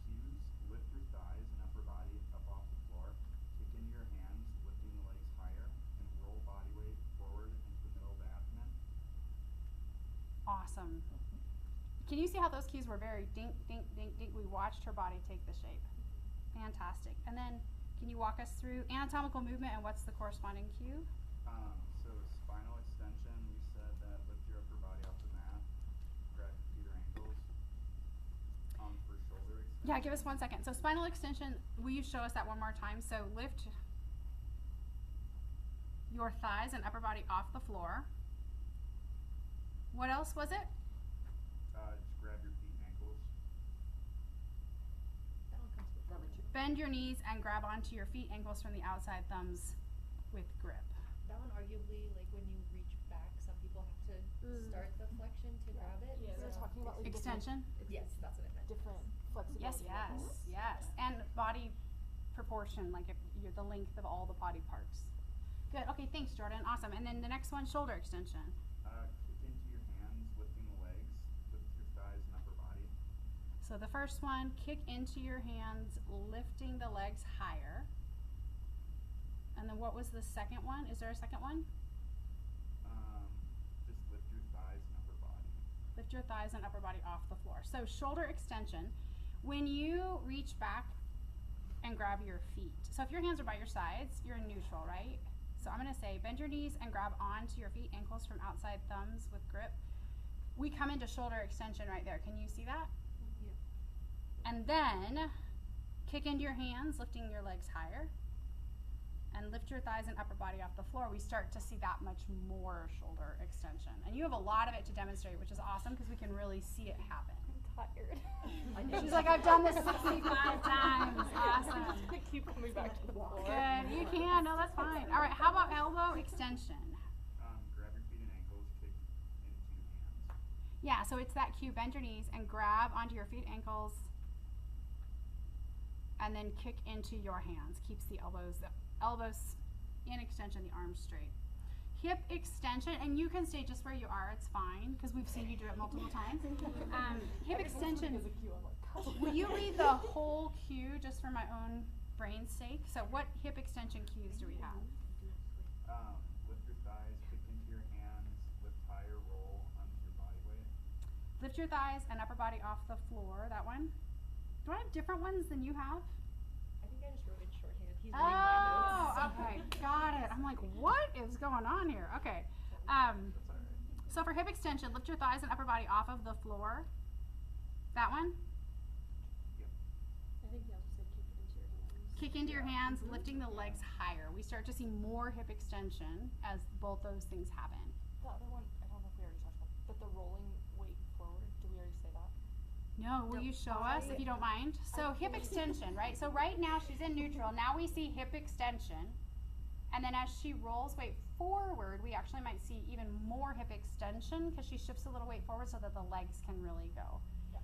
Cues, lift your thighs and upper body up off the floor. Kick into your hands, lifting the legs higher, and roll body weight forward into the middle of the abdomen. Awesome. Can you see how those cues were very dink, dink, dink, dink? We watched her body take the shape. Fantastic. And then, can you walk us through anatomical movement and what's the corresponding cue? So spinal extension, we said that lift your upper body off the mat, grab your feet or ankles. For shoulder extension. Yeah, give us 1 second. So spinal extension, will you show us that one more time? So lift your thighs and upper body off the floor. What else was it? Just grab your feet and ankles. Bend your knees and grab onto your feet, ankles from the outside, thumbs with grip. That one arguably, like when you reach back, some people have to start the flexion to grab it. Yeah, so they're talking about, like, Extension? yes, that's what I meant. different flexibility. Yes. And body proportion, like if you're the length of all the body parts. Good. Okay, thanks, Jordan. Awesome. And then the next one, shoulder extension. Kick into your hands, lifting the legs, lift your thighs and upper body. So the first one, kick into your hands, lifting the legs higher. And then what was the second one? Is there a second one? Just lift your thighs and upper body. Lift your thighs and upper body off the floor. So shoulder extension, when you reach back and grab your feet. So if your hands are by your sides, you're in neutral, right? So I'm gonna say bend your knees and grab onto your feet, ankles from outside, thumbs with grip. We come into shoulder extension right there. Can you see that? And then kick into your hands, lifting your legs higher. And lift your thighs and upper body off the floor. We start to see that much more shoulder extension. And you have a lot of it to demonstrate, which is awesome because we can really see it happen. I'm tired. She's like, I've done this 65 times. Awesome. I keep coming back to the floor. Good. You can. No, that's fine. All right. How about elbow extension? Grab your feet and ankles, kick into your hands. Yeah, so it's that cue. Bend your knees and grab onto your feet, ankles, and then kick into your hands. Keeps the elbows in extension, the arms straight. Hip extension, and you can stay just where you are. It's fine because we've seen you do it multiple times. Hip extension. Will you read the whole cue just for my own brain's sake? So, what hip extension cues do we have? Lift your thighs, kick into your hands, lift higher, roll onto your body weight. Lift your thighs and upper body off the floor. That one. Do I have different ones than you have? I think I just wrote in shorthand. He's reading my notes. Oh, okay, got it. I'm like, what is going on here? Okay. So for hip extension, lift your thighs and upper body off of the floor. That one. I think you also said kick it into your hands. Kick into your hands, lifting the legs higher. We start to see more hip extension as both those things happen. The other one, I don't know if we already talked about, but the rolling weight forward. Did we already say that? No, will you show us if you don't mind? So hip extension, right? So right now she's in neutral. Now we see hip extension. And then as she rolls weight forward, we actually might see even more hip extension because she shifts a little weight forward so that the legs can really go. Yeah.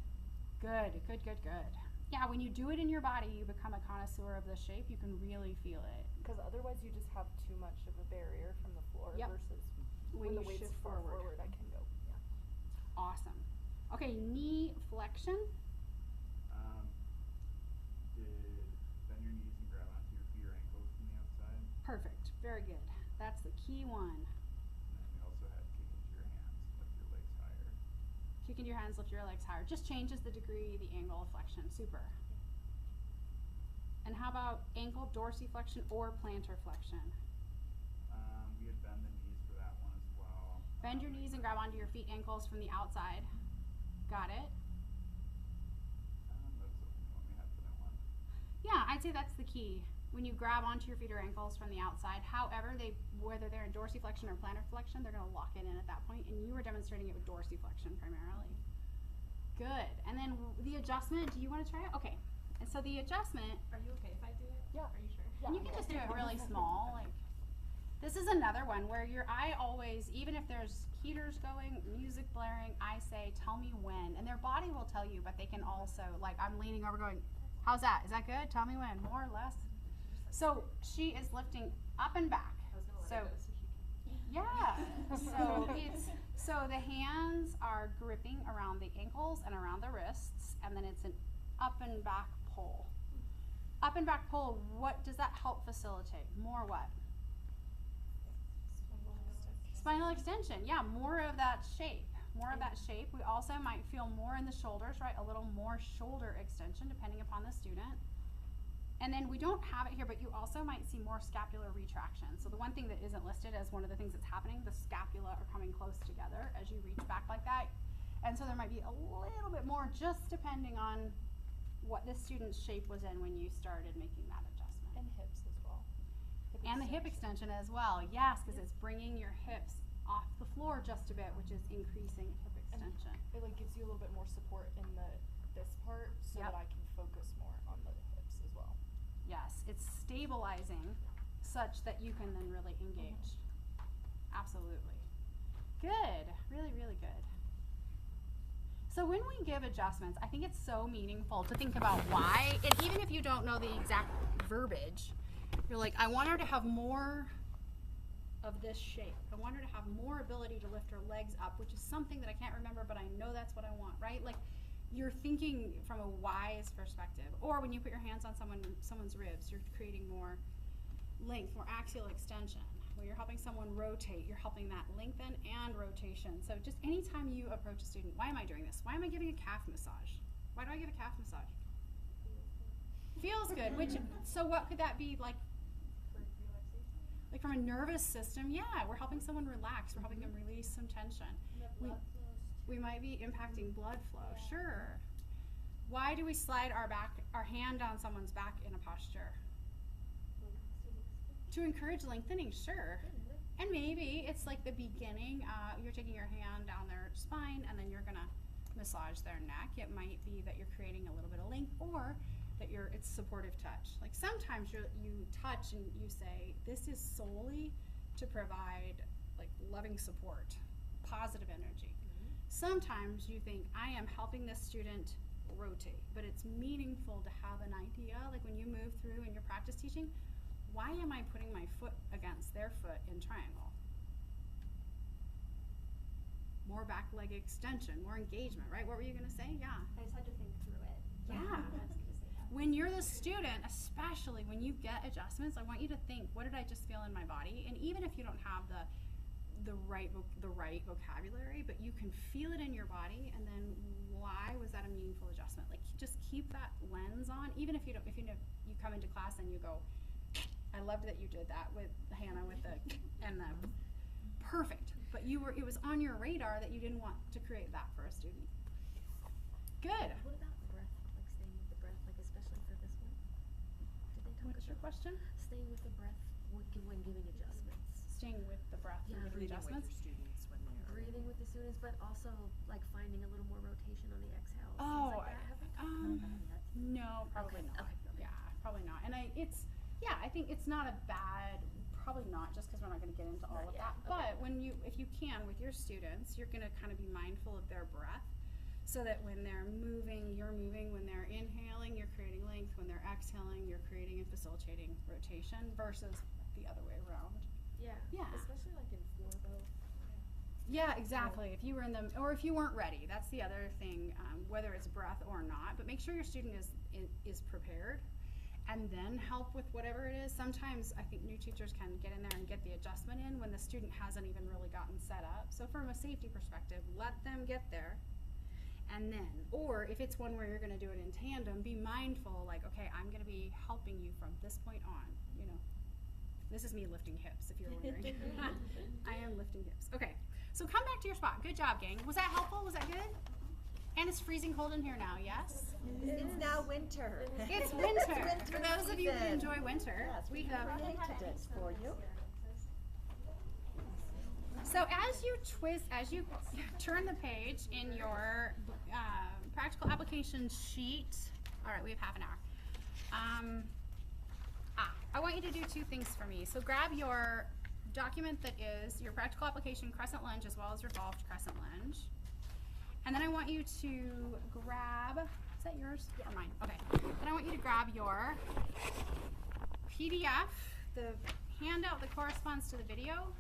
Good, good, good, good. Yeah, when you do it in your body, you become a connoisseur of the shape. You can really feel it. Because otherwise you just have too much of a barrier from the floor versus when the weight's forward, I can go. Yeah. Awesome. Okay, knee flexion. Bend your knees and grab onto your feet or ankles from the outside. Perfect. Very good. That's the key one. And then we also had kick into your hands, lift your legs higher. Kick into your hands, lift your legs higher. Just changes the degree, the angle of flexion. Super. And how about ankle dorsiflexion or plantar flexion? We had bend the knees for that one as well. Bend your knees and grab onto your feet, ankles from the outside. Got it? That's the only one we had for that one. Yeah, I'd say that's the key. When you grab onto your feet or ankles from the outside, however, whether they're in dorsiflexion or plantar flexion, they're going to lock it in at that point, and you were demonstrating it with dorsiflexion primarily. Good. And then the adjustment, do you want to try it? Okay. And so the adjustment, Are you okay if I do it? Yeah. Are you sure? and you can just do it really small. Like, this is another one where I always, even if there's heaters going, music blaring, I say, tell me when. And their body will tell you, but they can also, like, I'm leaning over going, how's that? Is that good? Tell me when. More or less? So she is lifting up and back. I was gonna let So, her go so she can. yeah. So the hands are gripping around the ankles and around the wrists, and then it's an up and back pull. Up and back pull, what does that help facilitate? More what? Spinal extension. Yeah, more of that shape. More of that shape. We also might feel more in the shoulders, right? A little more shoulder extension depending upon the student. And then we don't have it here, but you also might see more scapular retraction. So the one thing that isn't listed as one of the things that's happening, the scapula are coming close together as you reach back like that. And so there might be a little bit more just depending on what the student's shape was in when you started making that adjustment. And hips as well. And the hip extension as well, yes, because it's bringing your hips off the floor just a bit, which is increasing hip extension. It like gives you a little bit more support in this part so Yep. that I can focus more on the hips as well. Yes, it's stabilizing such that you can then really engage. Absolutely. Good, really, really good. So when we give adjustments, I think it's so meaningful to think about why, and even if you don't know the exact verbiage, you're like, I want her to have more of this shape. I want her to have more ability to lift her legs up, which is something that I can't remember, but I know that's what I want, right? Like, you're thinking from a wise perspective. Or when you put your hands on someone's ribs, you're creating more length, more axial extension. When you're helping someone rotate, you're helping that lengthen and rotation. So just anytime you approach a student, why am I doing this? Why am I giving a calf massage? Why do I give a calf massage? Feels good. So what could that be like? Like from a nervous system, yeah, we're helping someone relax. We're helping them release some tension. We might be impacting blood flow, sure. Why do we slide our hand down someone's back in a posture? To encourage lengthening, sure. And maybe it's like the beginning, you're taking your hand down their spine and then you're gonna massage their neck. It might be that you're creating a little bit of length, or that it's supportive touch. Like sometimes you touch and you say, this is solely to provide like loving support, positive energy. Sometimes you think, I am helping this student rotate, but it's meaningful to have an idea, like when you move through in your practice teaching, why am I putting my foot against their foot in triangle? More back leg extension, more engagement, right? What were you gonna say? Yeah. I just had to think through it. Yeah. I was gonna say that. When you're the student, especially when you get adjustments, I want you to think, what did I just feel in my body? And even if you don't have the right vocabulary, but you can feel it in your body, and then why was that a meaningful adjustment? Like, just keep that lens on, even if you don't, you come into class and you go, I loved that you did that with Hannah with the, and the, perfect. But it was on your radar that you didn't want to create that for a student. Good. What about breath? Like staying with the breath, like especially for this one? Did they talk What's your about question? staying with the breath when giving adjustments? Staying with the breath and giving adjustments. Breathing with the students, but also like finding a little more rotation on the exhales. Oh, things like that. Have we talked about that yet? no, probably Okay, not. okay. Yeah, probably not. And I think it's not a bad, probably not, just because we're not going to get into all Not of yet, that. okay. But if you can, with your students, you're going to kind of be mindful of their breath, so that when they're moving, you're moving. When they're inhaling, you're creating length. When they're exhaling, you're creating and facilitating rotation, versus the other way around. Yeah. Yeah. Especially like in Florbo. Yeah, exactly. If you were in them, or if you weren't ready, that's the other thing. Whether it's breath or not, but make sure your student is prepared, and then help with whatever it is. Sometimes I think new teachers can get in there and get the adjustment in when the student hasn't even really gotten set up. So from a safety perspective, let them get there, and then, or if it's one where you're going to do it in tandem, be mindful. Like, okay, I'm going to be helping you from this point on. This is me lifting hips, if you're wondering. I am lifting hips. Okay, so come back to your spot. Good job, gang. Was that helpful? Was that good? And it's freezing cold in here now, yes? It's now winter. It's winter. winter For those of you who season. enjoy winter, Yes, we we have. created it for you. So as you turn the page in your practical application sheet, all right, we have half an hour. I want you to do two things for me. So grab your document that is your practical application crescent lunge as well as revolved crescent lunge. And then I want you to grab, is that yours or mine? Okay. Then I want you to grab your PDF, the handout that corresponds to the video.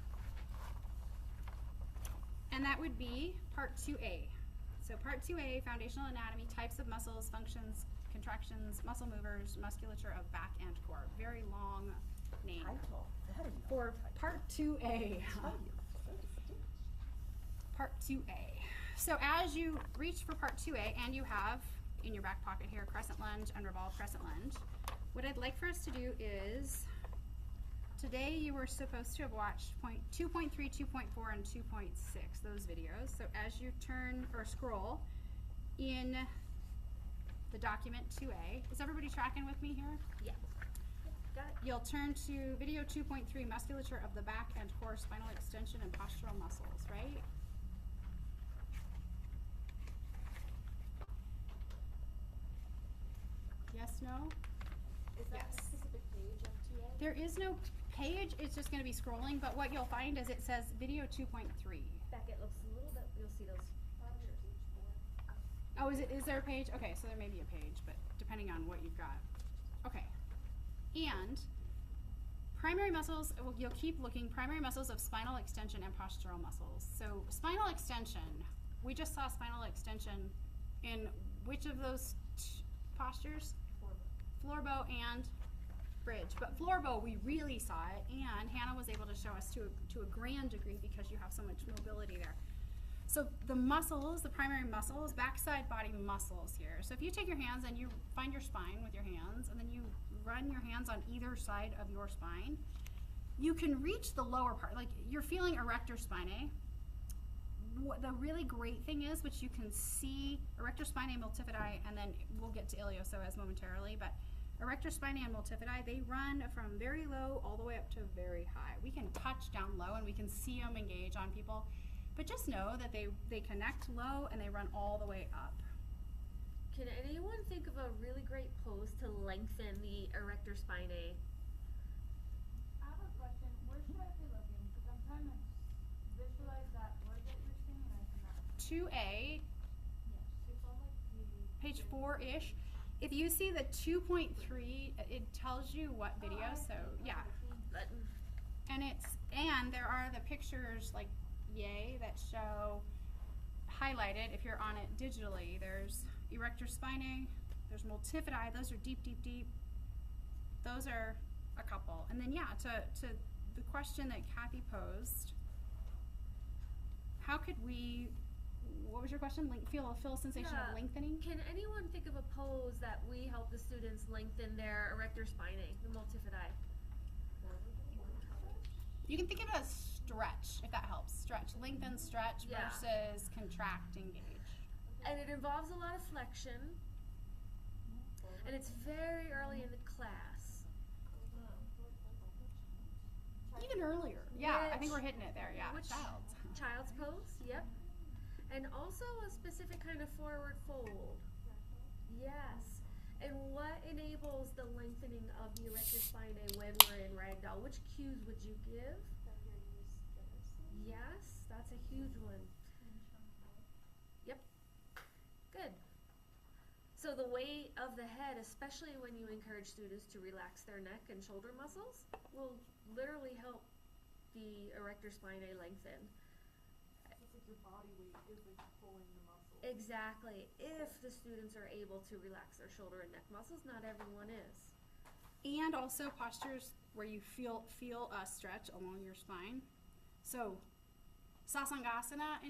And that would be part 2A. So part 2A, foundational anatomy, types of muscles, functions, contractions, muscle movers, musculature of back and core. Very long name Title. That is not for a title. part 2A. Part 2A. So as you reach for part 2A, and you have in your back pocket here crescent lunge and revolve crescent lunge, what I'd like for us to do is, today you were supposed to have watched 2.3, 2.4, and 2.6, those videos. So as you turn or scroll in the document 2A, is everybody tracking with me here? Yeah. Got it. You'll turn to video 2.3, musculature of the back and core, spinal extension and postural muscles, right? Yes, no? Is that Yes. a specific page of 2A? There is no page, it's just going to be scrolling, but what you'll find is it says video 2.3. Back it looks a little bit, you'll see those pictures. Oh, is there a page? Okay, so there may be a page, but depending on what you've got. Okay. And primary muscles, well, you'll keep looking, primary muscles of spinal extension and postural muscles. So spinal extension, we just saw spinal extension in which of those postures? Floor bow and bridge. But floor bow, we really saw it, and Hannah was able to show us to a grand degree because you have so much mobility there. So the muscles, the primary muscles, backside body muscles here. So if you take your hands and you find your spine with your hands, and then you run your hands on either side of your spine, you can reach the lower part. Like, you're feeling erector spinae. What the really great thing is, which you can see, erector spinae, multifidi, and then we'll get to iliopsoas momentarily, but erector spinae and multifidi, they run from very low all the way up to very high. We can touch down low and we can see them engage on people, but just know that they connect low and they run all the way up. Can anyone think of a really great pose to lengthen the erector spinae? I have a question. Where should I be looking? Because I'm trying to visualize that word that you're saying and I cannot. 2A, Yes, it's on like page 4-ish. If you see the 2.3, it tells you what video, so yeah. Button. And there are the pictures like yay that show highlighted if you're on it digitally. There's erector spinae, there's multifidi, those are deep, deep, deep. Those are a couple. And then yeah, to the question that Kathy posed, how could we what was your question? Feel a sensation Yeah. of lengthening? Can anyone think of a pose that we help the students lengthen their erector spinae, the multifidi? You can think of it as stretch, if that helps. Stretch, lengthen, stretch Yeah. versus contract, engage. And it involves a lot of flexion. And it's very early in the class. Even earlier. Yeah, I think we're Which- hitting it there. Yeah, which- child's. Child's pose, yep. And also a specific kind of forward fold. Yes. And what enables the lengthening of the erector spinae when we're in ragdoll? Which cues would you give? Yes, that's a huge one. Yep. Good. So the weight of the head, especially when you encourage students to relax their neck and shoulder muscles, will literally help the erector spinae lengthen. It's like your body weight is like pulling the muscle. Exactly. If the students are able to relax their shoulder and neck muscles, not everyone is. And also postures where you feel a stretch along your spine. So, Sasangasana,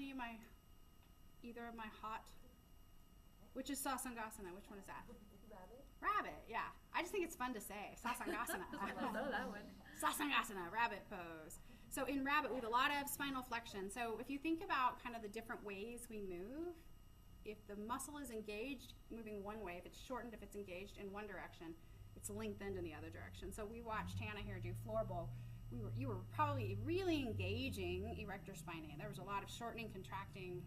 either of my hot, which is Sasangasana? Which one is that? Rabbit, yeah. I just think it's fun to say. Sasangasana. I know that one. Sasangasana, rabbit pose. So in rabbit, we have a lot of spinal flexion. So if you think about kind of the different ways we move, if the muscle is engaged, moving one way, if it's shortened, if it's engaged in one direction, it's lengthened in the other direction. So we watched Hannah here do floor bowl. You were probably really engaging erector spinae. There was a lot of shortening, contracting.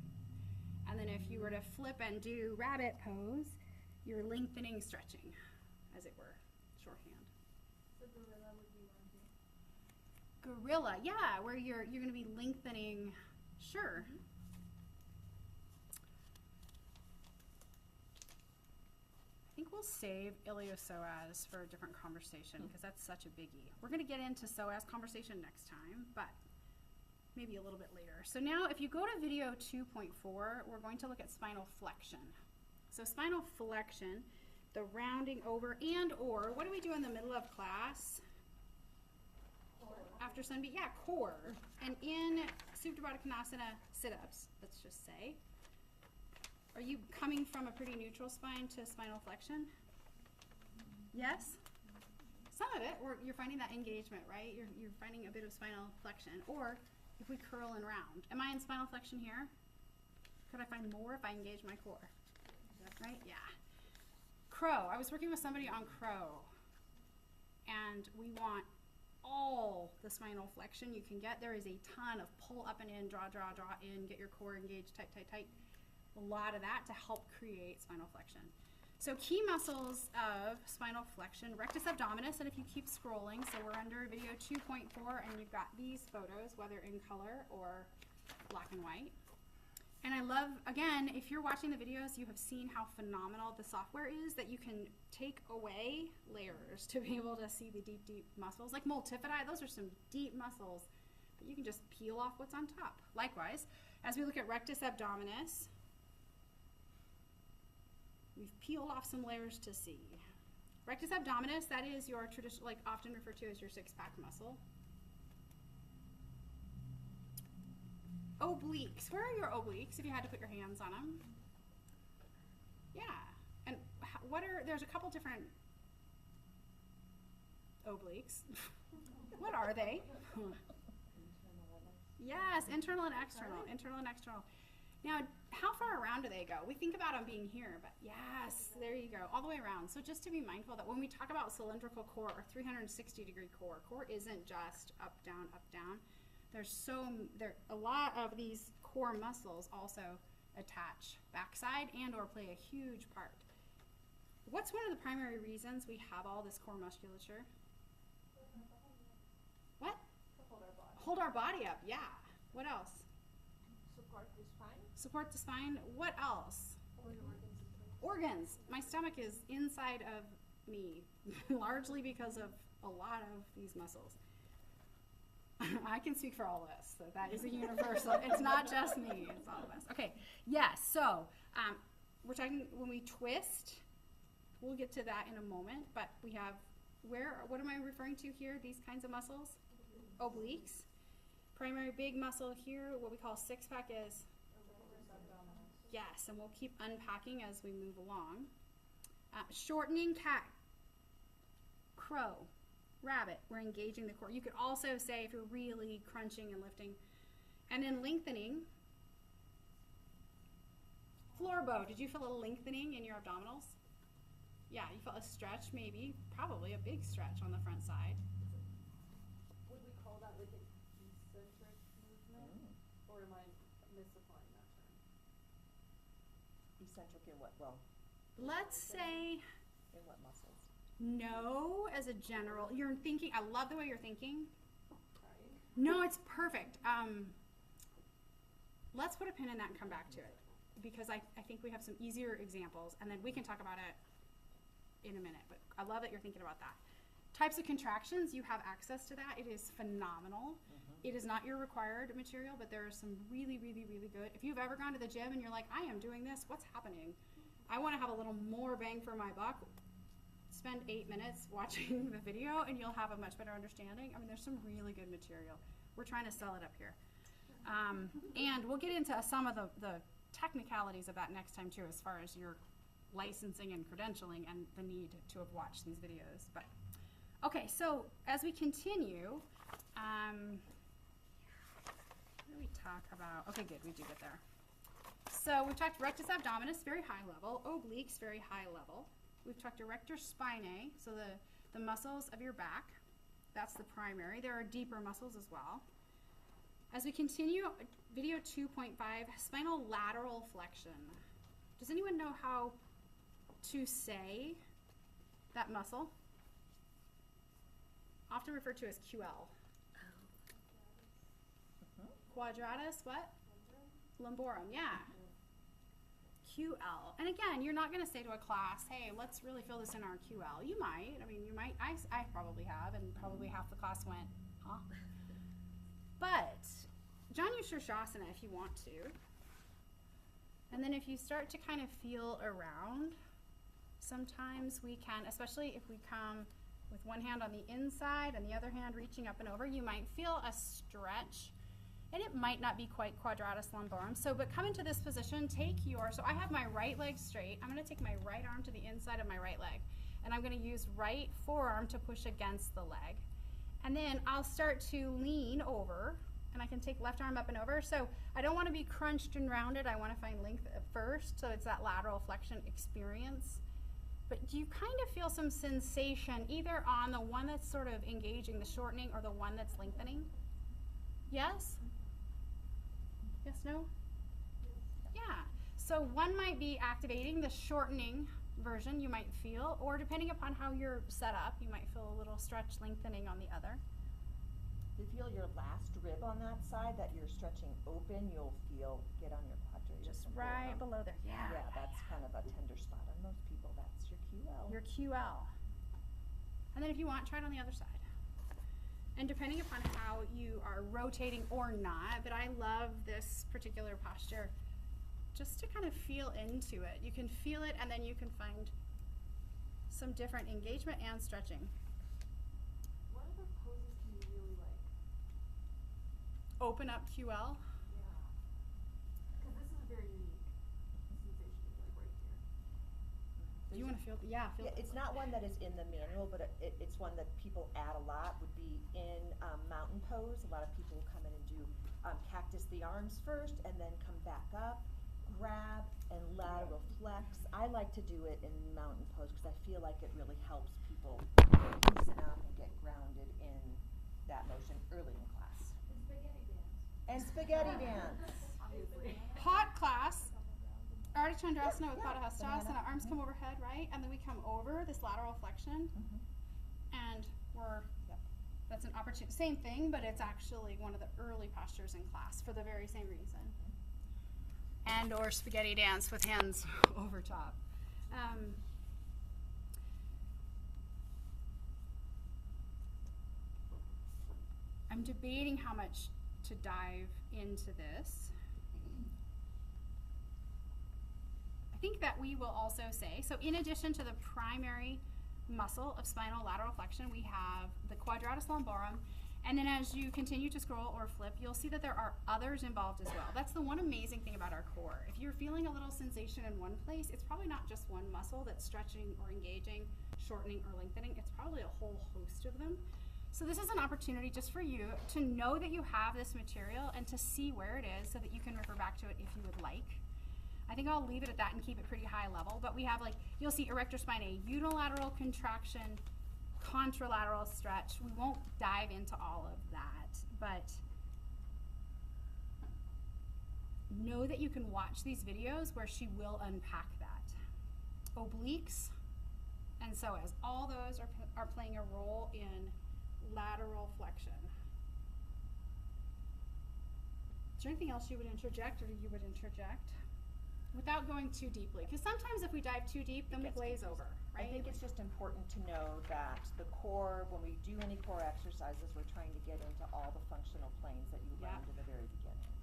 And then if you were to flip and do rabbit pose, you're lengthening, stretching, as it were, shorthand. So gorilla would be one too. Gorilla, yeah, where you're going to be lengthening. Sure. I think we'll save iliopsoas for a different conversation because that's such a biggie. We're going to get into psoas conversation next time, but maybe a little bit later. So now if you go to video 2.4, we're going to look at spinal flexion. So spinal flexion, the rounding over and or, what do we do in the middle of class? After sunbeam, yeah, core. And in Supta Baddha Konasana sit-ups, let's just say, are you coming from a pretty neutral spine to spinal flexion? Yes? Some of it, or you're finding that engagement, right? You're finding a bit of spinal flexion. Or if we curl and round. Am I in spinal flexion here? Could I find more if I engage my core? Right? Yeah. Crow. I was working with somebody on crow. And we want all the spinal flexion you can get. There is a ton of pull up and in, draw in, get your core engaged, tight. A lot of that to help create spinal flexion. So key muscles of spinal flexion, rectus abdominis, and if you keep scrolling, so we're under video 2.4 and you've got these photos, whether in color or black and white. And I love, again, if you're watching the videos, you have seen how phenomenal the software is that you can take away layers to be able to see the deep muscles. Like multifidi, those are some deep muscles, but you can just peel off what's on top. Likewise, as we look at rectus abdominis, we've peeled off some layers to see. Rectus abdominis, that is your traditional, like often referred to as your six-pack muscle. Obliques. Where are your obliques if you had to put your hands on them? Yeah. And there's a couple different obliques. What are they? Yes, internal and external. Internal and external. Now, how far around do they go? We think about them being here, but yes, there you go, all the way around. So just to be mindful that when we talk about cylindrical core or 360-degree core isn't just up, down. There's a lot of these core muscles also attach backside and or play a huge part. What's one of the primary reasons we have all this core musculature? What? Hold our body up, yeah. What else? Support the spine. Support the spine. What else? Organs. My stomach is inside of me, largely because of a lot of these muscles. I can speak for all of us, so that is a universal. It's not just me, it's all of us. Okay, yes, so we're talking when we twist, we'll get to that in a moment, but we have, what am I referring to here, these kinds of muscles? Obliques. Primary big muscle here, what we call six-pack is Yes, and we'll keep unpacking as we move along. Shortening cat, crow, rabbit, we're engaging the core. You could also say if you're really crunching and lifting. And then lengthening, floor bow. Did you feel a lengthening in your abdominals? Yeah, you felt a stretch maybe, probably a big stretch on the front side. Would we call that like an eccentric movement? Or am I misapplying that term? Eccentric in what, well, Let's say in what muscles? no as a general. You're thinking, I love the way you're thinking. Sorry. No, it's perfect. Let's put a pin in that and come back to it, because I think we have some easier examples, and then we can talk about it in a minute, but I love that you're thinking about that. Types of contractions, you have access to that. It is phenomenal. It is not your required material, but there are some really, really, really good. If you've ever gone to the gym and you're like, I am doing this, what's happening? I want to have a little more bang for my buck. Spend 8 minutes watching the video and you'll have a much better understanding. I mean, there's some really good material. We're trying to sell it up here. And we'll get into some of the technicalities of that next time too, as far as your licensing and credentialing and the need to have watched these videos. But okay, so as we continue, what do we talk about? Okay, good, we do get there. So we've talked rectus abdominis, very high level, obliques, very high level. We've talked erector spinae, so the muscles of your back. That's the primary. There are deeper muscles as well. As we continue, video 2.5, spinal lateral flexion. Does anyone know how to say that muscle? Often referred to as QL. Quadratus, what? Lumborum, yeah. QL. And again, you're not going to say to a class, hey, let's really fill this in our QL. You might. I mean, you might. I probably have, and probably half the class went, huh? But Janu Shirshasana if you want to. And then if you start to kind of feel around, sometimes we can, especially if we come with one hand on the inside and the other hand reaching up and over, you might feel a stretch. And it might not be quite quadratus lumborum. So, but come into this position, so I have my right leg straight. I'm gonna take my right arm to the inside of my right leg. And I'm gonna use right forearm to push against the leg. And then I'll start to lean over, and I can take left arm up and over. So I don't wanna be crunched and rounded. I wanna find length at first, so it's that lateral flexion experience. But do you kind of feel some sensation either on the one that's sort of engaging the shortening or the one that's lengthening? Yes? Yes, no? Yeah. So one might be activating the shortening version you might feel, or depending upon how you're set up, you might feel a little stretch lengthening on the other. If you feel your last rib on that side that you're stretching open, you'll feel get on your quadratus. Just right below there. Yeah. Yeah, that's kind of a tender spot on most people. That's your QL. Your QL. And then if you want, try it on the other side. And depending upon how you are rotating or not, but I love this particular posture just to kind of feel into it. You can feel it and then you can find some different engagement and stretching. What other poses can you really like? Open up QL. Yeah. Because this is a very unique sensation, like right here. Do you want to feel? Yeah, feel. Yeah, it's not one that is in the manual, but it's one that people add a lot. Would be in mountain pose. A lot of people come in and do cactus the arms first, and then come back up, grab, and lateral flex. I like to do it in mountain pose because I feel like it really helps people loosen up and get grounded in that motion early in class. And spaghetti dance. Obviously. Hot class. Ardha Chandrasana with Padahastasana, arms come overhead, right? And then we come over this lateral flexion. And that's an opportunity, same thing, but it's actually one of the early postures in class for the very same reason. And or spaghetti dance with hands over top. I'm debating how much to dive into this. I think that we will also say, so in addition to the primary muscle of spinal lateral flexion, we have the quadratus lumborum, And then as you continue to scroll or flip, you'll see that there are others involved as well. That's the one amazing thing about our core. If you're feeling a little sensation in one place, it's probably not just one muscle that's stretching or engaging, shortening or lengthening. It's probably a whole host of them. So this is an opportunity just for you to know that you have this material and to see where it is so that you can refer back to it if you would like. I think I'll leave it at that and keep it pretty high level, but we have, like, you'll see erector spinae, unilateral contraction, contralateral stretch. We won't dive into all of that, but know that you can watch these videos where she will unpack that. Obliques and psoas, all those are playing a role in lateral flexion. Is there anything else you would interject or you would interject? Without going too deeply, because sometimes if we dive too deep, then we glaze over, right? I think it's just important to know that the core, when we do any core exercises, we're trying to get into all the functional planes that you learned at the very beginning.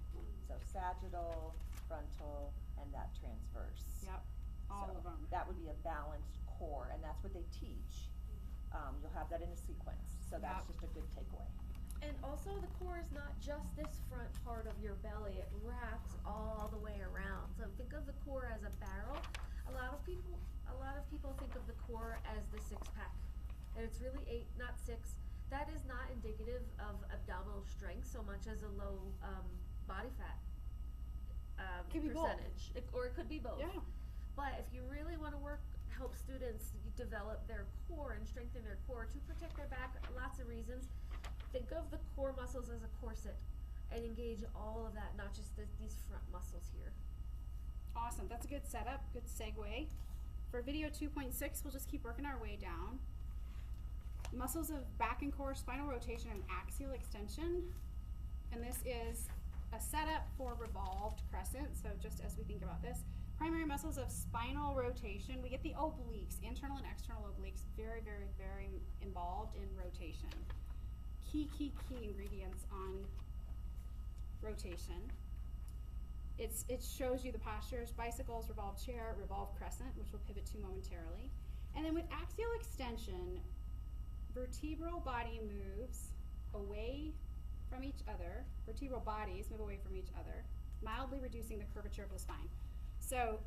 So sagittal, frontal, and that transverse. Yep, all of them. That would be a balanced core, and that's what they teach. You'll have that in a sequence, so that's just a good takeaway. And also the core is not just this front part of your belly, it wraps all the way around. So think of the core as a barrel. A lot of people think of the core as the six-pack. And it's really 8, not 6. That is not indicative of abdominal strength so much as a low body fat Could be percentage. Or it could be both. Yeah. But if you really want to help students develop their core and strengthen their core to protect their back, lots of reasons. Think of the core muscles as a corset and engage all of that, not just these front muscles here. Awesome, that's a good setup, good segue. For video 2.6, we'll just keep working our way down. Muscles of back and core, spinal rotation, and axial extension. And this is a setup for revolved crescent, so just as we think about this. Primary muscles of spinal rotation, we get the obliques, internal and external obliques, very, very, very involved in rotation. Key ingredients on rotation. It shows you the postures, bicycles, revolved chair, revolved crescent, which we'll pivot to momentarily. And then with axial extension, vertebral body moves away from each other, vertebral bodies move away from each other, mildly reducing the curvature of the spine. So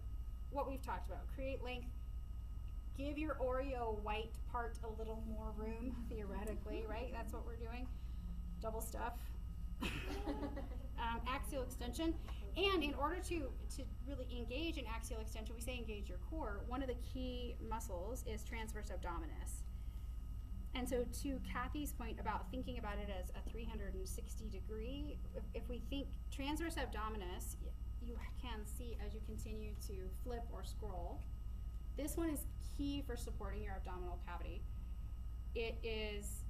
what we've talked about, create length, give your Oreo white part a little more room, theoretically, right? That's what we're doing. Double stuff. Axial extension. And in order to really engage in axial extension, we say engage your core. One of the key muscles is transverse abdominis. And so to Kathy's point about thinking about it as a 360 degree, if we think transverse abdominis, you can see as you continue to flip or scroll, this one is key for supporting your abdominal cavity. It is,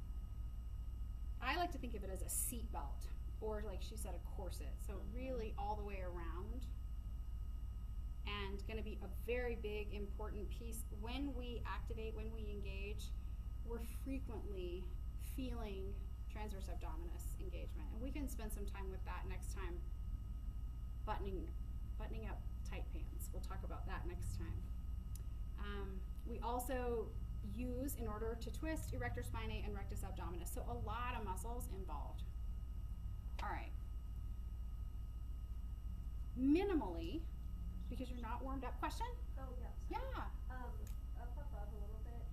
I like to think of it as a seat belt, or like she said, a corset. So really all the way around, and gonna be a very big, important piece. When we activate, when we engage, we're frequently feeling transverse abdominis engagement. And we can spend some time with that next time, buttoning up tight pants. We'll talk about that next time. We also use, in order to twist, erector spinae and rectus abdominis. So a lot of muscles involved. All right. Minimally, because you're not warmed up. Question? Oh, yeah. Yeah. Up above a little bit,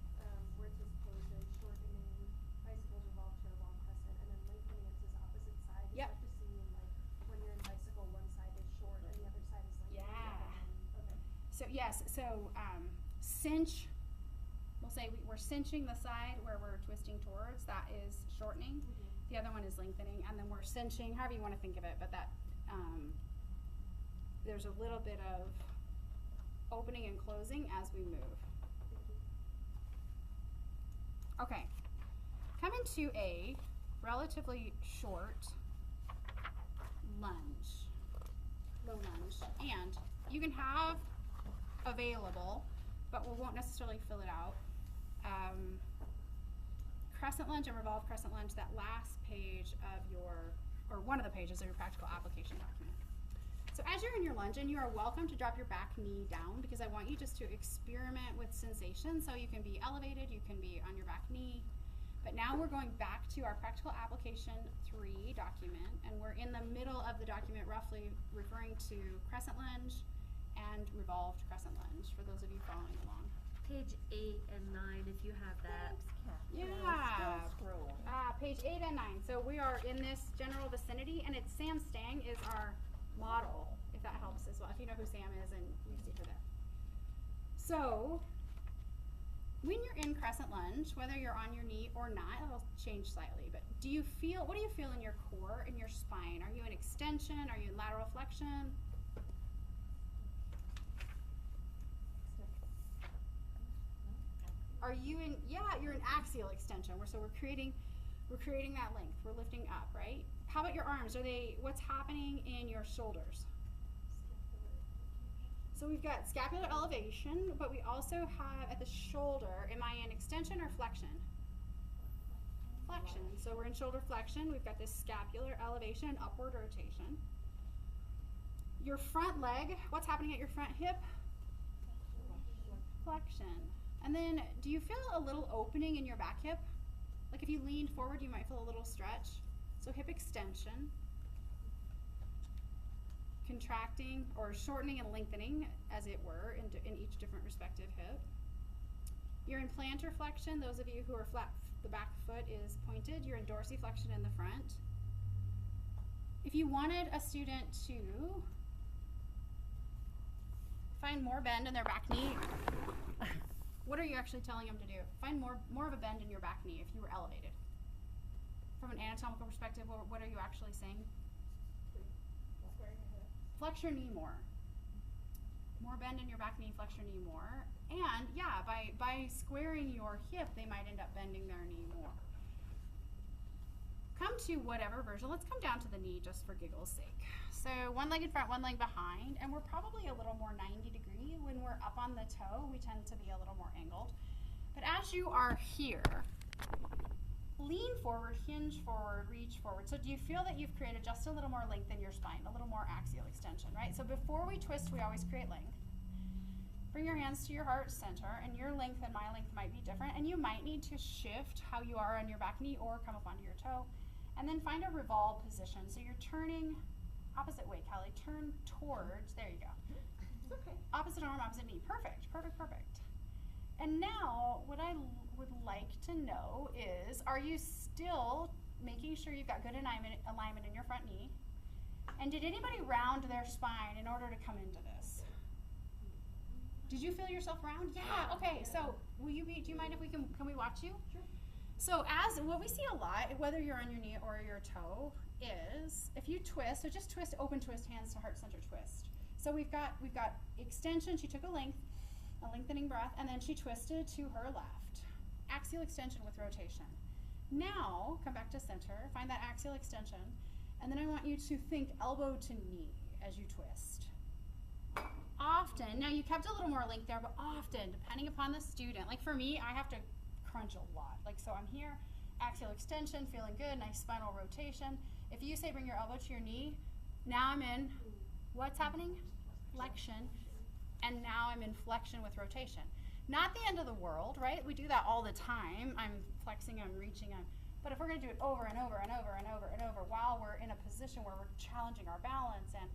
where it says poses, shortening, bicycles, revolve, chair, revolve, crescent, and then lengthening, it says opposite side. You Yep. start to see, like, when you're in bicycle, one side is short and the other side is lengthened. Yeah. Okay. So yes, cinch, we'll say we're cinching the side where we're twisting towards, that is shortening. The other one is lengthening, and then we're cinching, however you want to think of it, but that, there's a little bit of opening and closing as we move. Okay, coming to a relatively short lunge, low lunge, and you can have available, but we won't necessarily fill it out, crescent lunge and revolved crescent lunge, that last page of your, or one of the pages of your practical application document. So as you're in your lunge, and you are welcome to drop your back knee down, because I want you just to experiment with sensation. So you can be elevated, you can be on your back knee, but But now we're going back to our practical application 3 document, and we're in the middle of the document roughly referring to crescent lunge and revolved crescent lunge for those of you following along. Page 8 and 9, if you have that. Yeah. Page 8 and 9. So we are in this general vicinity, and it's Sam Stang is our model, if that helps as well. If you know who Sam is, and you see her there. So when you're in crescent lunge, whether you're on your knee or not, it'll change slightly. But what do you feel in your core, in your spine? Are you in extension? Are you in lateral flexion? Are you in, you're in axial extension. So we're creating that length. We're lifting up, right? How about your arms? What's happening in your shoulders? So we've got scapular elevation, but we also have at the shoulder, am I in extension or flexion? Flexion. So we're in shoulder flexion. We've got this scapular elevation and upward rotation. Your front leg, what's happening at your front hip? Flexion. And then, do you feel a little opening in your back hip? Like if you leaned forward, you might feel a little stretch. So hip extension. Contracting or shortening and lengthening, as it were, in each different respective hip. You're in plantar flexion. Those of you who are flat, the back foot is pointed. You're in dorsiflexion in the front. If you wanted a student to find more bend in their back knee, what are you actually telling them to do? Find more of a bend in your back knee if you were elevated. From an anatomical perspective, what are you actually saying? Flex your knee more. More bend in your back knee, flex your knee more. And yeah, by squaring your hip, they might end up bending their knee more. Come to whatever version. Let's come down to the knee just for giggles sake. So one leg in front, one leg behind, and we're probably a little more 90 degree. When we're up on the toe, we tend to be a little more angled. But as you are here, lean forward, hinge forward, reach forward. So do you feel that you've created just a little more length in your spine, a little more axial extension, right? So before we twist, we always create length. Bring your hands to your heart center, and your length and my length might be different, and you might need to shift how you are on your back knee or come up onto your toe. And then find a revolve position. So you're turning opposite way, Callie. Turn towards, there you go. Okay. Opposite arm, opposite knee. Perfect, perfect, perfect. And now, what I would like to know is, are you still making sure you've got good alignment in your front knee? And did anybody round their spine in order to come into this? Did you feel yourself round? Yeah, okay, so do you mind if can we watch you? Sure. So what we see a lot, whether you're on your knee or your toe, is if you twist, so just twist, open twist, hands to heart center twist. So we've got extension, she took a lengthening breath, and then she twisted to her left. Axial extension with rotation. Now, come back to center, find that axial extension, and then I want you to think elbow to knee as you twist. Often, now you kept a little more length there, but often, depending upon the student, like for me, I have to crunch a lot. Like, so I'm here, axial extension, feeling good, nice spinal rotation. If you say bring your elbow to your knee, now I'm in, what's happening? Flexion, and now I'm in flexion with rotation. Not the end of the world, right? We do that all the time. I'm flexing, I'm reaching, but if we're gonna do it over and over and over and over and over while we're in a position where we're challenging our balance, and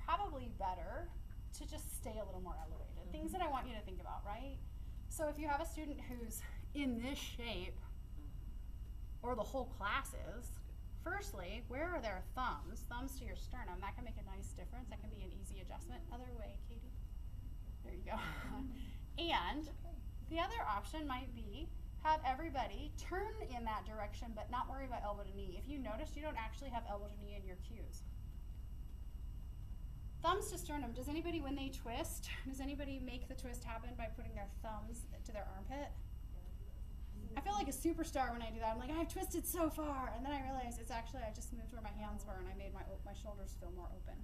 probably better to just stay a little more elevated. Things that I want you to think about, right? So if you have a student who's in this shape, or the whole class is, firstly, where are their thumbs? Thumbs to your sternum. That can make a nice difference. That can be an easy adjustment. Other way, Katie. There you go. And the other option might be have everybody turn in that direction, but not worry about elbow to knee. If you notice, you don't actually have elbow to knee in your cues. Thumbs to sternum. Does anybody, when they twist, does anybody make the twist happen by putting their thumbs to their armpit? I feel like a superstar when I do that. I'm like, I've twisted so far, and then I realize it's actually, I just moved where my hands were and I made my shoulders feel more open.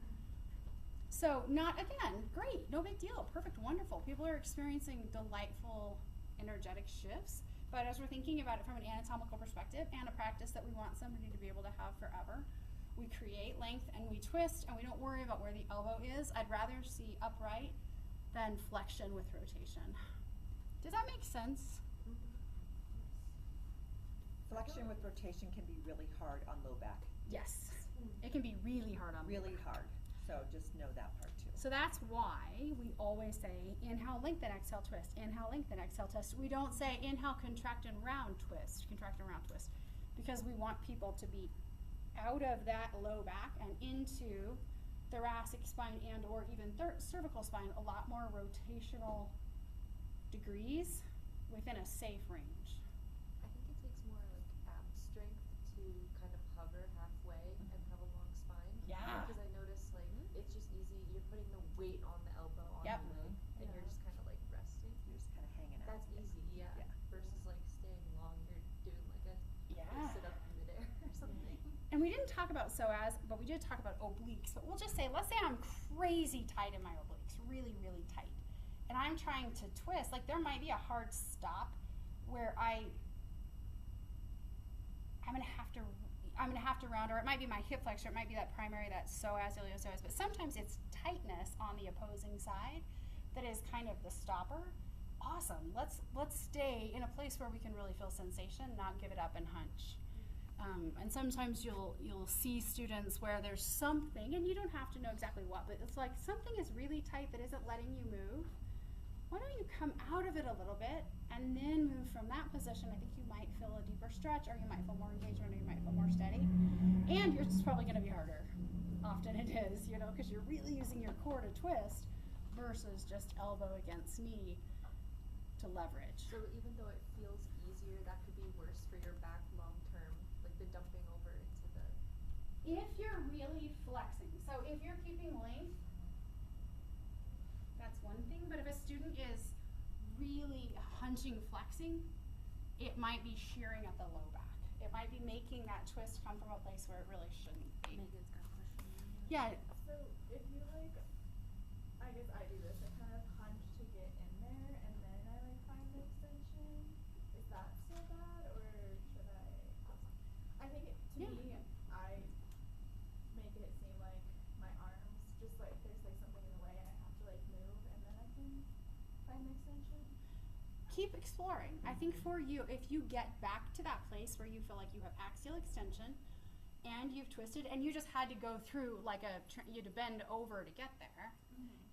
So again, great, no big deal, perfect, wonderful. People are experiencing delightful, energetic shifts, but as we're thinking about it from an anatomical perspective and a practice that we want somebody to be able to have forever, we create length and we twist and we don't worry about where the elbow is. I'd rather see upright than flexion with rotation. Does that make sense? flexion with rotation can be really hard on low back. Yes. It can be really hard on Really low back. hard. So just know that part too. So that's why we always say inhale, lengthen, exhale, twist. Inhale, lengthen, exhale, twist. We don't say inhale, contract and round twist. Contract and round twist. Because we want people to be out of that low back and into thoracic spine and or even cervical spine, a lot more rotational degrees within a safe range. I think it takes more like ab strength to kind of hover halfway and have a long spine. Yeah. Because I notice like it's just easy. You're putting the weight on the elbow on Yep. the leg, and you're just kind of like resting. You're just kind of hanging out. That's easy, yeah. Yeah. Versus like staying long, you're doing like a Yeah. sit up in midair or something. And we didn't talk about psoas, but we did talk about obliques. But we'll just say, let's say I'm crazy tight in my obliques, really, really tight. And I'm trying to twist, like there might be a hard stop where I'm gonna have to round, or it might be my hip flexor, it might be that primary, that psoas, iliopsoas, but sometimes it's tightness on the opposing side that is kind of the stopper. Awesome. Let's stay in a place where we can really feel sensation, not give it up and hunch. And sometimes you'll see students where there's something, and you don't have to know exactly what, but it's like something is really tight that isn't letting you move. Why don't you come out of it a little bit and then move from that position? I think you might feel a deeper stretch, or you might feel more engagement, or you might feel more steady. And it's probably going to be harder. Often it is, because you're really using your core to twist versus just elbow against knee to leverage. So even though it feels easier, that could be worse for your back long term, like the dumping over into the. If you're really flexing, so if you're keeping length, that's one thing, but if a student is really hunching, flexing, it might be shearing at the low back. It might be making that twist come from a place where it really shouldn't be. Megan's got a question. Yeah. So if you I guess I do this, I kind of hunch to get in there and then I find the extension. Is that still bad, or should I think to me, I make it seem like my arms just there's something in the way and I have to move and then I can find the extension. Keep exploring. I think for you, if you get back to that place where you feel like you have axial extension and you've twisted and you just had to go through you had to bend over to get there,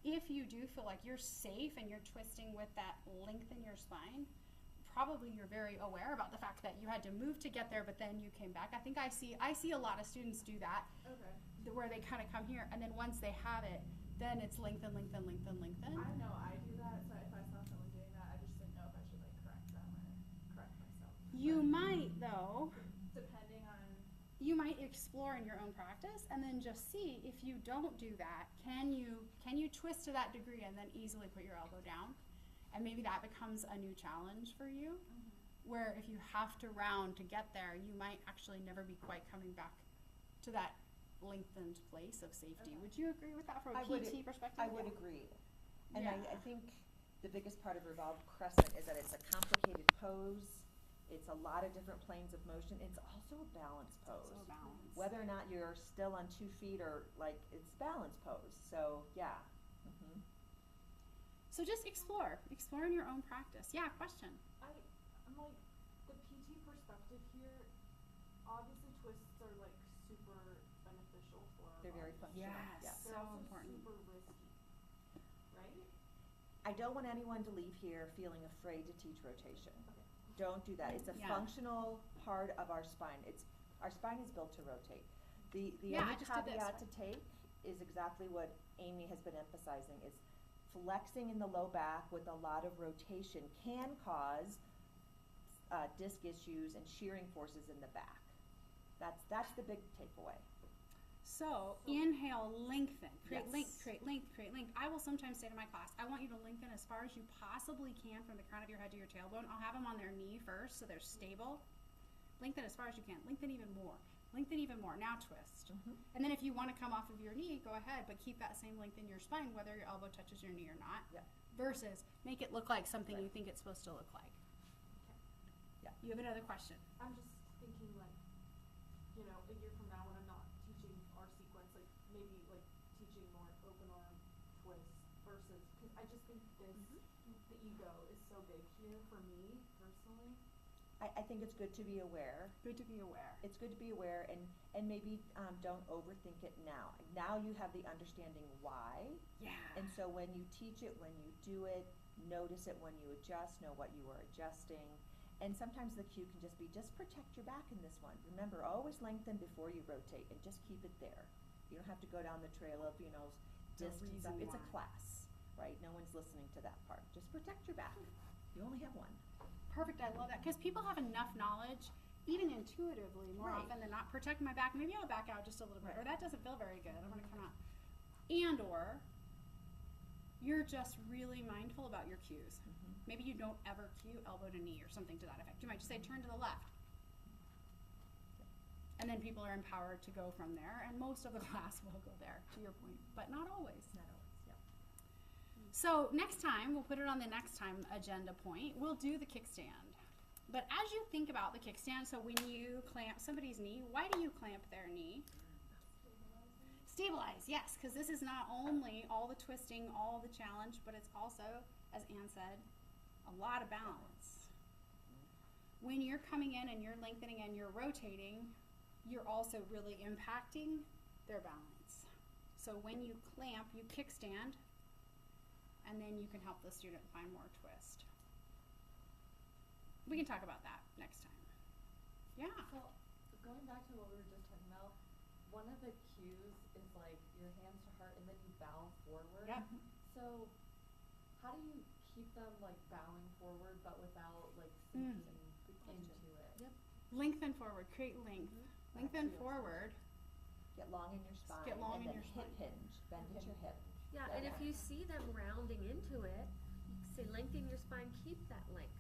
if you do feel like you're safe and you're twisting with that length in your spine, probably you're very aware about the fact that you had to move to get there, but then you came back. I think I see a lot of students do that. Okay. Where they kind of come here, and then once they have it, then it's lengthen, lengthen, lengthen, lengthen. I know I do that, so if I saw someone doing that, I just didn't know if I should correct them or correct myself. You might though. Depending on. You might explore in your own practice, and then just see if you don't do that. Can you twist to that degree and then easily put your elbow down, and maybe that becomes a new challenge for you. Where if you have to round to get there, you might actually never be quite coming back to that lengthened place of safety. Would you agree with that from a PT perspective? I would agree. And Yeah. I think the biggest part of revolved crescent is that it's a complicated pose. It's a lot of different planes of motion. It's also a balance pose. Also a balance. Whether or not you're still on 2 feet or it's balance pose. So yeah. So just explore in your own practice. Yeah, question. I'm the PT perspective here, obviously twists are super beneficial for our They're very bodies. functional. Yes. Yeah. They're So also important. super risky, right? I don't want anyone to leave here feeling afraid to teach rotation. Don't do that. It's a Yeah. functional part of our spine. Our spine is built to rotate. The Yeah, I only just did this, caveat right? to take is exactly what Amy has been emphasizing, is flexing in the low back with a lot of rotation can cause disc issues and shearing forces in the back. That's the big takeaway. So inhale, lengthen, create Yes. length, create length, create length. I will sometimes say to my class, I want you to lengthen as far as you possibly can from the crown of your head to your tailbone. I'll have them on their knee first so they're stable. Lengthen as far as you can. Lengthen even more. Lengthen even more. Now twist. And then if you want to come off of your knee, go ahead, but keep that same length in your spine whether your elbow touches your knee or not. Yeah. Versus make it look like something Right. you think it's supposed to look like. Okay. Yeah. You have another question? I'm just thinking a year from now when I'm not teaching our sequence, maybe teaching more open arm twists versus, because I just think the ego is so big here for me personally. I think it's good to be aware. Good to be aware. It's good to be aware and maybe don't overthink it now. Now you have the understanding why. Yeah. And so when you teach it, when you do it, notice it when you adjust, know what you are adjusting. And sometimes the cue can just be, just protect your back in this one. Remember, always lengthen before you rotate and just keep it there. You don't have to go down the trail of, discs and stuff. It's a class, right? No one's listening to that part. Just protect your back. You only have one. Perfect. I love that. Because people have enough knowledge, even intuitively, more Right. often than not, protect my back. Maybe I'll back out just a little bit. Or Right. that doesn't feel very good. I'm going to come out. And or you're just really mindful about your cues. Mm-hmm. Maybe you don't ever cue elbow to knee or something to that effect. You might just say turn to the left. And then people are empowered to go from there. And most of the class will go there, to your point. But not always. Not always, yeah. So next time, we'll put it on the next time agenda point, we'll do the kickstand. But as you think about the kickstand, so when you clamp somebody's knee, why do you clamp their knee? Stabilize, yes, because this is not only all the twisting, all the challenge, but it's also, as Anne said, a lot of balance. When you're coming in and you're lengthening and you're rotating, you're also really impacting their balance. So when you clamp, you kickstand, and then you can help the student find more twist. We can talk about that next time. Yeah. So, going back to what we were just talking about, one of the cues is like your hands to heart and then you bow forward. Yep. So, how do you keep them like bowing forward but without like sinking into it? Yep. Lengthen forward, create length. Lengthen forward. Get long in your spine. Get long and in then your hip spine. hinge. Bend at your hip. Yeah, and if you see them rounding into it, you can say lengthen your spine, keep that length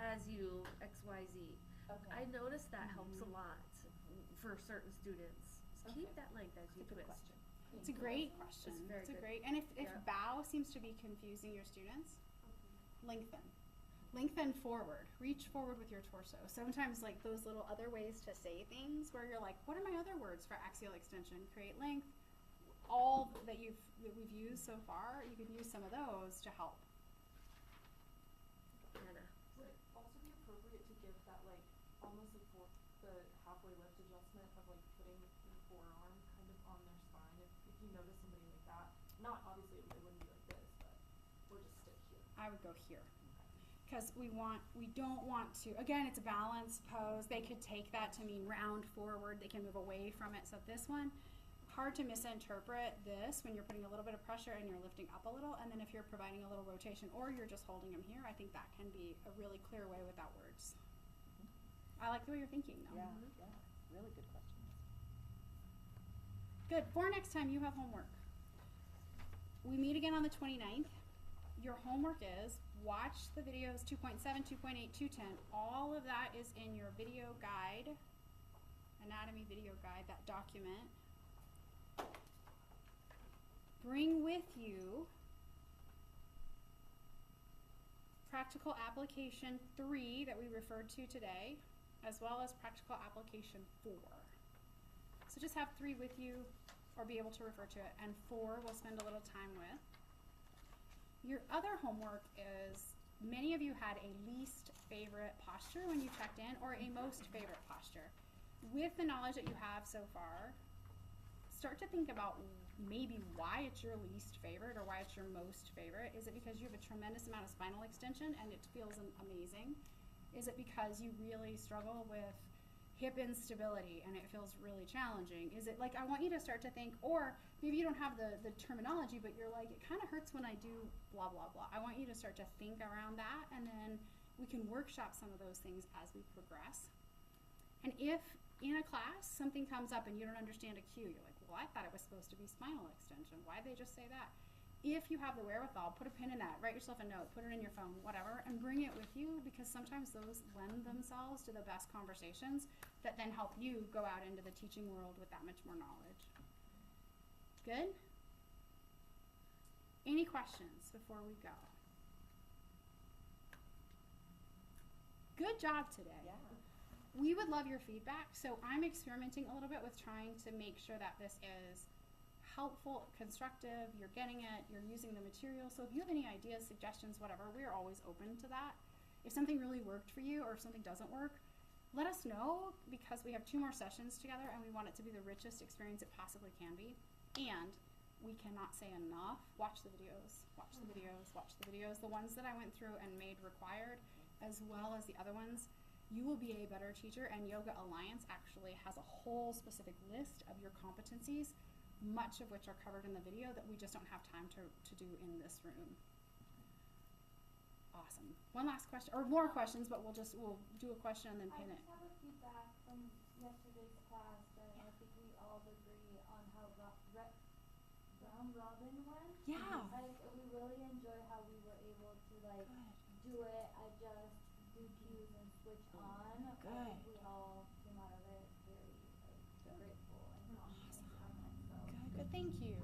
as you XYZ. Okay. I noticed that helps a lot for certain students. Just keep Okay. that length as you That's a good twist. question. It's a great question. It's very It's a good. great, and if Yeah. bow seems to be confusing your students, lengthen. Lengthen forward. Reach forward with your torso. Sometimes like those little other ways to say things where you're like, what are my other words for axial extension? Create length. All that we've used so far, you could use some of those to help. Anna. Would it also be appropriate to give that like almost the halfway lift adjustment of like putting your forearm kind of on their spine if you notice somebody like that? Not obviously it wouldn't be like this, but or just stick here. I would go here. Because we don't want to, again, it's a balance pose. They could take that to mean round forward. They can move away from it. So this one, hard to misinterpret this when you're putting a little bit of pressure and you're lifting up a little. And then if you're providing a little rotation or you're just holding them here, I think that can be a really clear way without words. I like the way you're thinking though. Yeah, yeah. Really good questions. Good. For next time, you have homework. We meet again on the 29th. Your homework is watch the videos 2.7, 2.8, 210. All of that is in your video guide, anatomy video guide, that document. Bring with you practical application 3 that we referred to today, as well as practical application 4. So just have 3 with you or be able to refer to it, and 4 we'll spend a little time with. Your other homework is, many of you had a least favorite posture when you checked in, or a most favorite posture. With the knowledge that you have so far, start to think about maybe why it's your least favorite or why it's your most favorite. Is it because you have a tremendous amount of spinal extension and it feels amazing? Is it because you really struggle with hip instability and it feels really challenging? Is it like, I want you to start to think, or maybe you don't have the terminology, but you're like, it kind of hurts when I do blah, blah, blah. I want you to start to think around that, and then we can workshop some of those things as we progress. And if in a class something comes up and you don't understand a cue, you're like, well, I thought it was supposed to be spinal extension. Why'd they just say that? If you have the wherewithal, put a pin in that, write yourself a note, put it in your phone, whatever, and bring it with you, because sometimes those lend themselves to the best conversations that then help you go out into the teaching world with that much more knowledge. Good? Any questions before we go? Good job today. Yeah. We would love your feedback. So I'm experimenting a little bit with trying to make sure that this is helpful, constructive, you're getting it, you're using the material. So if you have any ideas, suggestions, whatever, we're always open to that. If something really worked for you or if something doesn't work, let us know, because we have 2 more sessions together and we want it to be the richest experience it possibly can be. And we cannot say enough, watch the videos, watch the videos, watch the videos. The ones that I went through and made required, as well as the other ones, you will be a better teacher. And Yoga Alliance actually has a whole specific list of your competencies, much of which are covered in the video that we just don't have time to do in this room. Awesome. One last question, or more questions, but we'll do a question and then pin it. I just have a feedback from yesterday's class that I think we all agree on how round robin went. Yeah. Like, we really enjoy how we were able to like do it, adjust, do cues, and switch on. I think we all came out of it very grateful and confident from it. So. Good. Thank you.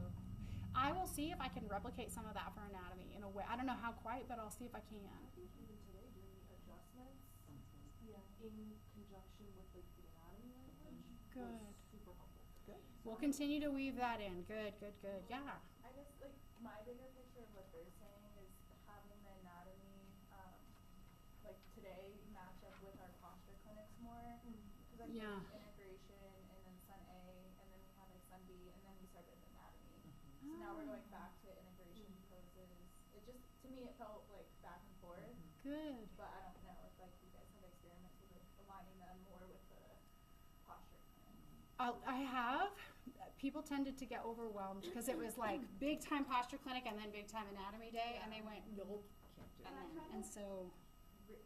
I will see if I can replicate some of that for anatomy in a way. I don't know how quite, but I'll see if I can. I think even today doing the adjustments in conjunction with like the anatomy language was super helpful. Good. We'll continue to weave that in. Good. Yeah. I guess like my bigger picture of what they're saying is having the anatomy like today match up with our posture clinics more. Because I Yeah. think integration and then Sun A and then we have like Sun B and then we started anatomy. So now we're going back to integration poses. It just, to me, it felt like back and forth. Good. But I don't know if like you guys have experimented with aligning them more with the posture clinics. I have. People tended to get overwhelmed because it was like big time posture clinic and then big time anatomy day, and they went nope. And so.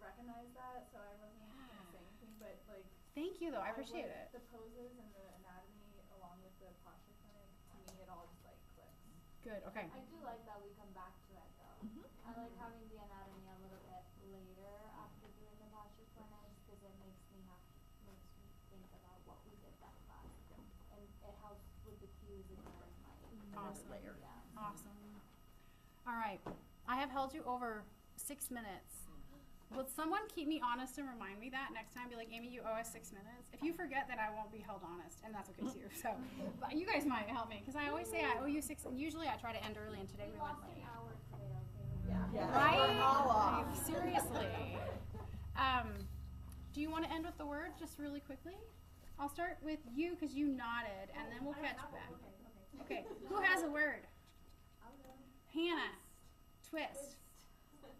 Recognize that, so I wasn't gonna say anything, but like. Thank you, though. I appreciate it. The poses and the anatomy along with the posture clinic, to me, it all just like clicks. Good. Okay. I do like that we come back to it though. I like having the anatomy a little bit later after doing the posture clinics because it makes me think about what we did that class, and it helps with the cues and my Awesome. layer. Yeah. Awesome. All right. I have held you over 6 minutes. Will someone keep me honest and remind me that next time? Be like, Amy, you owe us 6 minutes. If you forget, then I won't be held honest, and that's okay too. So, but you guys might help me because I always say I owe you 6. Usually, I try to end early, and today we went Lost late. an hour today, okay? Yeah. Right? Seriously. Do you want to end with the word just really quickly? I'll start with you because you nodded, and then we'll catch back. Okay. Who has a word? I'll go. Hannah. Twist.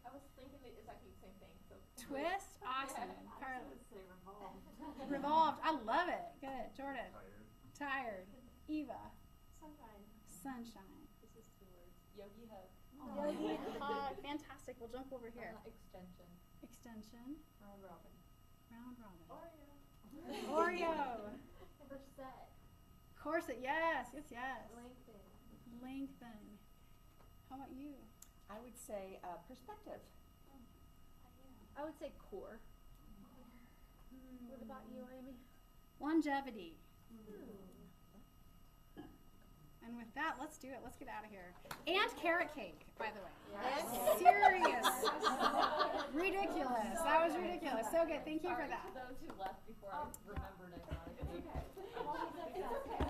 I was thinking the exactly the same thing. So Twist. Awesome. Yeah, I Carla. would say revolve. Revolved. I love it. Good. Jordan. Tired. Tired. Eva. Sunshine. Sunshine. This is 2 words. Yogi hug. Yogi hug. Fantastic. We'll jump over here. Extension. Extension. Round robin. Round robin. Oreo. Oreo. Corset. Corset. Yes. Lengthen. Lengthen. How about you? I would say perspective. I would say core. What about you, Amy? Longevity. And with that, let's do it. Let's get out of here. And carrot cake, by the way. Serious. Ridiculous. That was ridiculous. So good. Thank you for that. Those who left before I remembered I got it. It's okay.